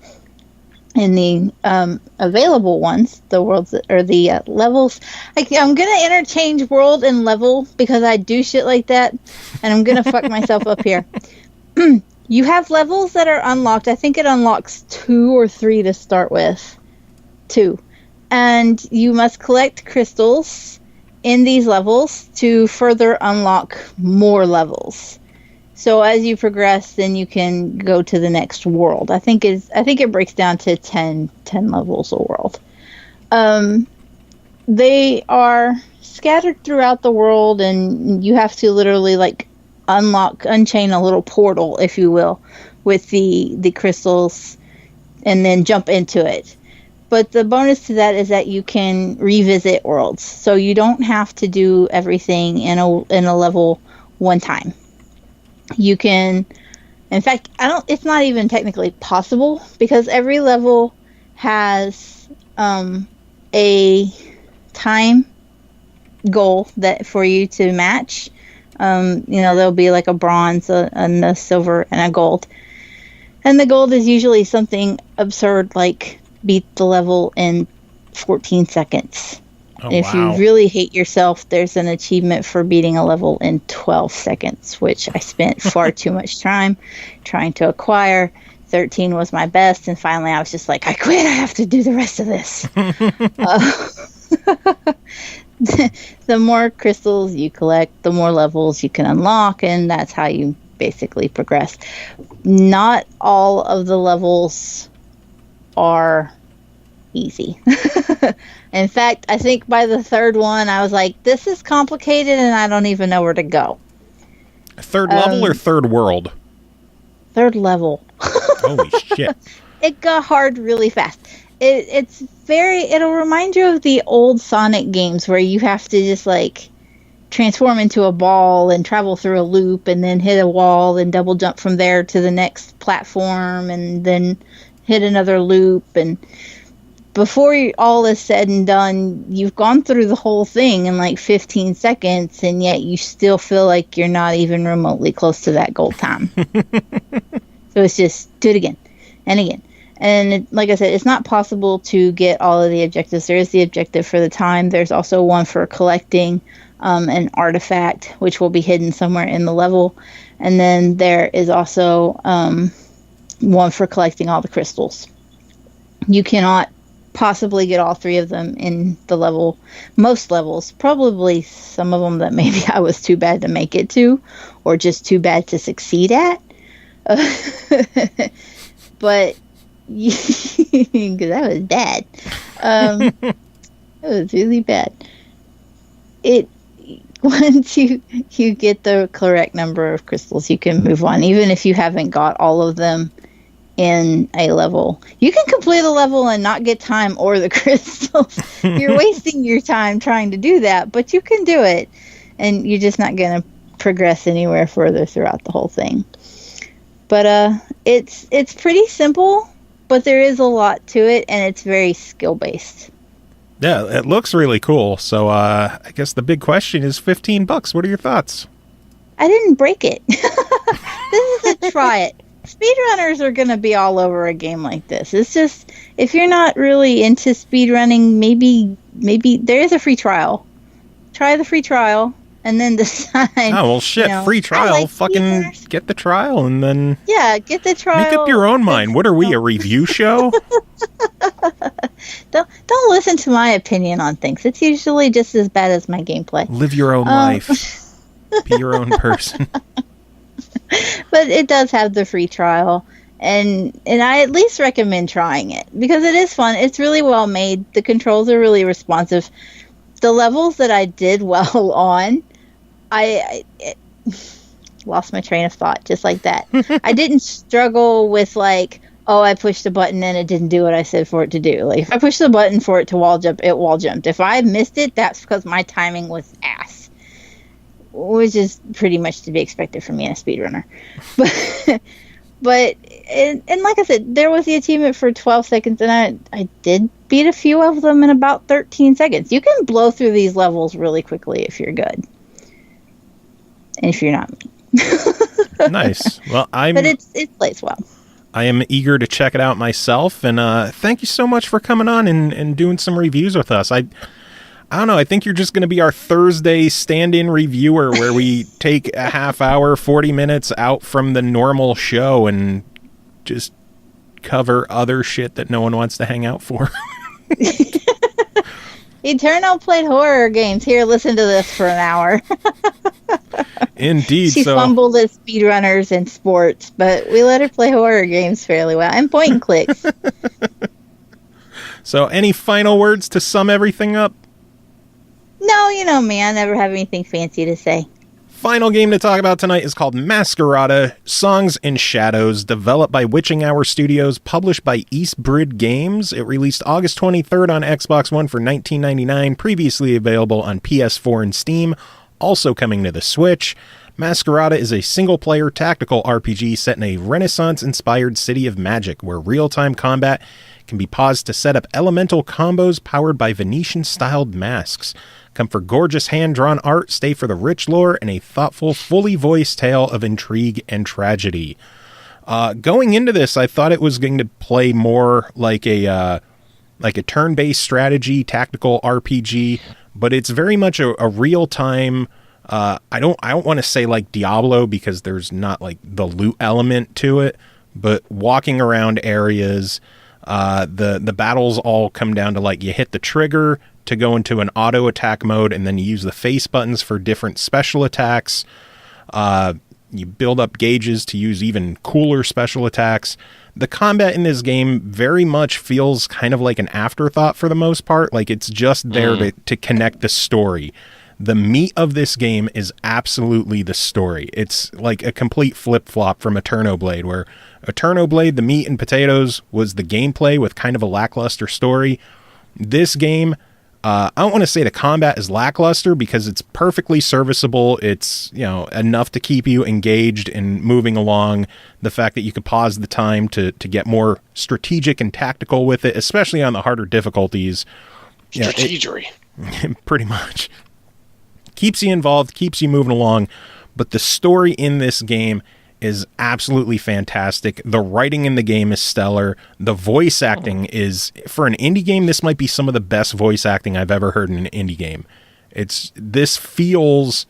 in the available ones, the worlds or the levels. I'm gonna interchange world and level because I do shit like that, and I'm gonna fuck myself up here. You have levels that are unlocked. I think it unlocks 2 or 3 to start with. 2. And you must collect crystals in these levels to further unlock more levels. So as you progress, then you can go to the next world. I think it breaks down to 10 levels a world. They are scattered throughout the world, and you have to literally unchain a little portal, if you will, with the crystals, and then jump into it. But the bonus to that is that you can revisit worlds, so you don't have to do everything in a level one time. You can, in fact, it's not even technically possible because every level has a time goal that for you to match. There'll be like a bronze, a silver, and a gold. And the gold is usually something absurd like beat the level in 14 seconds. Oh, if you really hate yourself, there's an achievement for beating a level in 12 seconds, which I spent far too much time trying to acquire. 13 was my best, and finally I was just like, I quit, I have to do the rest of this. The more crystals you collect, the more levels you can unlock, and that's how you basically progress. Not all of the levels are easy. In fact, I think by the third one, I was like, this is complicated and I don't even know where to go. Third level or third world? Third level. Holy shit. It got hard really fast. It'll remind you of the old Sonic games where you have to just transform into a ball and travel through a loop and then hit a wall and double jump from there to the next platform and then hit another loop, and before all is said and done, you've gone through the whole thing in 15 seconds, and yet you still feel like you're not even remotely close to that goal time. So it's just do it again and again. And like I said, it's not possible to get all of the objectives. There is the objective for the time. There's also one for collecting an artifact, which will be hidden somewhere in the level. And then there is also one for collecting all the crystals. You cannot possibly get all 3 of them in the level. Most levels, probably some of them that maybe I was too bad to make it to, or just too bad to succeed at. But because that was bad. It was really bad. Once you get the correct number of crystals, you can move on, even if you haven't got all of them in a level. You can complete a level and not get time or the crystals. You're wasting your time trying to do that, but you can do it, and you're just not going to progress anywhere further throughout the whole thing. But it's pretty simple, but there is a lot to it, and it's very skill-based. Yeah, it looks really cool. So I guess the big question is $15. What are your thoughts? I didn't break it. This is a try it. Speedrunners are going to be all over a game like this. It's just, if you're not really into speedrunning, maybe there is a free trial. Try the free trial and then decide. Oh, well, shit, free trial. Fucking get the trial and then... Yeah, get the trial. Make up your own mind. What are we, a review show? Don't listen to my opinion on things. It's usually just as bad as my gameplay. Live your own life. Be your own person. But it does have the free trial, and I at least recommend trying it because it is fun. It's really well made. The controls are really responsive. The levels that I did well on, I lost my train of thought just like that. I didn't struggle with I pushed a button and it didn't do what I said for it to do. If I pushed the button for it to wall jump, it wall jumped. If I missed it, that's because my timing was ass, which is pretty much to be expected from me in a speedrunner. But like I said, there was the achievement for 12 seconds, and I did beat a few of them in about 13 seconds. You can blow through these levels really quickly if you're good. And if you're not me. Nice. Well, But it plays well. I am eager to check it out myself, and thank you so much for coming on and doing some reviews with us. I don't know, I think you're just going to be our Thursday stand-in reviewer where we take a half hour, 40 minutes out from the normal show and just cover other shit that no one wants to hang out for. Eternal played horror games. Here, listen to this for an hour. Indeed. She fumbled at speedrunners and sports, but we let her play horror games fairly well. And point and clicks. So, any final words to sum everything up? No, you know me. I never have anything fancy to say. Final game to talk about tonight is called Masquerada, Songs in Shadows, developed by Witching Hour Studios, published by Ysbryd Games. It released August 23rd on Xbox One for $19.99, previously available on PS4 and Steam, also coming to the Switch. Masquerada is a single-player tactical RPG set in a Renaissance-inspired city of magic, where real-time combat can be paused to set up elemental combos powered by Venetian-styled masks. Come for gorgeous hand-drawn art, stay for the rich lore, and a thoughtful, fully voiced tale of intrigue and tragedy. Going into this, I thought it was going to play more like a turn-based strategy, tactical RPG, but it's very much a real-time. I don't want to say like Diablo because there's not like the loot element to it, but walking around areas, the battles all come down to like you hit the trigger to go into an auto attack mode, and then you use the face buttons for different special attacks. You build up gauges to use even cooler special attacks. The combat in this game very much feels kind of like an afterthought for the most part. Like it's just there to connect the story. The meat of this game is absolutely the story. It's like a complete flip-flop from Eterno Blade, where Eterno Blade, the meat and potatoes, was the gameplay with kind of a lackluster story. This game, I don't want to say the combat is lackluster because it's perfectly serviceable. It's, enough to keep you engaged and moving along. The fact that you could pause the time to get more strategic and tactical with it, especially on the harder difficulties. Strategery. Pretty much. Keeps you involved, keeps you moving along. But the story in this game is absolutely fantastic. The writing in the game is stellar. The voice acting is, for an indie game, this might be some of the best voice acting I've ever heard in an indie game. This feels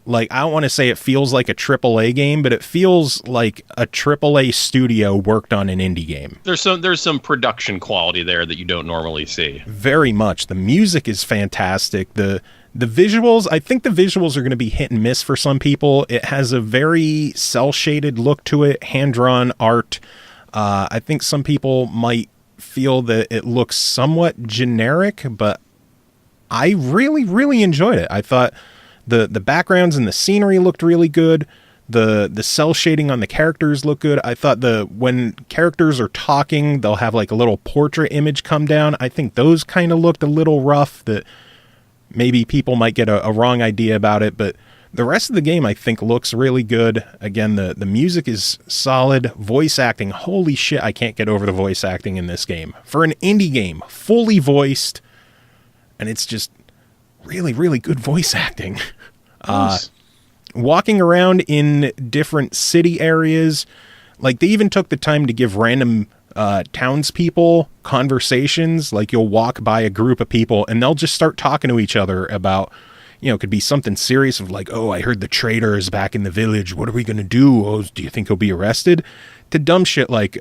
like, I don't want to say it feels like a AAA game, but it feels like a AAA studio worked on an indie game. There's some production quality there that you don't normally see. Very much. The music is fantastic. The visuals, I think the visuals are going to be hit and miss for some people. It has a very cel-shaded look to it, hand-drawn art. I think some people might feel that it looks somewhat generic, but I really, really enjoyed it. I thought the backgrounds and the scenery looked really good. The cel shading on the characters look good. I thought when characters are talking, they'll have like a little portrait image come down. I think those kind of looked a little rough, that maybe people might get a wrong idea about it, but the rest of the game I think looks really good. Again, the music is solid. Voice acting, holy shit, I can't get over the voice acting in this game. For an indie game, fully voiced, and it's just really, really good voice acting. Nice. Walking around in different city areas, like they even took the time to give random townspeople conversations. Like you'll walk by a group of people and they'll just start talking to each other about, it could be something serious of like, oh, I heard the traitor is back in the village. What are we going to do? Oh, do you think he'll be arrested? To dumb shit like,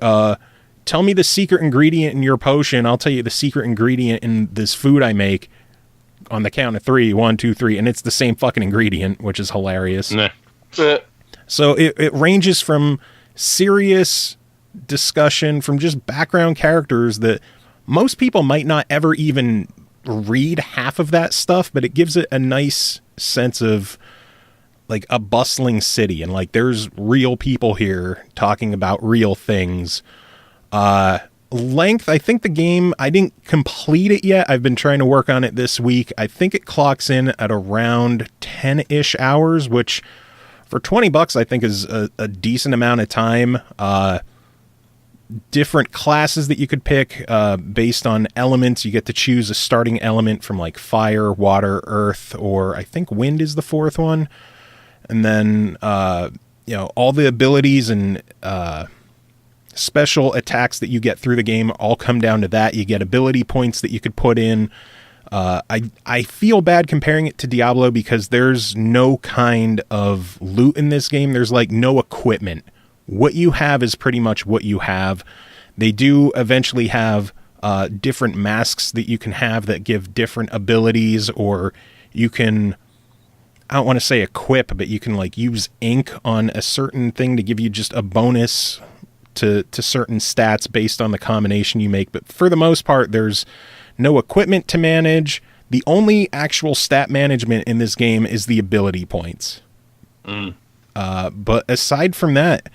tell me the secret ingredient in your potion. I'll tell you the secret ingredient in this food I make on the count of 3, 1, 2, 3. And it's the same fucking ingredient, which is hilarious. Nah. So it ranges from serious discussion, from just background characters that most people might not ever even read half of that stuff, but it gives it a nice sense of like a bustling city, and like there's real people here talking about real things. Length, I think the game, I didn't complete it yet. I've been trying to work on it this week. I think it clocks in at around 10-ish hours, which for $20 I think is a decent amount of time. Different classes that you could pick based on elements. You get to choose a starting element from like fire, water, earth, or I think wind is the fourth one. And then, all the abilities and special attacks that you get through the game all come down to that. You get ability points that you could put in. I feel bad comparing it to Diablo because there's no kind of loot in this game. There's like no equipment. What you have is pretty much what you have. They do eventually have different masks that you can have that give different abilities, or you can, I don't want to say equip, but you can like use ink on a certain thing to give you just a bonus to certain stats based on the combination you make. But for the most part, there's no equipment to manage. The only actual stat management in this game is the ability points. But aside from that,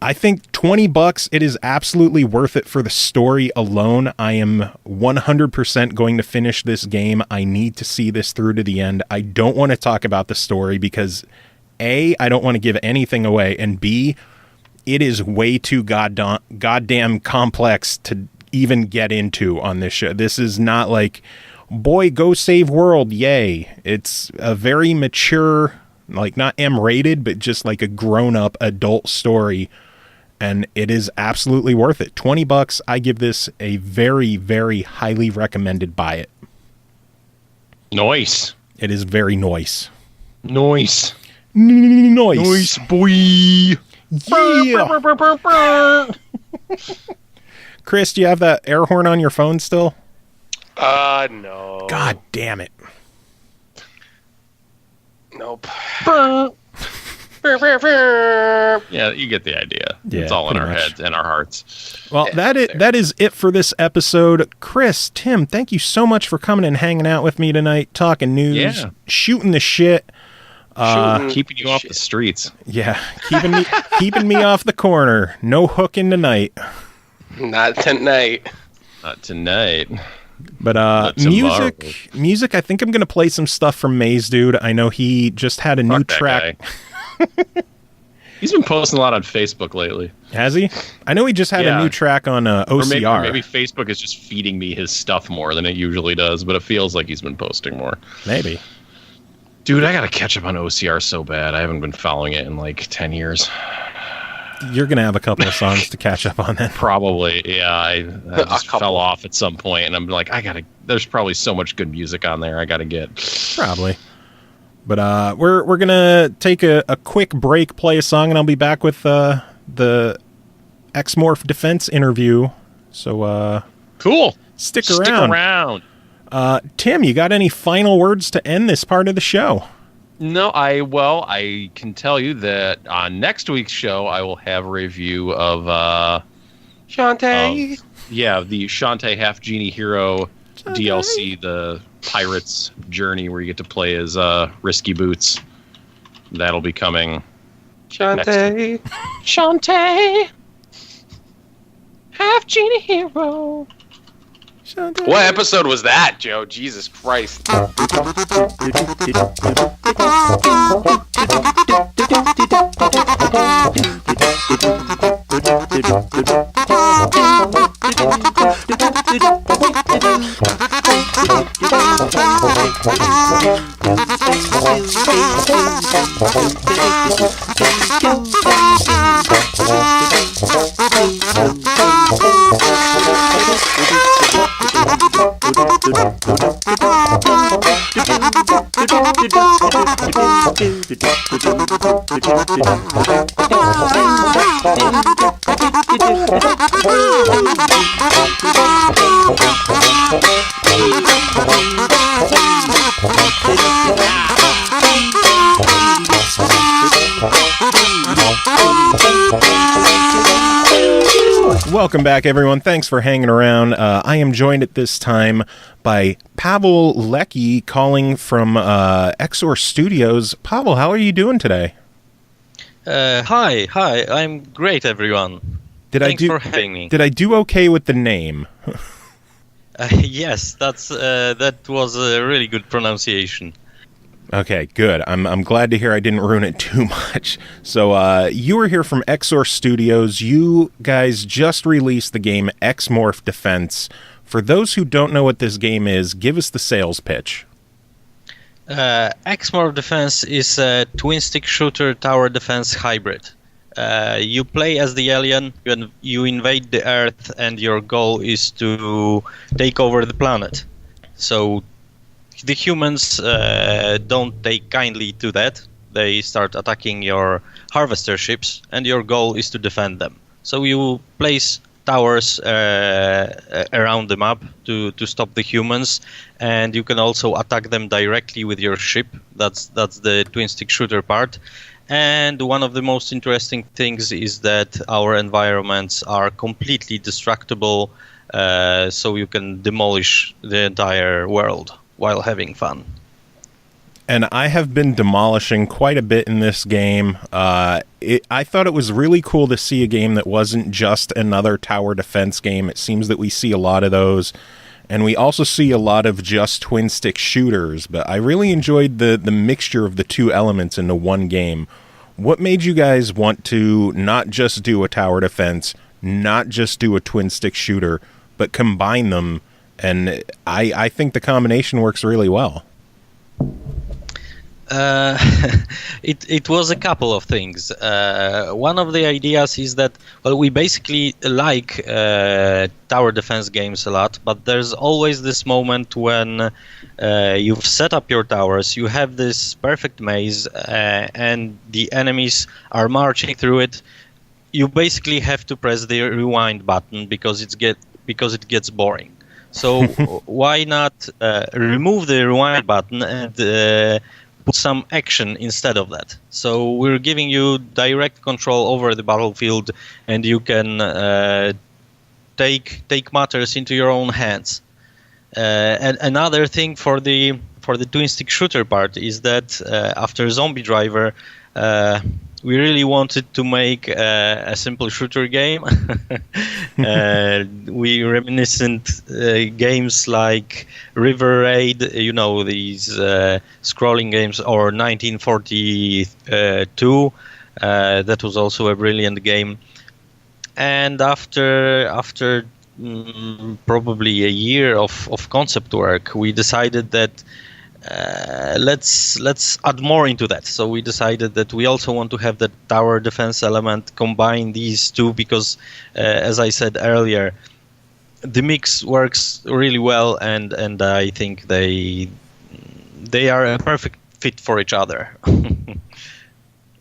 I think $20, it is absolutely worth it for the story alone. I am 100% going to finish this game. I need to see this through to the end. I don't want to talk about the story because A, I don't want to give anything away, and B, it is way too goddamn complex to even get into on this show. This is not like, boy, go save world, yay. It's a very mature, like not M-rated, but just like a grown-up adult story. And it is absolutely worth it. $20, I give this a very, very highly recommended buy it. Nice. It is very nice. Nice. Nice. Nice, boy. Yeah. Kris, do you have that air horn on your phone still? No. God damn it. Nope. Yeah, you get the idea. Yeah, it's all in pretty our much. heads and our hearts. Well, Yeah, that is it for this episode. Kris, Tim, thank you so much for coming and hanging out with me tonight, talking news, Yeah. shooting the shit. Keeping you off the streets. Yeah, keeping me off the corner. No hooking tonight. Not tonight. Not tonight. But tomorrow. music. I think I'm gonna play some stuff from Maze Dude. I know he just had a new Fuck that track. guy. He's been posting a lot on Facebook lately. Has he? I know he just had a Yeah. new track on Or OCR. maybe Facebook is just feeding me his stuff more than it usually does, but it feels like he's been posting more. Maybe. Dude, I gotta catch up on OCR so bad. I haven't been following it in like 10 years. You're gonna have a couple of songs to catch up on then. Probably, yeah. I just couple. fell off at some point, and I'm like, there's probably so much good music on there I gotta get. Probably. But we're gonna take a quick break, play a song, and I'll be back with the X-Morph Defense interview. So Cool. stick around. Tim, you got any final words to end this part of the show? No, I can tell you that on next week's show I will have a review of Shantae. the Shantae Half Genie Hero DLC, the Pirate's Journey, where you get to play as Risky Boots. That'll be coming. Shantae. Shantae Half Genie Hero. What episode was that, Joe? Jesus Christ. Welcome back, everyone. Thanks for hanging around. I am joined at this time by Paweł Lekki, calling from EXOR Studios. Paweł, how are you doing today? Hi, I'm great, everyone. Thanks for having me. Did I do okay with the name? Yes, that was a really good pronunciation. Okay, good. I'm glad to hear I didn't ruin it too much. So you were here from EXOR Studios. You guys just released the game X-Morph Defense. For those who don't know what this game is, give us the sales pitch. X-Morph Defense is a twin-stick shooter tower defense hybrid. you play as the alien, you invade the Earth, and your goal is to take over the planet. So the humans don't take kindly to that. They start attacking your harvester ships, and your goal is to defend them. So you place towers around the map to stop the humans, and you can also attack them directly with your ship. That's the twin stick shooter part. And one of the most interesting things is that our environments are completely destructible, so you can demolish the entire world while having fun. And I have been demolishing quite a bit in this game. I thought it was really cool to see a game that wasn't just another tower defense game. It seems that we see a lot of those. And we also see a lot of just twin-stick shooters. But I really enjoyed the mixture of the two elements into one game. What made you guys want to not just do a tower defense, not just do a twin-stick shooter, but combine them? And I think the combination works really well. It was a couple of things. One of the ideas is that, well, we basically like tower defense games a lot, but there's always this moment when you've set up your towers, you have this perfect maze, and the enemies are marching through it. You basically have to press the rewind button because it gets boring. So why not remove the rewind button and put some action instead of that? So we're giving you direct control over the battlefield, and you can take matters into your own hands. And another thing for the twin stick shooter part is that after Zombie Driver, we really wanted to make a simple shooter game. We reminiscent games like River Raid, these scrolling games, or 1942. That was also a brilliant game. And after probably a year of concept work, we decided that let's add more into that. So we decided that we also want to have the tower defense element, combine these two, because as I said earlier, the mix works really well, and I think they are a perfect fit for each other.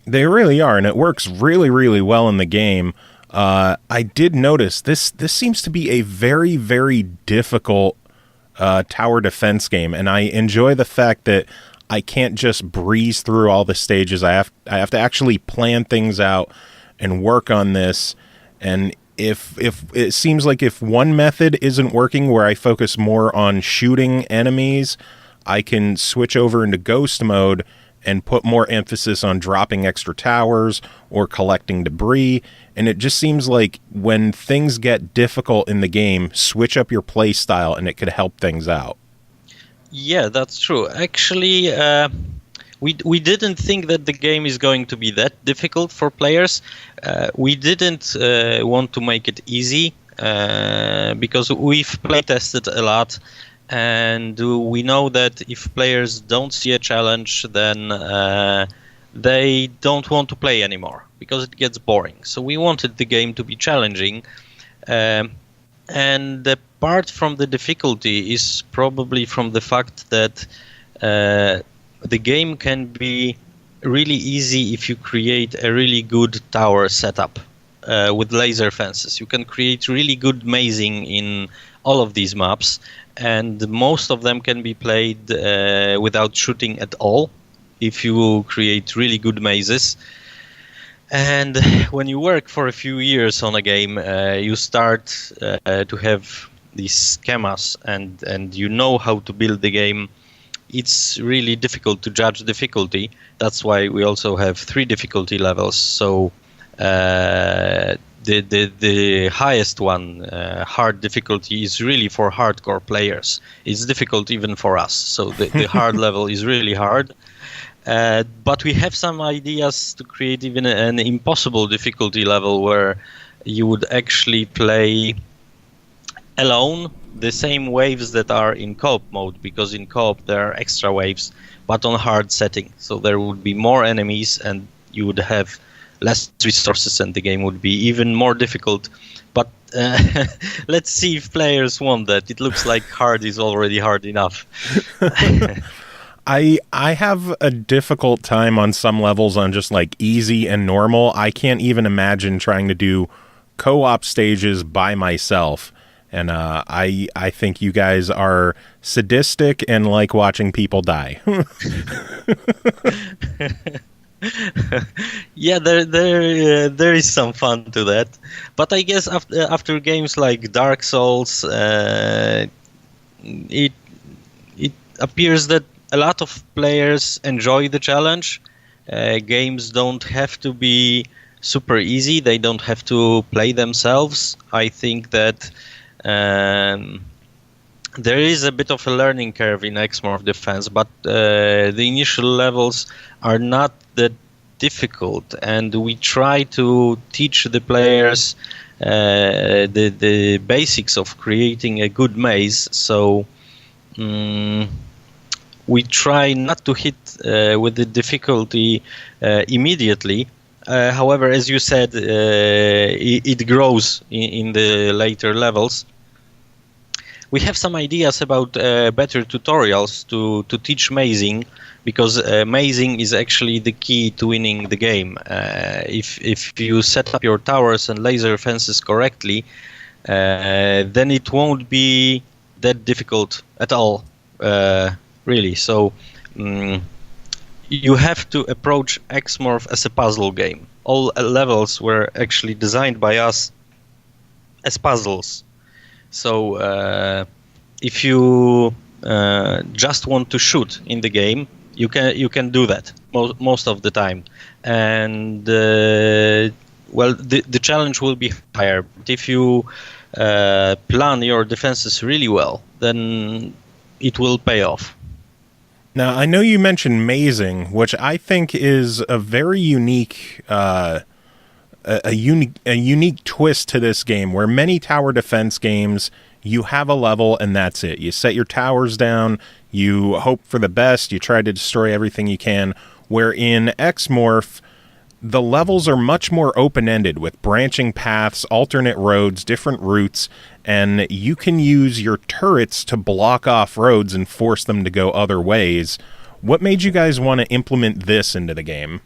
They really are, and it works really, really well in the game. I did notice this seems to be a very, very difficult tower defense game, and I enjoy the fact that I can't just breeze through all the stages. I have to actually plan things out and work on this. And if it seems like if one method isn't working, where I focus more on shooting enemies, I can switch over into ghost mode and put more emphasis on dropping extra towers or collecting debris. And it just seems like when things get difficult in the game, switch up your play style and it could help things out. Yeah, that's true. Actually, we didn't think that the game is going to be that difficult for players. We didn't want to make it easy because we've playtested a lot. And we know that if players don't see a challenge, then they don't want to play anymore because it gets boring. So we wanted the game to be challenging. And apart from the difficulty is probably from the fact that the game can be really easy if you create a really good tower setup with laser fences. You can create really good mazing in all of these maps, and most of them can be played without shooting at all if you create really good mazes. And when you work for a few years on a game, you start to have these schemas and you know how to build the game. It's really difficult to judge difficulty. That's why we also have 3 difficulty levels. So the highest one, hard difficulty, is really for hardcore players. It's difficult even for us. So the hard level is really hard. But we have some ideas to create even an impossible difficulty level where you would actually play alone the same waves that are in co-op mode, because in co-op there are extra waves, but on hard setting. So there would be more enemies and you would have less resources and the game would be even more difficult. But let's see if players want that. It looks like hard is already hard enough. I have a difficult time on some levels on just like easy and normal. I can't even imagine trying to do co-op stages by myself. And I think you guys are sadistic and like watching people die. Yeah, there is some fun to that. But I guess after games like Dark Souls, it appears that a lot of players enjoy the challenge. Games don't have to be super easy. They don't have to play themselves. I think that there is a bit of a learning curve in X-Morph Defense, but the initial levels are not that difficult, and we try to teach the players the basics of creating a good maze. So we try not to hit with the difficulty immediately. However, as you said, it grows in the later levels. We have some ideas about better tutorials to teach mazing, because mazing is actually the key to winning the game. If you set up your towers and laser fences correctly, then it won't be that difficult at all, really. So you have to approach X-Morph as a puzzle game. All levels were actually designed by us as puzzles. So if you just want to shoot in the game, you can do that most of the time, and well, the challenge will be higher. But if you plan your defenses really well, then it will pay off. Now, I know you mentioned mazing, which I think is a very unique a unique twist to this game, where many tower defense games, you have a level and that's it. You set your towers down, you hope for the best, you try to destroy everything you can, where in X-Morph, the levels are much more open-ended with branching paths, alternate roads, different routes, and you can use your turrets to block off roads and force them to go other ways. What made you guys want to implement this into the game?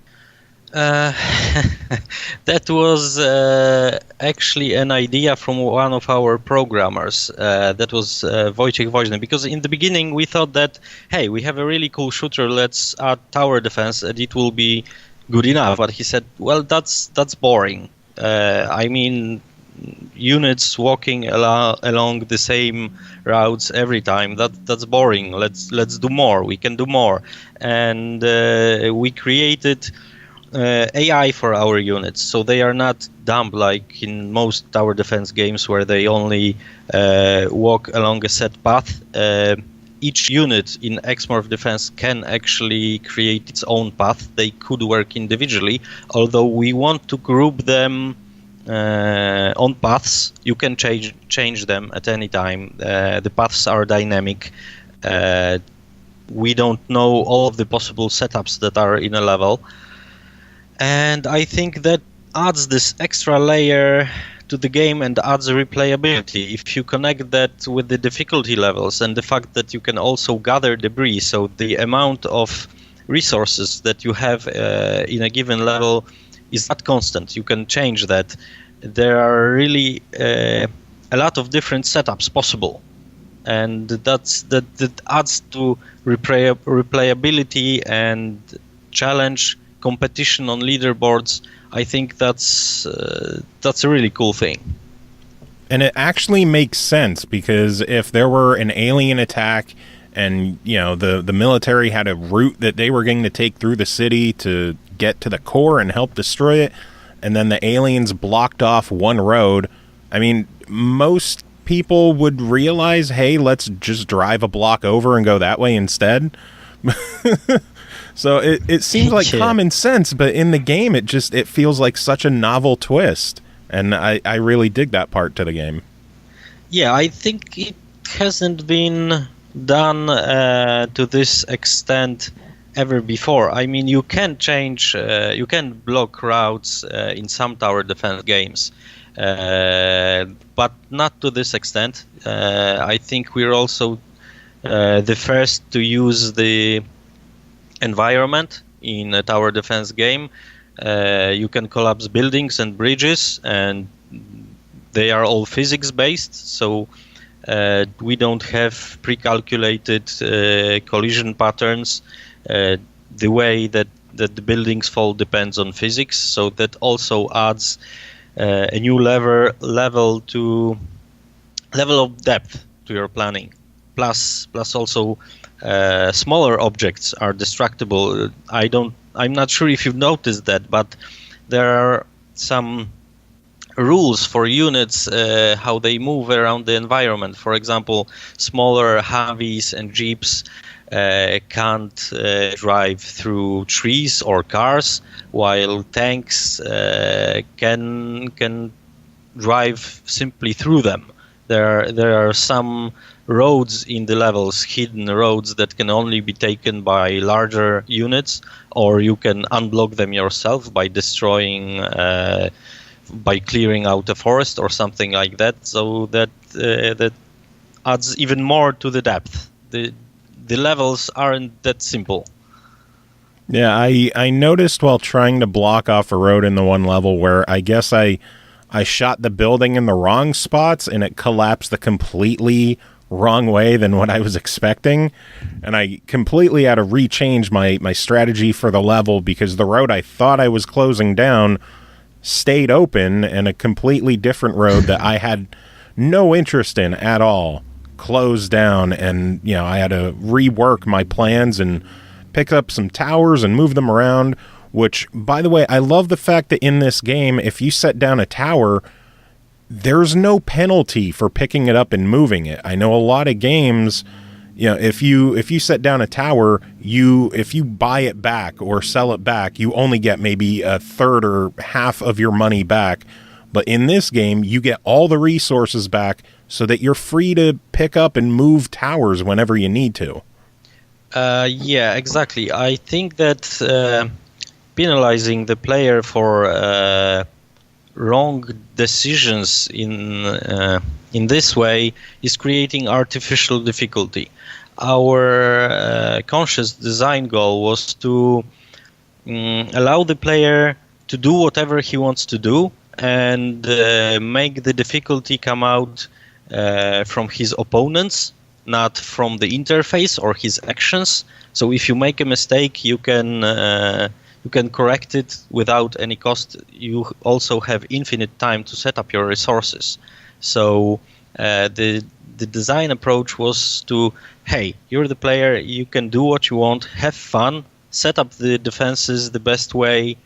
That was actually an idea from one of our programmers. That was Wojciech Woźny, because in the beginning we thought that, hey, we have a really cool shooter, let's add tower defense and it will be good enough. But he said, well, that's boring. I mean, units walking along the same routes every time, that's boring. Let's do more. We can do more. And we created AI for our units, so they are not dumb like in most tower defense games where they only walk along a set path. Each unit in X-Morph Defense can actually create its own path. They could work individually, although we want to group them on paths. You can change them at any time. The paths are dynamic. We don't know all of the possible setups that are in a level. And I think that adds this extra layer to the game and adds replayability. If you connect that with the difficulty levels and the fact that you can also gather debris, so the amount of resources that you have in a given level is not constant. You can change that. There are really a lot of different setups possible, and that adds to replayability and challenge competition on leaderboards. I think that's a really cool thing. And it actually makes sense, because if there were an alien attack and, you know, the military had a route that they were going to take through the city to get to the core and help destroy it, and then the aliens blocked off one road, I mean, most people would realize, hey, let's just drive a block over and go that way instead. So it seems like common sense, but in the game it feels like such a novel twist, and I really dig that part to the game. Yeah, I think it hasn't been done to this extent ever before. I mean, you can change, you can block routes in some tower defense games, but not to this extent. I think we're also the first to use the environment in a tower defense game. You can collapse buildings and bridges, and they are all physics based, so we don't have pre-calculated collision patterns. The way that the buildings fall depends on physics, so that also adds a new level of depth to your planning. Plus also smaller objects are destructible. I'm not sure if you've noticed that, but there are some rules for units how they move around the environment. For example, smaller Humvees and Jeeps can't drive through trees or cars, while tanks can drive simply through them. There are some roads in the levels, hidden roads, that can only be taken by larger units, or you can unblock them yourself by destroying by clearing out a forest or something like that. So that adds even more to the depth. The levels aren't that simple. Yeah, I noticed while trying to block off a road in the one level where I guess I shot the building in the wrong spots and it collapsed the completely wrong way than what I was expecting. And I completely had to rechange my strategy for the level because the road I thought I was closing down stayed open, and a completely different road that I had no interest in at all closed down. And, you know, I had to rework my plans and pick up some towers and move them around, which, by the way, I love the fact that in this game, if you set down a tower, there's no penalty for picking it up and moving it. I know a lot of games, you know, if you set down a tower, if you buy it back or sell it back, you only get maybe a third or half of your money back. But in this game, you get all the resources back so that you're free to pick up and move towers whenever you need to. Yeah, exactly. I think that penalizing the player for wrong decisions in this way is creating artificial difficulty. Our conscious design goal was to allow the player to do whatever he wants to do and make the difficulty come out from his opponents, not from the interface or his actions. So if you make a mistake, you can correct it without any cost. You also have infinite time to set up your resources. So the design approach was to, hey, you're the player, you can do what you want, have fun, set up the defenses the best way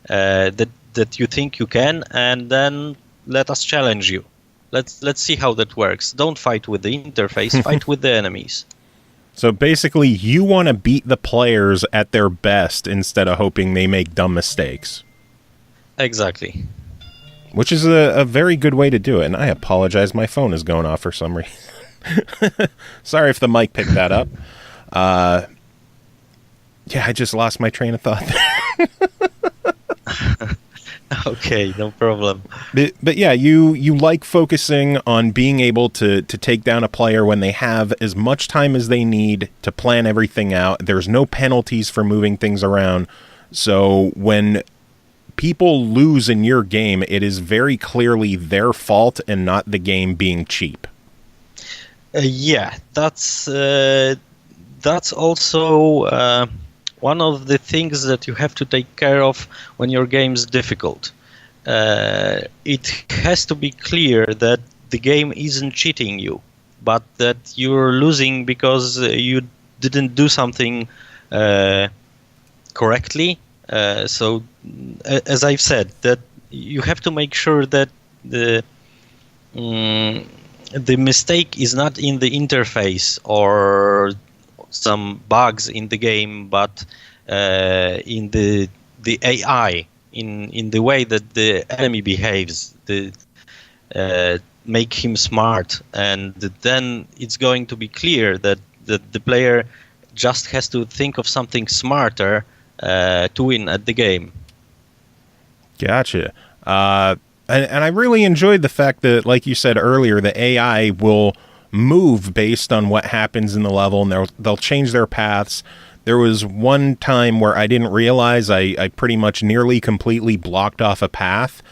that you think you can, and then let us challenge you. Let's see how that works. Don't fight with the interface, fight with the enemies. So basically, you want to beat the players at their best instead of hoping they make dumb mistakes. Exactly. Which is a very good way to do it. And I apologize, my phone is going off for some reason. Sorry if the mic picked that up. Yeah, I just lost my train of thought there. Okay, no problem. But yeah, you like focusing on being able to take down a player when they have as much time as they need to plan everything out. There's no penalties for moving things around. So when people lose in your game, it is very clearly their fault and not the game being cheap. Yeah, that's also one of the things that you have to take care of when your game is difficult. It has to be clear that the game isn't cheating you, but that you're losing because you didn't do something correctly. So, as I've said, that you have to make sure that the mistake is not in the interface or some bugs in the game, but in the AI, in the way that the enemy behaves, make him smart, and then it's going to be clear that the player just has to think of something smarter to win at the game. Gotcha. And I really enjoyed the fact that, like you said earlier, the AI will move based on what happens in the level, and they'll change their paths. There was one time where I didn't realize I pretty much nearly completely blocked off a path,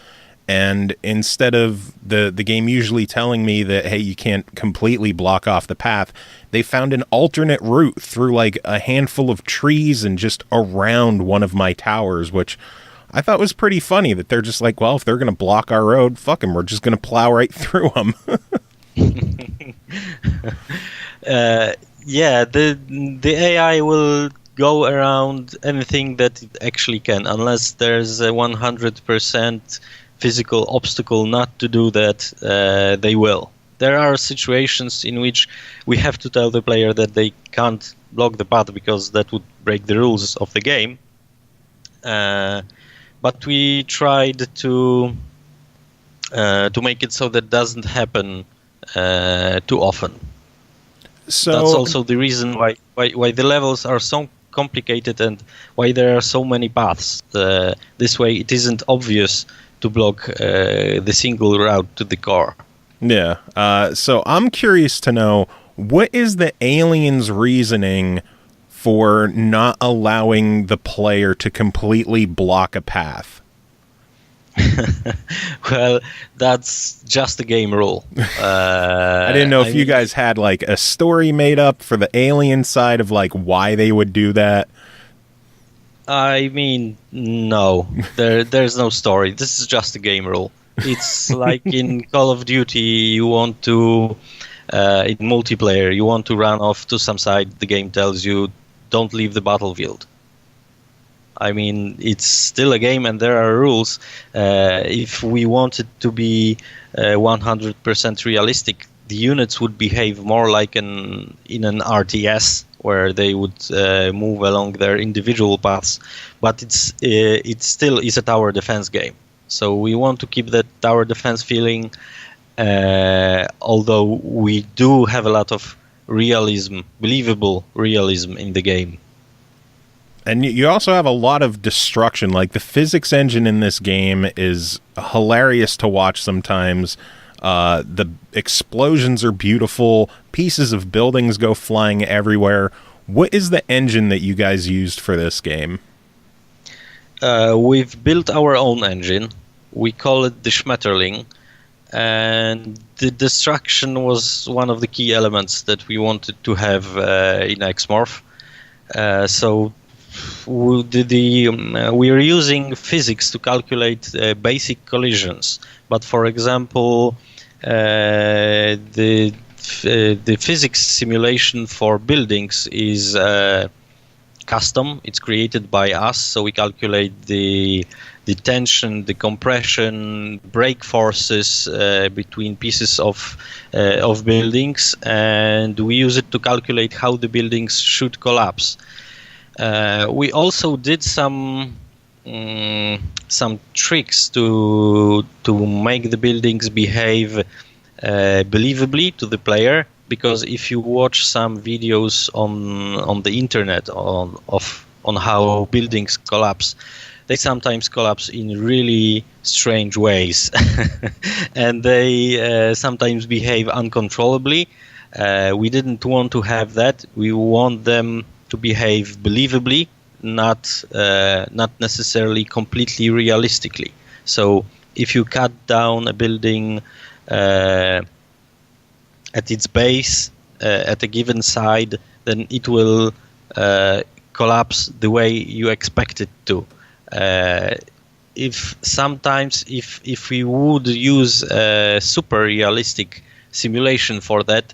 and instead of the game usually telling me that, hey, you can't completely block off the path, they found an alternate route through like a handful of trees and just around one of my towers, which I thought was pretty funny, that they're just like, well, if they're going to block our road, fuck them, we're just going to plow right through them. Yeah, the AI will go around anything that it actually can, unless there's a 100% physical obstacle not to do that, they will. There are situations in which we have to tell the player that they can't block the path because that would break the rules of the game. But we tried to make it so that doesn't happen too often. So that's also the reason why the levels are so complicated and why there are so many paths. This way, it isn't obvious to block the single route to the core. Yeah. So I'm curious to know, what is the alien's reasoning for not allowing the player to completely block a path? Well, that's just a game rule. I didn't know if you guys had like a story made up for the alien side of like why they would do that. I mean, no, there's no story. This is just a game rule. It's like in Call of Duty, you want to, in multiplayer, you want to run off to some side, the game tells you, don't leave the battlefield. I mean, it's still a game and there are rules. If we wanted to be 100% realistic, the units would behave more like in an RTS, where they would move along their individual paths. But it still is a tower defense game. So we want to keep that tower defense feeling, although we do have a lot of realism, believable realism in the game. And you also have a lot of destruction. Like, the physics engine in this game is hilarious to watch sometimes. The explosions are beautiful. Pieces of buildings go flying everywhere. What is the engine that you guys used for this game? We've built our own engine. We call it the Schmetterling. And the destruction was one of the key elements that we wanted to have in X-Morph. So we are using physics to calculate basic collisions. But for example, the physics simulation for buildings is custom. It's created by us, so we calculate the tension, the compression, brake forces between pieces of buildings, and we use it to calculate how the buildings should collapse. We also did some tricks to make the buildings behave believably to the player, because if you watch some videos on the internet on how buildings collapse, they sometimes collapse in really strange ways, and they sometimes behave uncontrollably. We didn't want to have that. We want them to behave believably, not necessarily completely realistically. So if you cut down a building at its base at a given side, then it will collapse the way you expect it to. If we would use a super realistic simulation for that,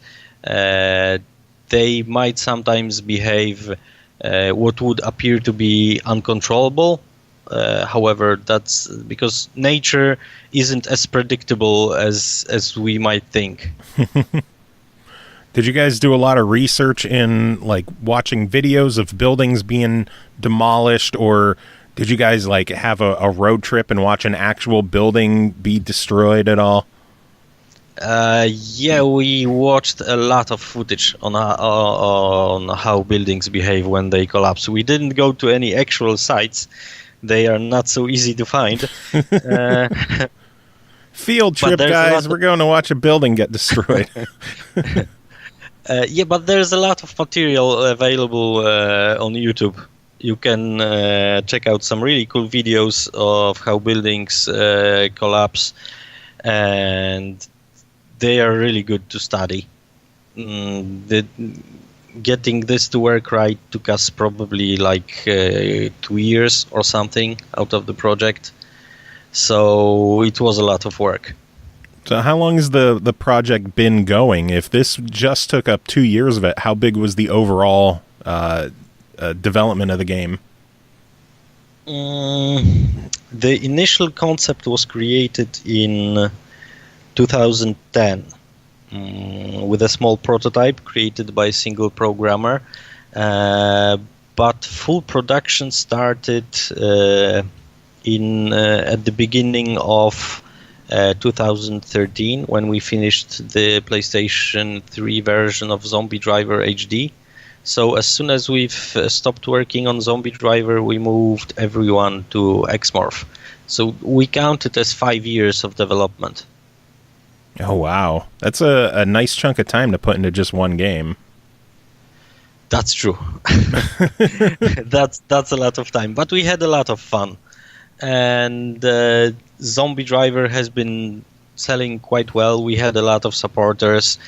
they might sometimes behave what would appear to be uncontrollable. However, that's because nature isn't as predictable as we might think. Did you guys do a lot of research in like watching videos of buildings being demolished, or did you guys like have a road trip and watch an actual building be destroyed at all? Yeah, we watched a lot of footage on how buildings behave when they collapse. We didn't go to any actual sites. They are not so easy to find. Field trip, guys. We're going to watch a building get destroyed. Yeah, but there's a lot of material available on YouTube. You can check out some really cool videos of how buildings collapse, and they are really good to study. Getting this to work right took us probably like 2 years or something out of the project. So it was a lot of work. So how long has the project been going? If this just took up 2 years of it, how big was the overall development of the game? The initial concept was created in 2010 with a small prototype created by a single programmer. But full production started at the beginning of 2013 when we finished the PlayStation 3 version of Zombie Driver HD. So as soon as we've stopped working on Zombie Driver, we moved everyone to X-Morph. So we count it as 5 years of development. Oh, wow. That's a nice chunk of time to put into just one game. That's true. That's a lot of time. But we had a lot of fun. And Zombie Driver has been selling quite well. We had a lot of supporters.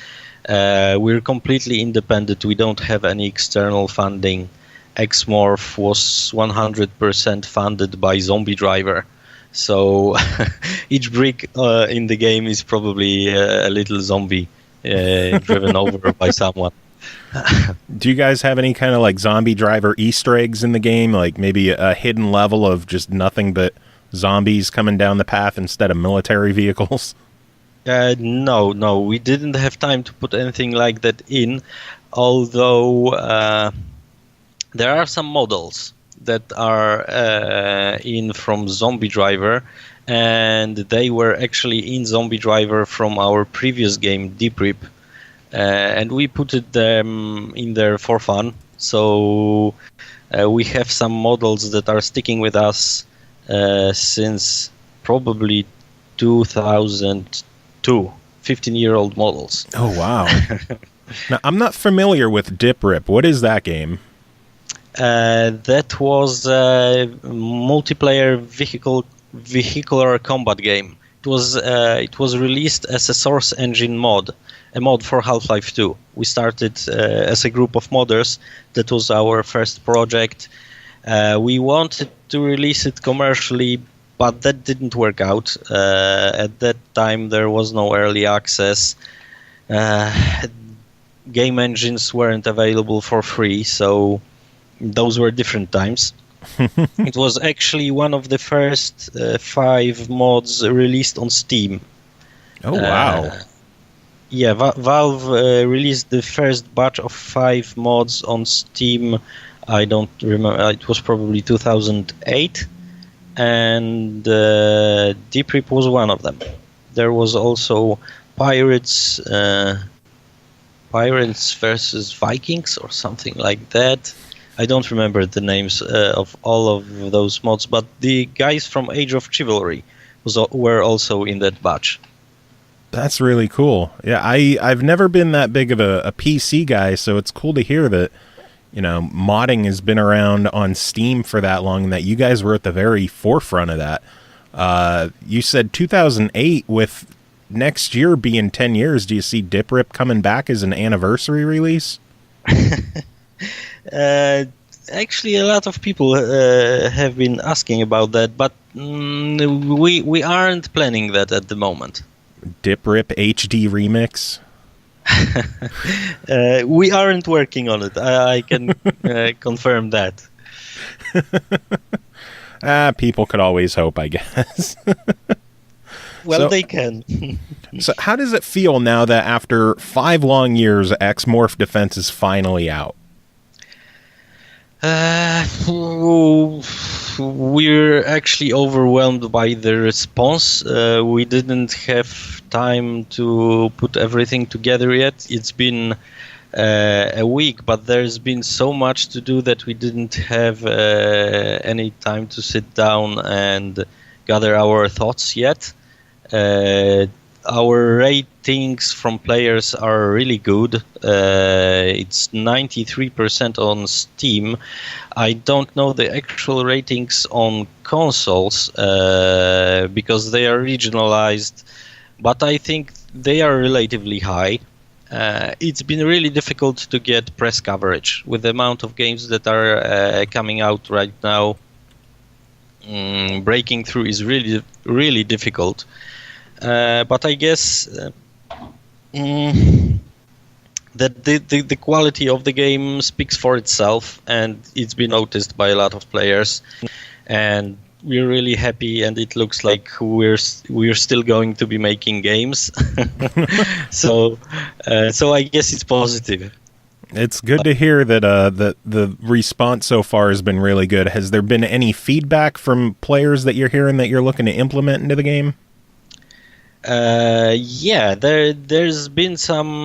We're completely independent. We don't have any external funding. X-Morph was 100% funded by Zombie Driver. So each brick in the game is probably a little zombie driven over by someone. Do you guys have any kind of like Zombie Driver Easter eggs in the game? Like maybe a hidden level of just nothing but zombies coming down the path instead of military vehicles? No, we didn't have time to put anything like that in, although there are some models that are in from Zombie Driver, and they were actually in Zombie Driver from our previous game, Deep Rip, and we put them in there for fun. So we have some models that are sticking with us since probably 2002, 15-year-old models. Oh, wow. Now, I'm not familiar with Dip Rip. What is that game? That was a multiplayer vehicular combat game. It was released as a Source Engine mod, a mod for Half-Life 2. We started as a group of modders. That was our first project. We wanted to release it commercially, but that didn't work out. At that time, there was no early access. Game engines weren't available for free, so those were different times. It was actually one of the first 5 mods released on Steam. Oh, wow. Yeah, Valve released the first batch of 5 mods on Steam. I don't remember. It was probably 2008. And Deep Rip was one of them. There was also Pirates versus Vikings or something like that. I don't remember the names of all of those mods, but the guys from Age of Chivalry were also in that batch. That's really cool. Yeah, I've never been that big of a PC guy, so it's cool to hear that, you know, modding has been around on Steam for that long and that you guys were at the very forefront of that. You said 2008, with next year being 10 years, do you see Dip Rip coming back as an anniversary release? Actually, a lot of people have been asking about that, but we aren't planning that at the moment. Dip Rip HD remix? We aren't working on it. I can confirm that. People could always hope, I guess. Well, they can. So how does it feel now that after 5 long years, X-Morph Defense is finally out? we're actually overwhelmed by the response. We didn't have time to put everything together yet. It's been a week, but there's been so much to do that we didn't have any time to sit down and gather our thoughts yet. Our ratings from players are really good. It's 93% on Steam. I don't know the actual ratings on consoles because they are regionalized, but I think they are relatively high. It's been really difficult to get press coverage with the amount of games that are coming out right now. Breaking through is really, really difficult. But I guess that the quality of the game speaks for itself, and it's been noticed by a lot of players. And we're really happy, and it looks like we're still going to be making games. So I guess it's positive. It's good to hear that the response so far has been really good. Has there been any feedback from players that you're hearing that you're looking to implement into the game? Yeah, there's been some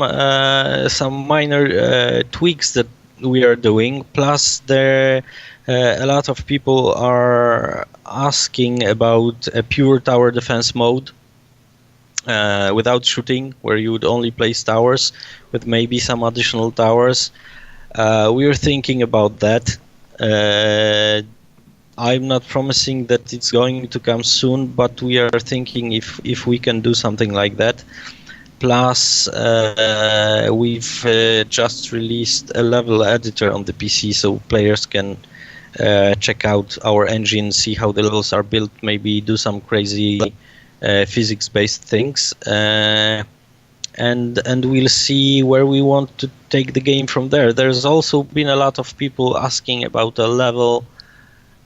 minor tweaks that we are doing. Plus, a lot of people are asking about a pure tower defense mode without shooting, where you would only place towers with maybe some additional towers. We are thinking about that. I'm not promising that it's going to come soon, but we are thinking if we can do something like that. Plus, we've just released a level editor on the PC, so players can check out our engine, see how the levels are built, maybe do some crazy physics-based things, and we'll see where we want to take the game from there. There's also been a lot of people asking about a level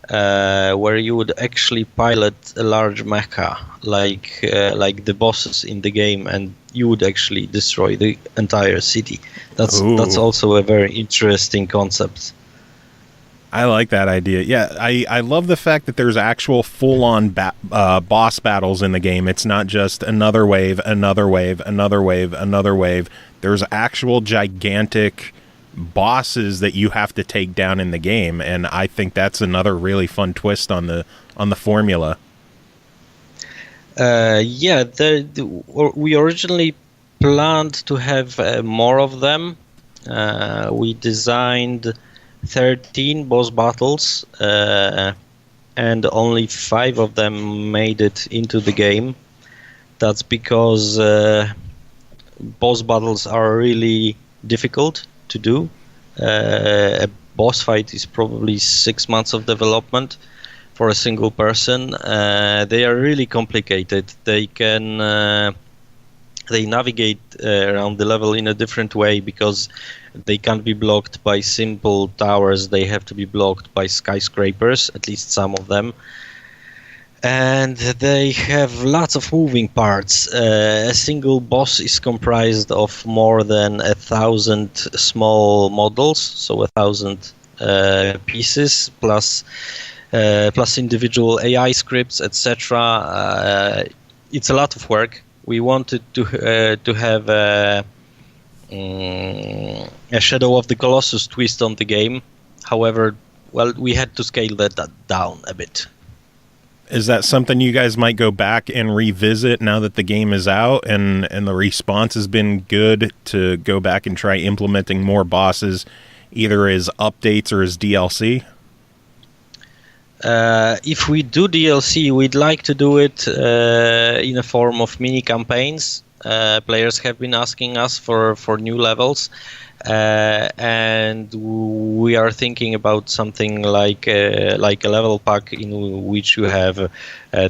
where you would actually pilot a large mecha, like the bosses in the game, and you would actually destroy the entire city. That's also a very interesting concept. I like that idea. Yeah, I love the fact that there's actual full-on boss battles in the game. It's not just another wave, another wave, another wave, another wave. There's actual gigantic bosses that you have to take down in the game, and I think that's another really fun twist on the formula. Yeah, we originally planned to have more of them. We designed 13 boss battles, and only 5 of them made it into the game. That's because boss battles are really difficult to do. A boss fight is probably 6 months of development for a single person. They are really complicated. They navigate around the level in a different way because they can't be blocked by simple towers. They have to be blocked by skyscrapers, at least some of them. And they have lots of moving parts. A single boss is comprised of more than 1,000 small models, so 1,000 pieces, plus individual AI scripts, etc. It's a lot of work. We wanted to have a Shadow of the Colossus twist on the game. However, we had to scale that down a bit. Is that something you guys might go back and revisit now that the game is out and the response has been good, to go back and try implementing more bosses either as updates or as DLC? If we do DLC, we'd like to do it in a form of mini campaigns. Players have been asking us for new levels, and we are thinking about something like a level pack in which you have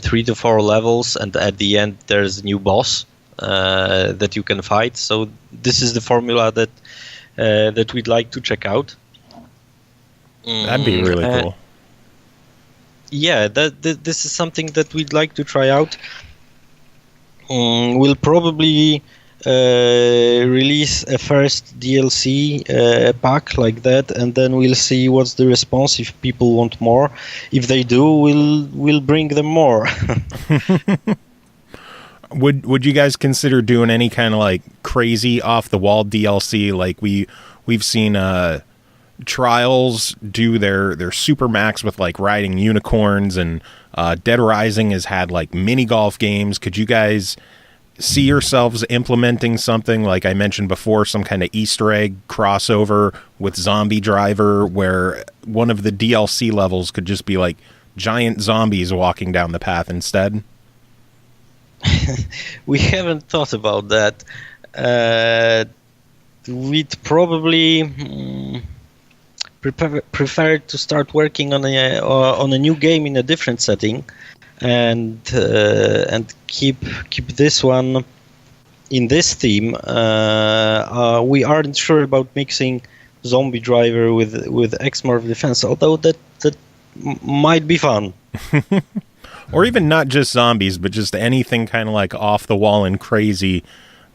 3 to 4 levels, and at the end there's a new boss that you can fight. So this is the formula that we'd like to check out. That'd be really cool. Yeah, this is something that we'd like to try out. We'll probably release a first DLC pack like that, and then we'll see what's the response. If people want more, if they do, we'll bring them more. Would you guys consider doing any kind of like crazy off the wall DLC? Like we've seen Trials do their Super Max with like riding unicorns, and Dead Rising has had like mini golf games. Could you guys see yourselves implementing something like I mentioned before, some kind of Easter egg crossover with Zombie Driver, where one of the DLC levels could just be like giant zombies walking down the path instead? We haven't thought about that. We'd probably prefer to start working on a new game in a different setting, and keep this one in this theme. We aren't sure about mixing Zombie Driver with X-Morph Defense, although that might be fun. Or even not just zombies, but just anything kind of like off the wall and crazy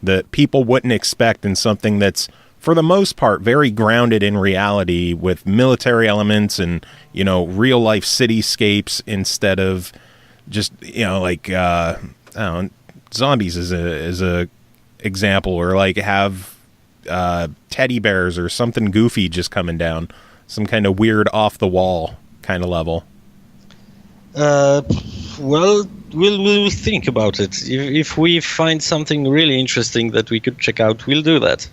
that people wouldn't expect, in something that's, for the most part, very grounded in reality, with military elements and, you know, real life cityscapes, instead of just, you know, like I don't know, zombies is a example, or like have teddy bears or something goofy just coming down, some kind of weird off the wall kind of level. Well, we'll think about it. If we find something really interesting that we could check out, we'll do that.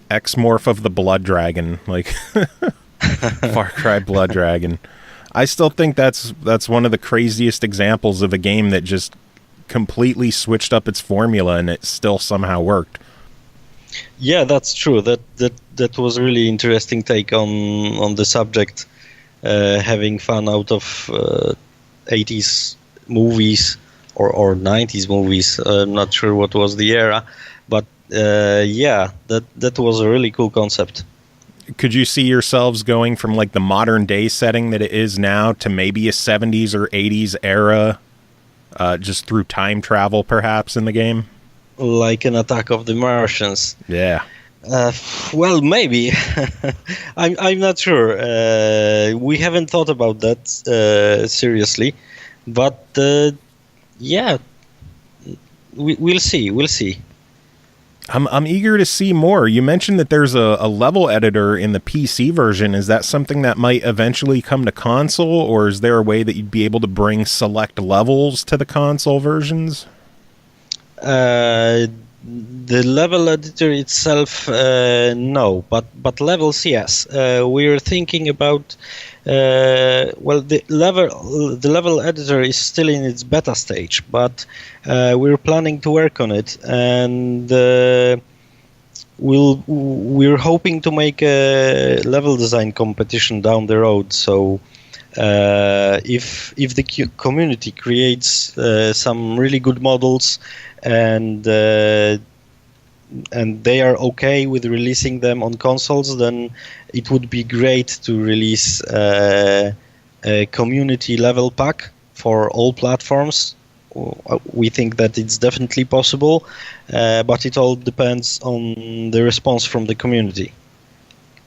X-Morph of the Blood Dragon, like Far Cry Blood Dragon. I still think that's one of the craziest examples of a game that just completely switched up its formula and it still somehow worked. Yeah, that's true. That was a really interesting take on the subject. Having fun out of 80s movies or 90s movies. I'm not sure what was the era, but yeah, that was a really cool concept. Could you see yourselves going from like the modern day setting that it is now to maybe a 70s or 80s era, just through time travel perhaps in the game? Like an Attack of the Martians. Yeah. Well, maybe. I'm not sure. We haven't thought about that seriously, but yeah, we'll see. We'll see. I'm eager to see more. You mentioned that there's a level editor in the PC version. Is that something that might eventually come to console, or is there a way that you'd be able to bring select levels to the console versions? The level editor itself, no, but levels, yes. We're thinking about the level editor is still in its beta stage, but we're planning to work on it, and we're hoping to make a level design competition down the road. So if the community creates some really good models, and they are okay with releasing them on consoles, then it would be great to release a community level pack for all platforms. We think that it's definitely possible, but it all depends on the response from the community.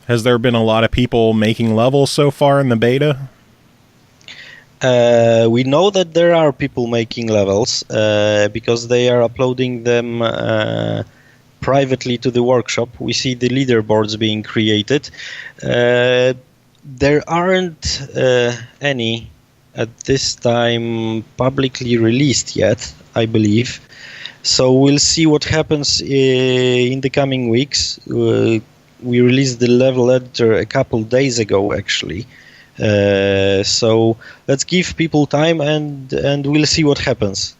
Has there been a lot of people making levels so far in the beta? We know that there are people making levels because they are uploading them privately to the workshop. We see the leaderboards being created. There aren't any at this time publicly released yet, I believe. So we'll see what happens in the coming weeks. We released the level editor a couple days ago, actually. So let's give people time and we'll see what happens.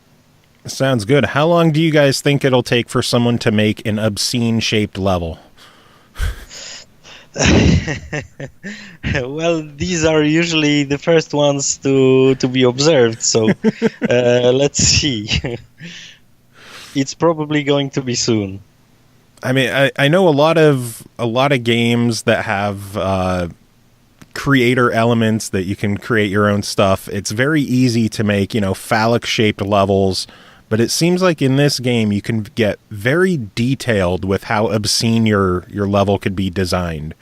Sounds good. How long do you guys think it'll take for someone to make an obscene shaped level? Well, these are usually the first ones to be observed, so let's see. It's probably going to be soon. I mean, I know a lot of games that have creator elements that you can create your own stuff. It's very easy to make, phallic shaped levels, but it seems like in this game you can get very detailed with how obscene your level could be designed.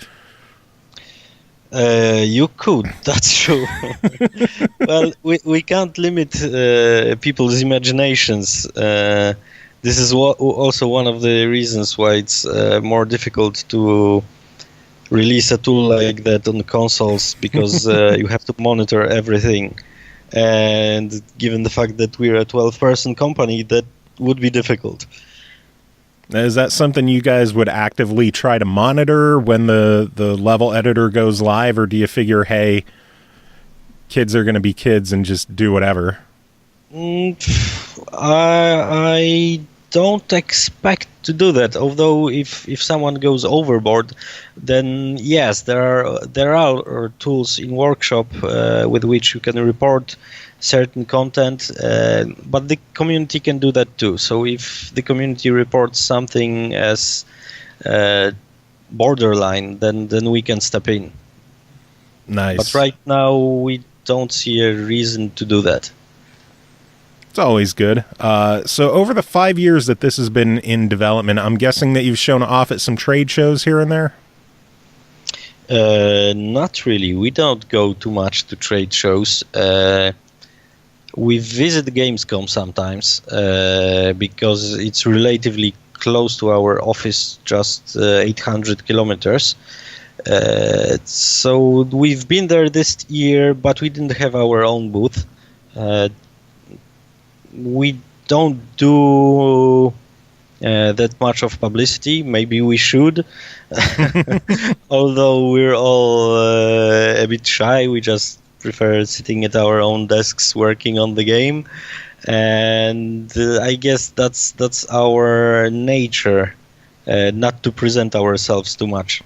You could, that's true. Well, we can't limit people's imaginations. This is also one of the reasons why it's more difficult to release a tool like that on consoles, because you have to monitor everything. And given the fact that we're a 12-person company, that would be difficult. Is that something you guys would actively try to monitor when the level editor goes live, or do you figure, hey, kids are going to be kids and just do whatever? I don't expect to do that. Although if someone goes overboard, then yes, there are tools in Workshop with which you can report certain content, but the community can do that too. So if the community reports something as borderline, then we can step in. Nice. But right now we don't see a reason to do that. It's always good. So over the 5 years that this has been in development, I'm guessing that you've shown off at some trade shows here and there? Not really. We don't go too much to trade shows. We visit Gamescom sometimes because it's relatively close to our office, just 800 kilometers. So we've been there this year, but we didn't have our own booth. We don't do that much of publicity. Maybe we should. Although we're all a bit shy, we just prefer sitting at our own desks working on the game. And I guess that's our nature, not to present ourselves too much.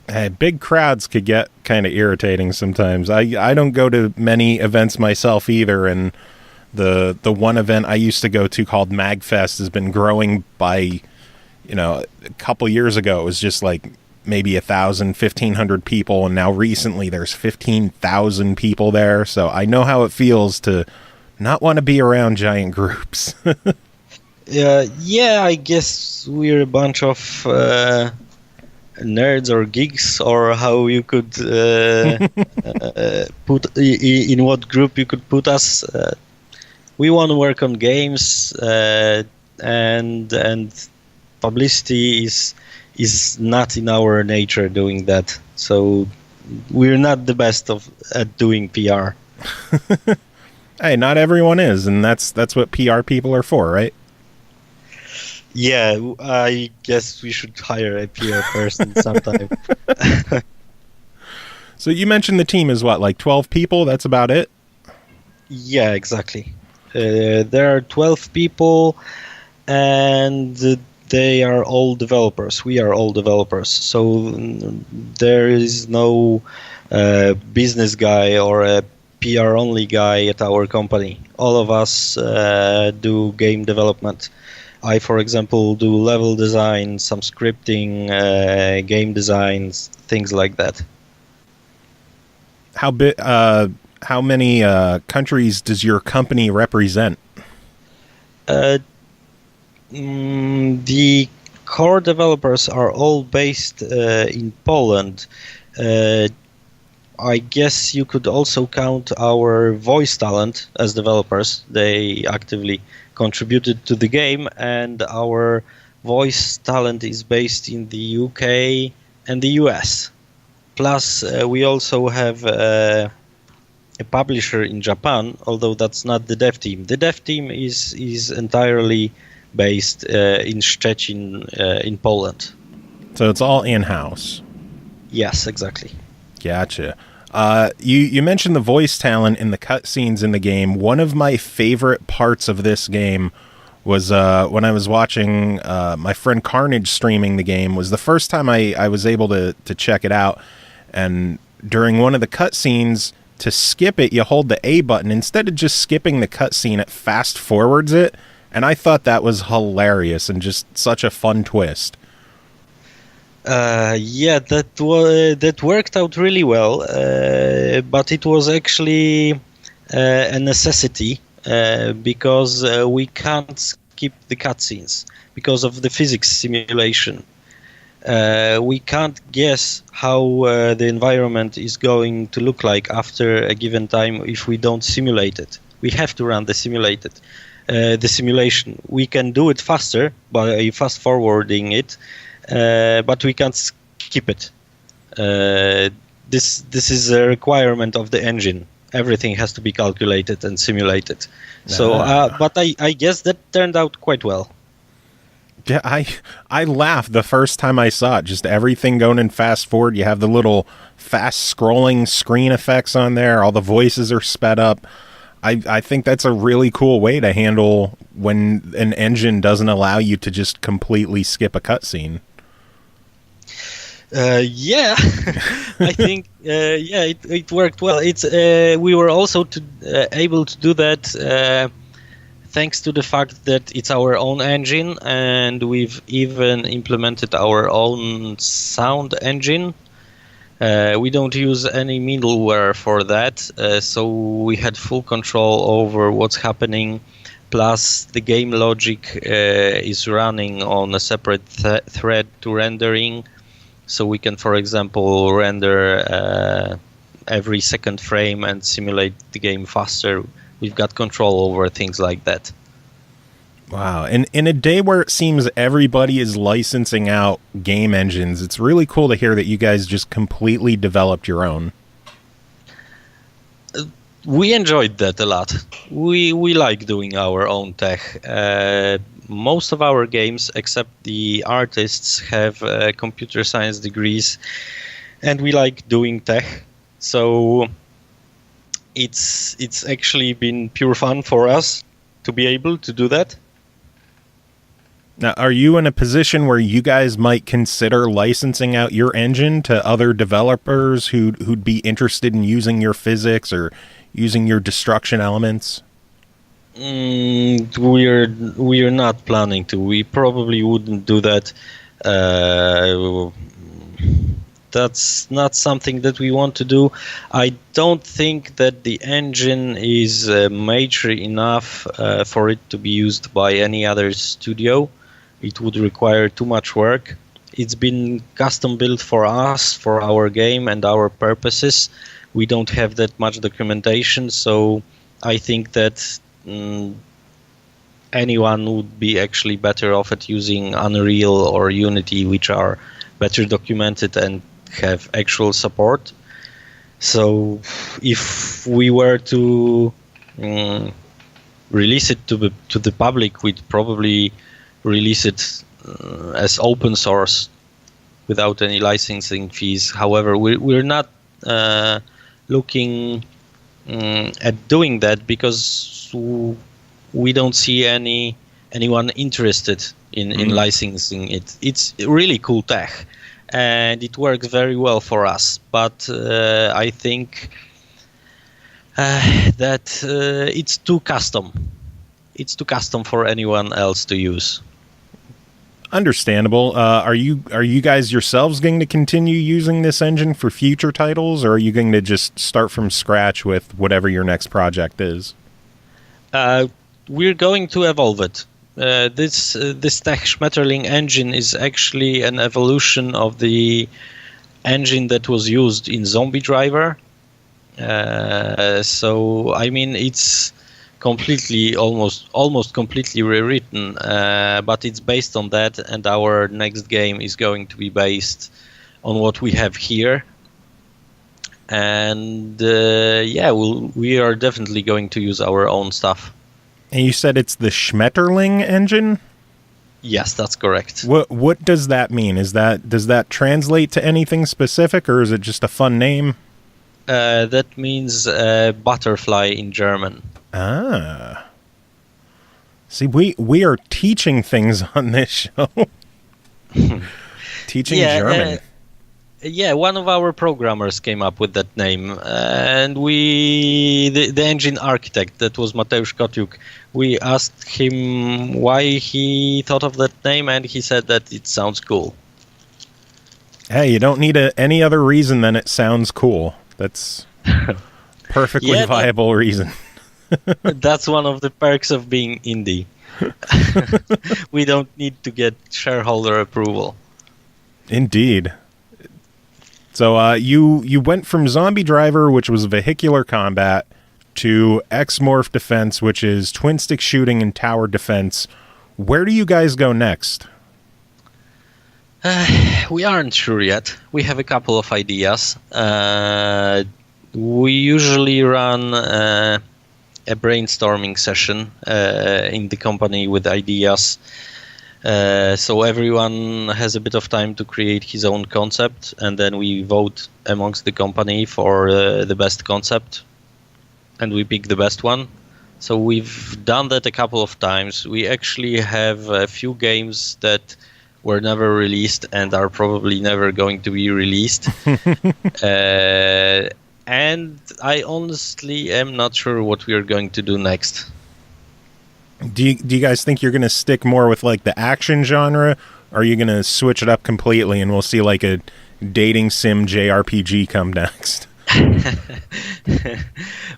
Hey, big crowds could get kind of irritating sometimes. I don't go to many events myself either, and the one event I used to go to called MagFest has been growing by, a couple years ago it was just like maybe 1,000, 1,500 people, and now recently there's 15,000 people there. So I know how it feels to not want to be around giant groups. Yeah, I guess we're a bunch of nerds or geeks, or how you could put in what group you could put us. We want to work on games, and publicity is not in our nature doing that. So we're not the best at doing PR. Hey, not everyone is, and that's what PR people are for, right? Yeah, I guess we should hire a PR person sometime. So you mentioned the team is what, like 12 people? That's about it? Yeah, exactly. There are 12 people, and they are all developers. We are all developers. So there is no business guy or a PR-only guy at our company. All of us do game development. I, for example, do level design, some scripting, game designs, things like that. How many countries does your company represent? The core developers are all based in Poland. I guess you could also count our voice talent as developers. They actively contributed to the game, and our voice talent is based in the UK and the US. Plus, we also have a publisher in Japan, although that's not the dev team. The dev team is entirely based in Szczecin, in Poland. So it's all in-house. Yes, exactly. Gotcha. You mentioned the voice talent in the cutscenes in the game. One of my favorite parts of this game was when I was watching my friend Carnage streaming the game. Was the first time I was able to check it out. And during one of the cutscenes, to skip it, you hold the A button. Instead of just skipping the cutscene, it fast forwards it. And I thought that was hilarious and just such a fun twist. Yeah, that worked out really well, but it was actually a necessity. because we can't skip the cutscenes because of the physics simulation. We can't guess how the environment is going to look like after a given time if we don't simulate it. We have to run the simulation. We can do it faster by fast forwarding it, but we can't skip it. This is a requirement of the engine. Everything has to be calculated and simulated. So, but I guess that turned out quite well. Yeah, I laughed the first time I saw it. Just everything going in fast forward. You have the little fast scrolling screen effects on there. All the voices are sped up. I think that's a really cool way to handle when an engine doesn't allow you to just completely skip a cutscene. Yeah, I think it worked well. We were also able to do that thanks to the fact that it's our own engine, and we've even implemented our own sound engine. We don't use any middleware for that, so we had full control over what's happening. Plus, the game logic is running on a separate thread to rendering. So we can, for example, render every second frame and simulate the game faster. We've got control over things like that. Wow. And in a day where it seems everybody is licensing out game engines, it's really cool to hear that you guys just completely developed your own. We enjoyed that a lot. We like doing our own tech. Most of our games, except the artists, have computer science degrees, and we like doing tech. So it's actually been pure fun for us to be able to do that. Now, are you in a position where you guys might consider licensing out your engine to other developers who'd be interested in using your physics or using your destruction elements? We're not planning to. We probably wouldn't do that. That's not something that we want to do. I don't think that the engine is mature enough for it to be used by any other studio. It would require too much work. It's been custom built for us, for our game and our purposes. We don't have that much documentation, so I think that anyone would be actually better off at using Unreal or Unity, which are better documented and have actual support. So if we were to release it to the public, we'd probably release it as open source without any licensing fees. However, we're not looking at doing that because we don't see anyone interested in licensing it. It's really cool tech, and it works very well for us. But I think that it's too custom. It's too custom for anyone else to use. Understandable. Are you guys yourselves going to continue using this engine for future titles, or are you going to just start from scratch with whatever your next project is? We're going to evolve it. This Tech Schmetterling engine is actually an evolution of the engine that was used in Zombie Driver. So I mean, it's completely, almost completely rewritten, but it's based on that, and our next game is going to be based on what we have here. And we are definitely going to use our own stuff. And you said it's the Schmetterling engine? Yes, that's correct. What does that mean? Does that translate to anything specific, or is it just a fun name? That means butterfly in German. Ah. See, we are teaching things on this show. Teaching German. One of our programmers came up with that name, and the engine architect, that was Mateusz Kotiuk, we asked him why he thought of that name, and he said that it sounds cool. Hey, you don't need any other reason than it sounds cool. That's perfectly viable reason. That's one of the perks of being indie. We don't need to get shareholder approval. Indeed. So you went from Zombie Driver, which was vehicular combat, to X-Morph Defense, which is twin stick shooting and tower defense. Where do you guys go next? We aren't sure yet. We have a couple of ideas. We usually run a brainstorming session in the company with ideas. So everyone has a bit of time to create his own concept, and then we vote amongst the company for the best concept, and we pick the best one. So we've done that a couple of times. We actually have a few games that were never released and are probably never going to be released. And I honestly am not sure what we are going to do next. Do you guys think you're going to stick more with like the action genre, or are you going to switch it up completely and we'll see like a dating sim JRPG come next?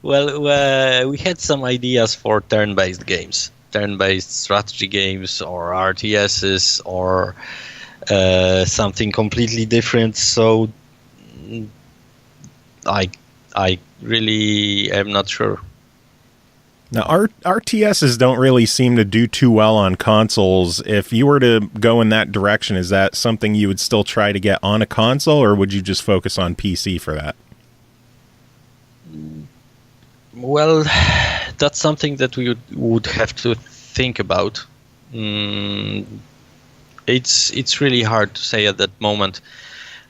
Well, we had some ideas for turn-based games. Turn-based strategy games or RTSs or something completely different. So I really am not sure. Now, RTSs don't really seem to do too well on consoles. If you were to go in that direction, is that something you would still try to get on a console, or would you just focus on PC for that? Well, that's something that we would have to think about. It's really hard to say at that moment.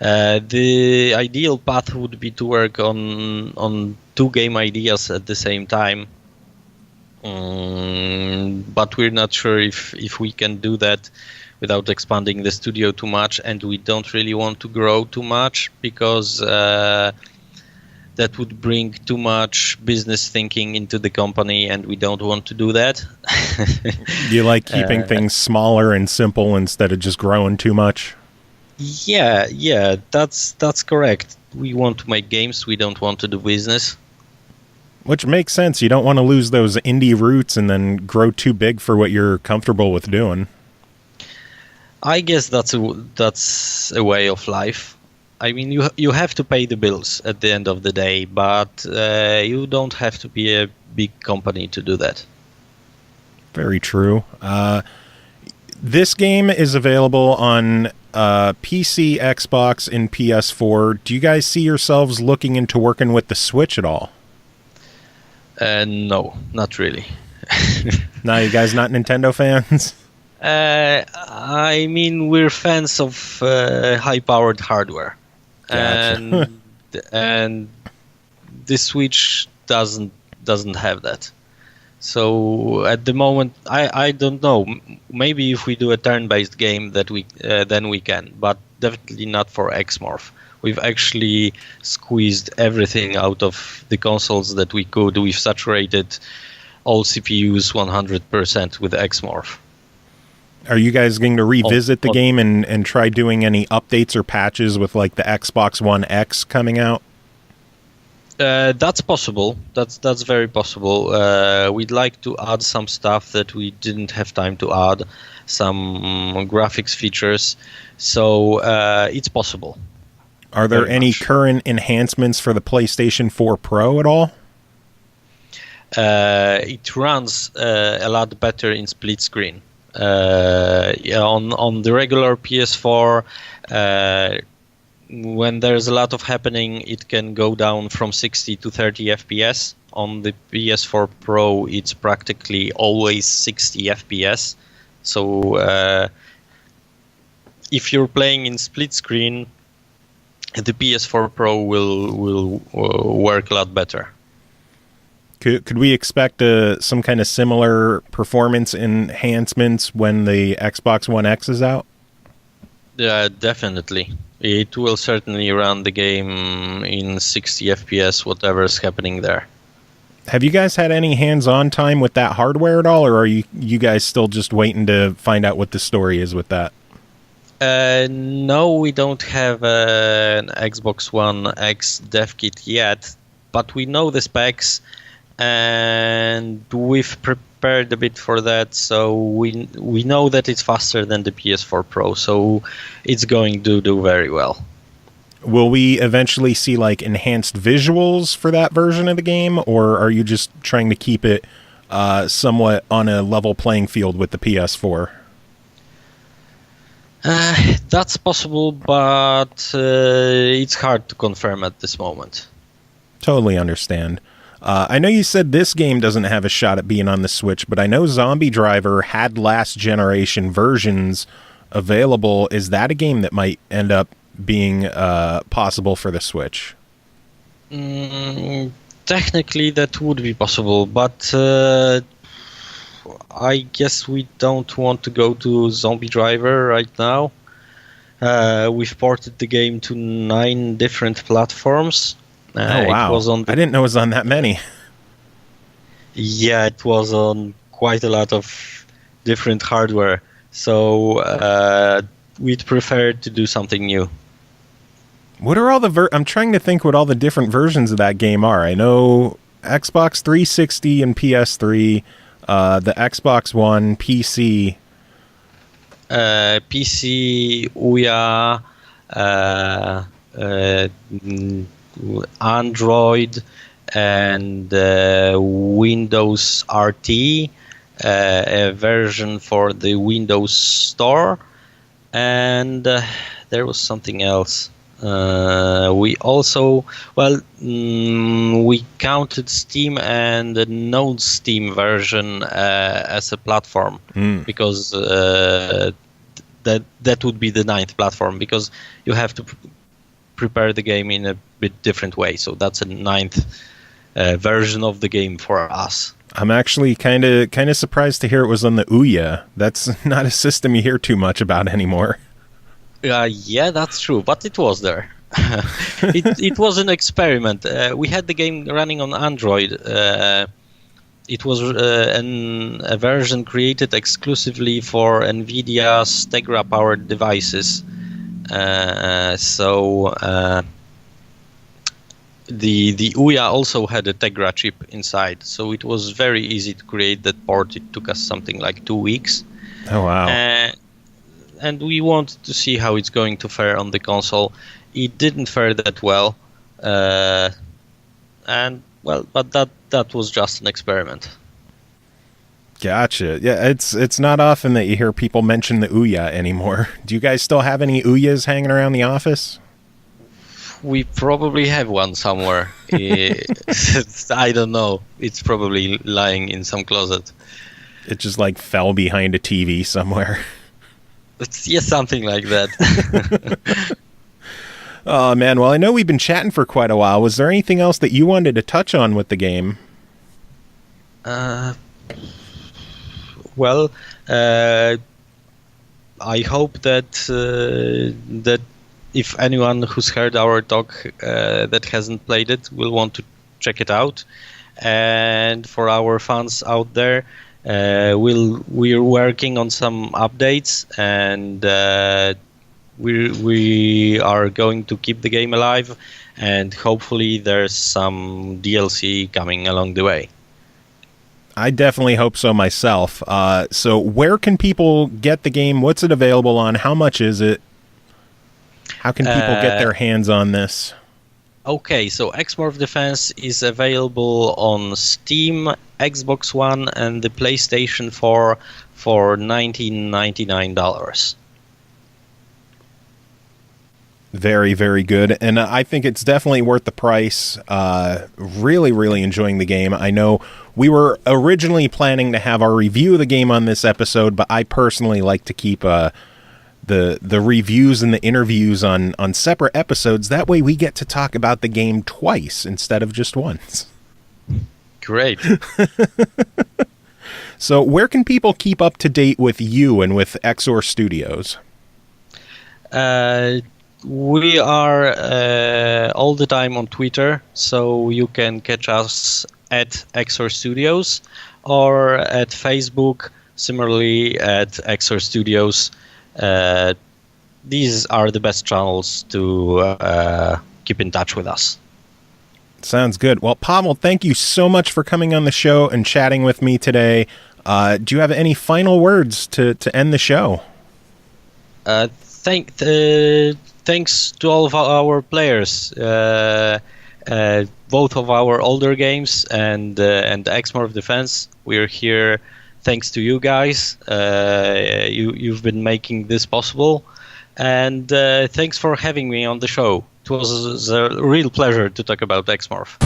The ideal path would be to work on two game ideas at the same time. But we're not sure if we can do that without expanding the studio too much, and we don't really want to grow too much because that would bring too much business thinking into the company, and we don't want to do that. You like keeping things smaller and simple instead of just growing too much? Yeah, that's correct. We want to make games, we don't want to do business. Which makes sense. You don't want to lose those indie roots and then grow too big for what you're comfortable with doing. I guess that's a way of life. I mean, you have to pay the bills at the end of the day, but you don't have to be a big company to do that. Very true. This game is available on PC, Xbox, and PS4. Do you guys see yourselves looking into working with the Switch at all? No, not really. No, you guys not Nintendo fans? I mean, we're fans of high-powered hardware. Gotcha. and the Switch doesn't have that. So at the moment, I don't know. Maybe if we do a turn-based game, that then we can, but definitely not for X-Morph. We've actually squeezed everything out of the consoles that we could. We've saturated all CPUs 100% with X-Morph. Are you guys going to revisit the game and try doing any updates or patches with like the Xbox One X coming out? That's possible. That's very possible. We'd like to add some stuff that we didn't have time to add, some graphics features. So it's possible. Are there any current enhancements for the PlayStation 4 Pro at all? It runs a lot better in split screen. On the regular PS4, when there's a lot of happening, it can go down from 60 to 30 FPS. On the PS4 Pro, it's practically always 60 FPS. So if you're playing in split screen, the PS4 Pro will work a lot better. Could we expect some kind of similar performance enhancements when the Xbox One X is out? Definitely. It will certainly run the game in 60 FPS, whatever's happening there. Have you guys had any hands-on time with that hardware at all, or are you guys still just waiting to find out what the story is with that? No, we don't have an Xbox One X dev kit yet, but we know the specs. and we've prepared a bit for that, so we know that it's faster than the PS4 Pro, so it's going to do very well. Will we eventually see like enhanced visuals for that version of the game, or are you just trying to keep it somewhat on a level playing field with the PS4? That's possible, but it's hard to confirm at this moment. Totally understand. I know you said this game doesn't have a shot at being on the Switch, but I know Zombie Driver had last generation versions available. Is that a game that might end up being possible for the Switch? Technically, that would be possible, but I guess we don't want to go to Zombie Driver right now. We've ported the game to 9 different platforms. Oh, wow. I didn't know it was on that many. Yeah, it was on quite a lot of different hardware. So we'd prefer to do something new. What are all the... I'm trying to think what all the different versions of that game are. I know Xbox 360 and PS3, the Xbox One, PC... PC, Ouya, Android, and Windows RT, a version for the Windows Store, and there was something else. We also, we counted Steam and the non-Steam version as a platform, because that would be the 9th platform, because you have to prepare the game in a bit different way. So that's a 9th version of the game for us. I'm actually kind of surprised to hear it was on the Ouya. That's not a system you hear too much about anymore. Yeah, that's true, but it was there. It was an experiment. We had the game running on Android. It was a version created exclusively for NVIDIA's Tegra-powered devices. The Ouya also had a Tegra chip inside, so it was very easy to create that port. It took us something like 2 weeks. Oh, wow. And we wanted to see how it's going to fare on the console. It didn't fare that well, but that was just an experiment. Gotcha. Yeah, it's not often that you hear people mention the Ouya anymore. Do you guys still have any Ouyas hanging around the office? We probably have one somewhere. I don't know. It's probably lying in some closet. It just like fell behind a TV somewhere. Yeah, something like that. Oh, man. Well, I know we've been chatting for quite a while. Was there anything else that you wanted to touch on with the game? I hope that if anyone who's heard our talk that hasn't played it will want to check it out. And for our fans out there, we're working on some updates, and we are going to keep the game alive, and hopefully there's some DLC coming along the way. I definitely hope so myself. So where can people get the game? What's it available on? How much is it? How can people get their hands on this? Okay, so X-Morph Defense is available on Steam, Xbox One, and the PlayStation 4 for $19.99. Very, very good. And I think it's definitely worth the price. Really, really enjoying the game. I know we were originally planning to have our review of the game on this episode, but I personally like to keep the reviews and the interviews on separate episodes. That way we get to talk about the game twice instead of just once. Great. So where can people keep up to date with you and with EXOR Studios? We are all the time on Twitter, so you can catch us at EXOR Studios, or at Facebook, similarly at EXOR Studios. These are the best channels to keep in touch with us. Sounds good. Well, Paweł, thank you so much for coming on the show and chatting with me today. Do you have any final words to end the show? Thanks to all of our players, both of our older games and X-Morph Defense. We're here thanks to you guys. You've been making this possible, and thanks for having me on the show. It was a real pleasure to talk about X-Morph.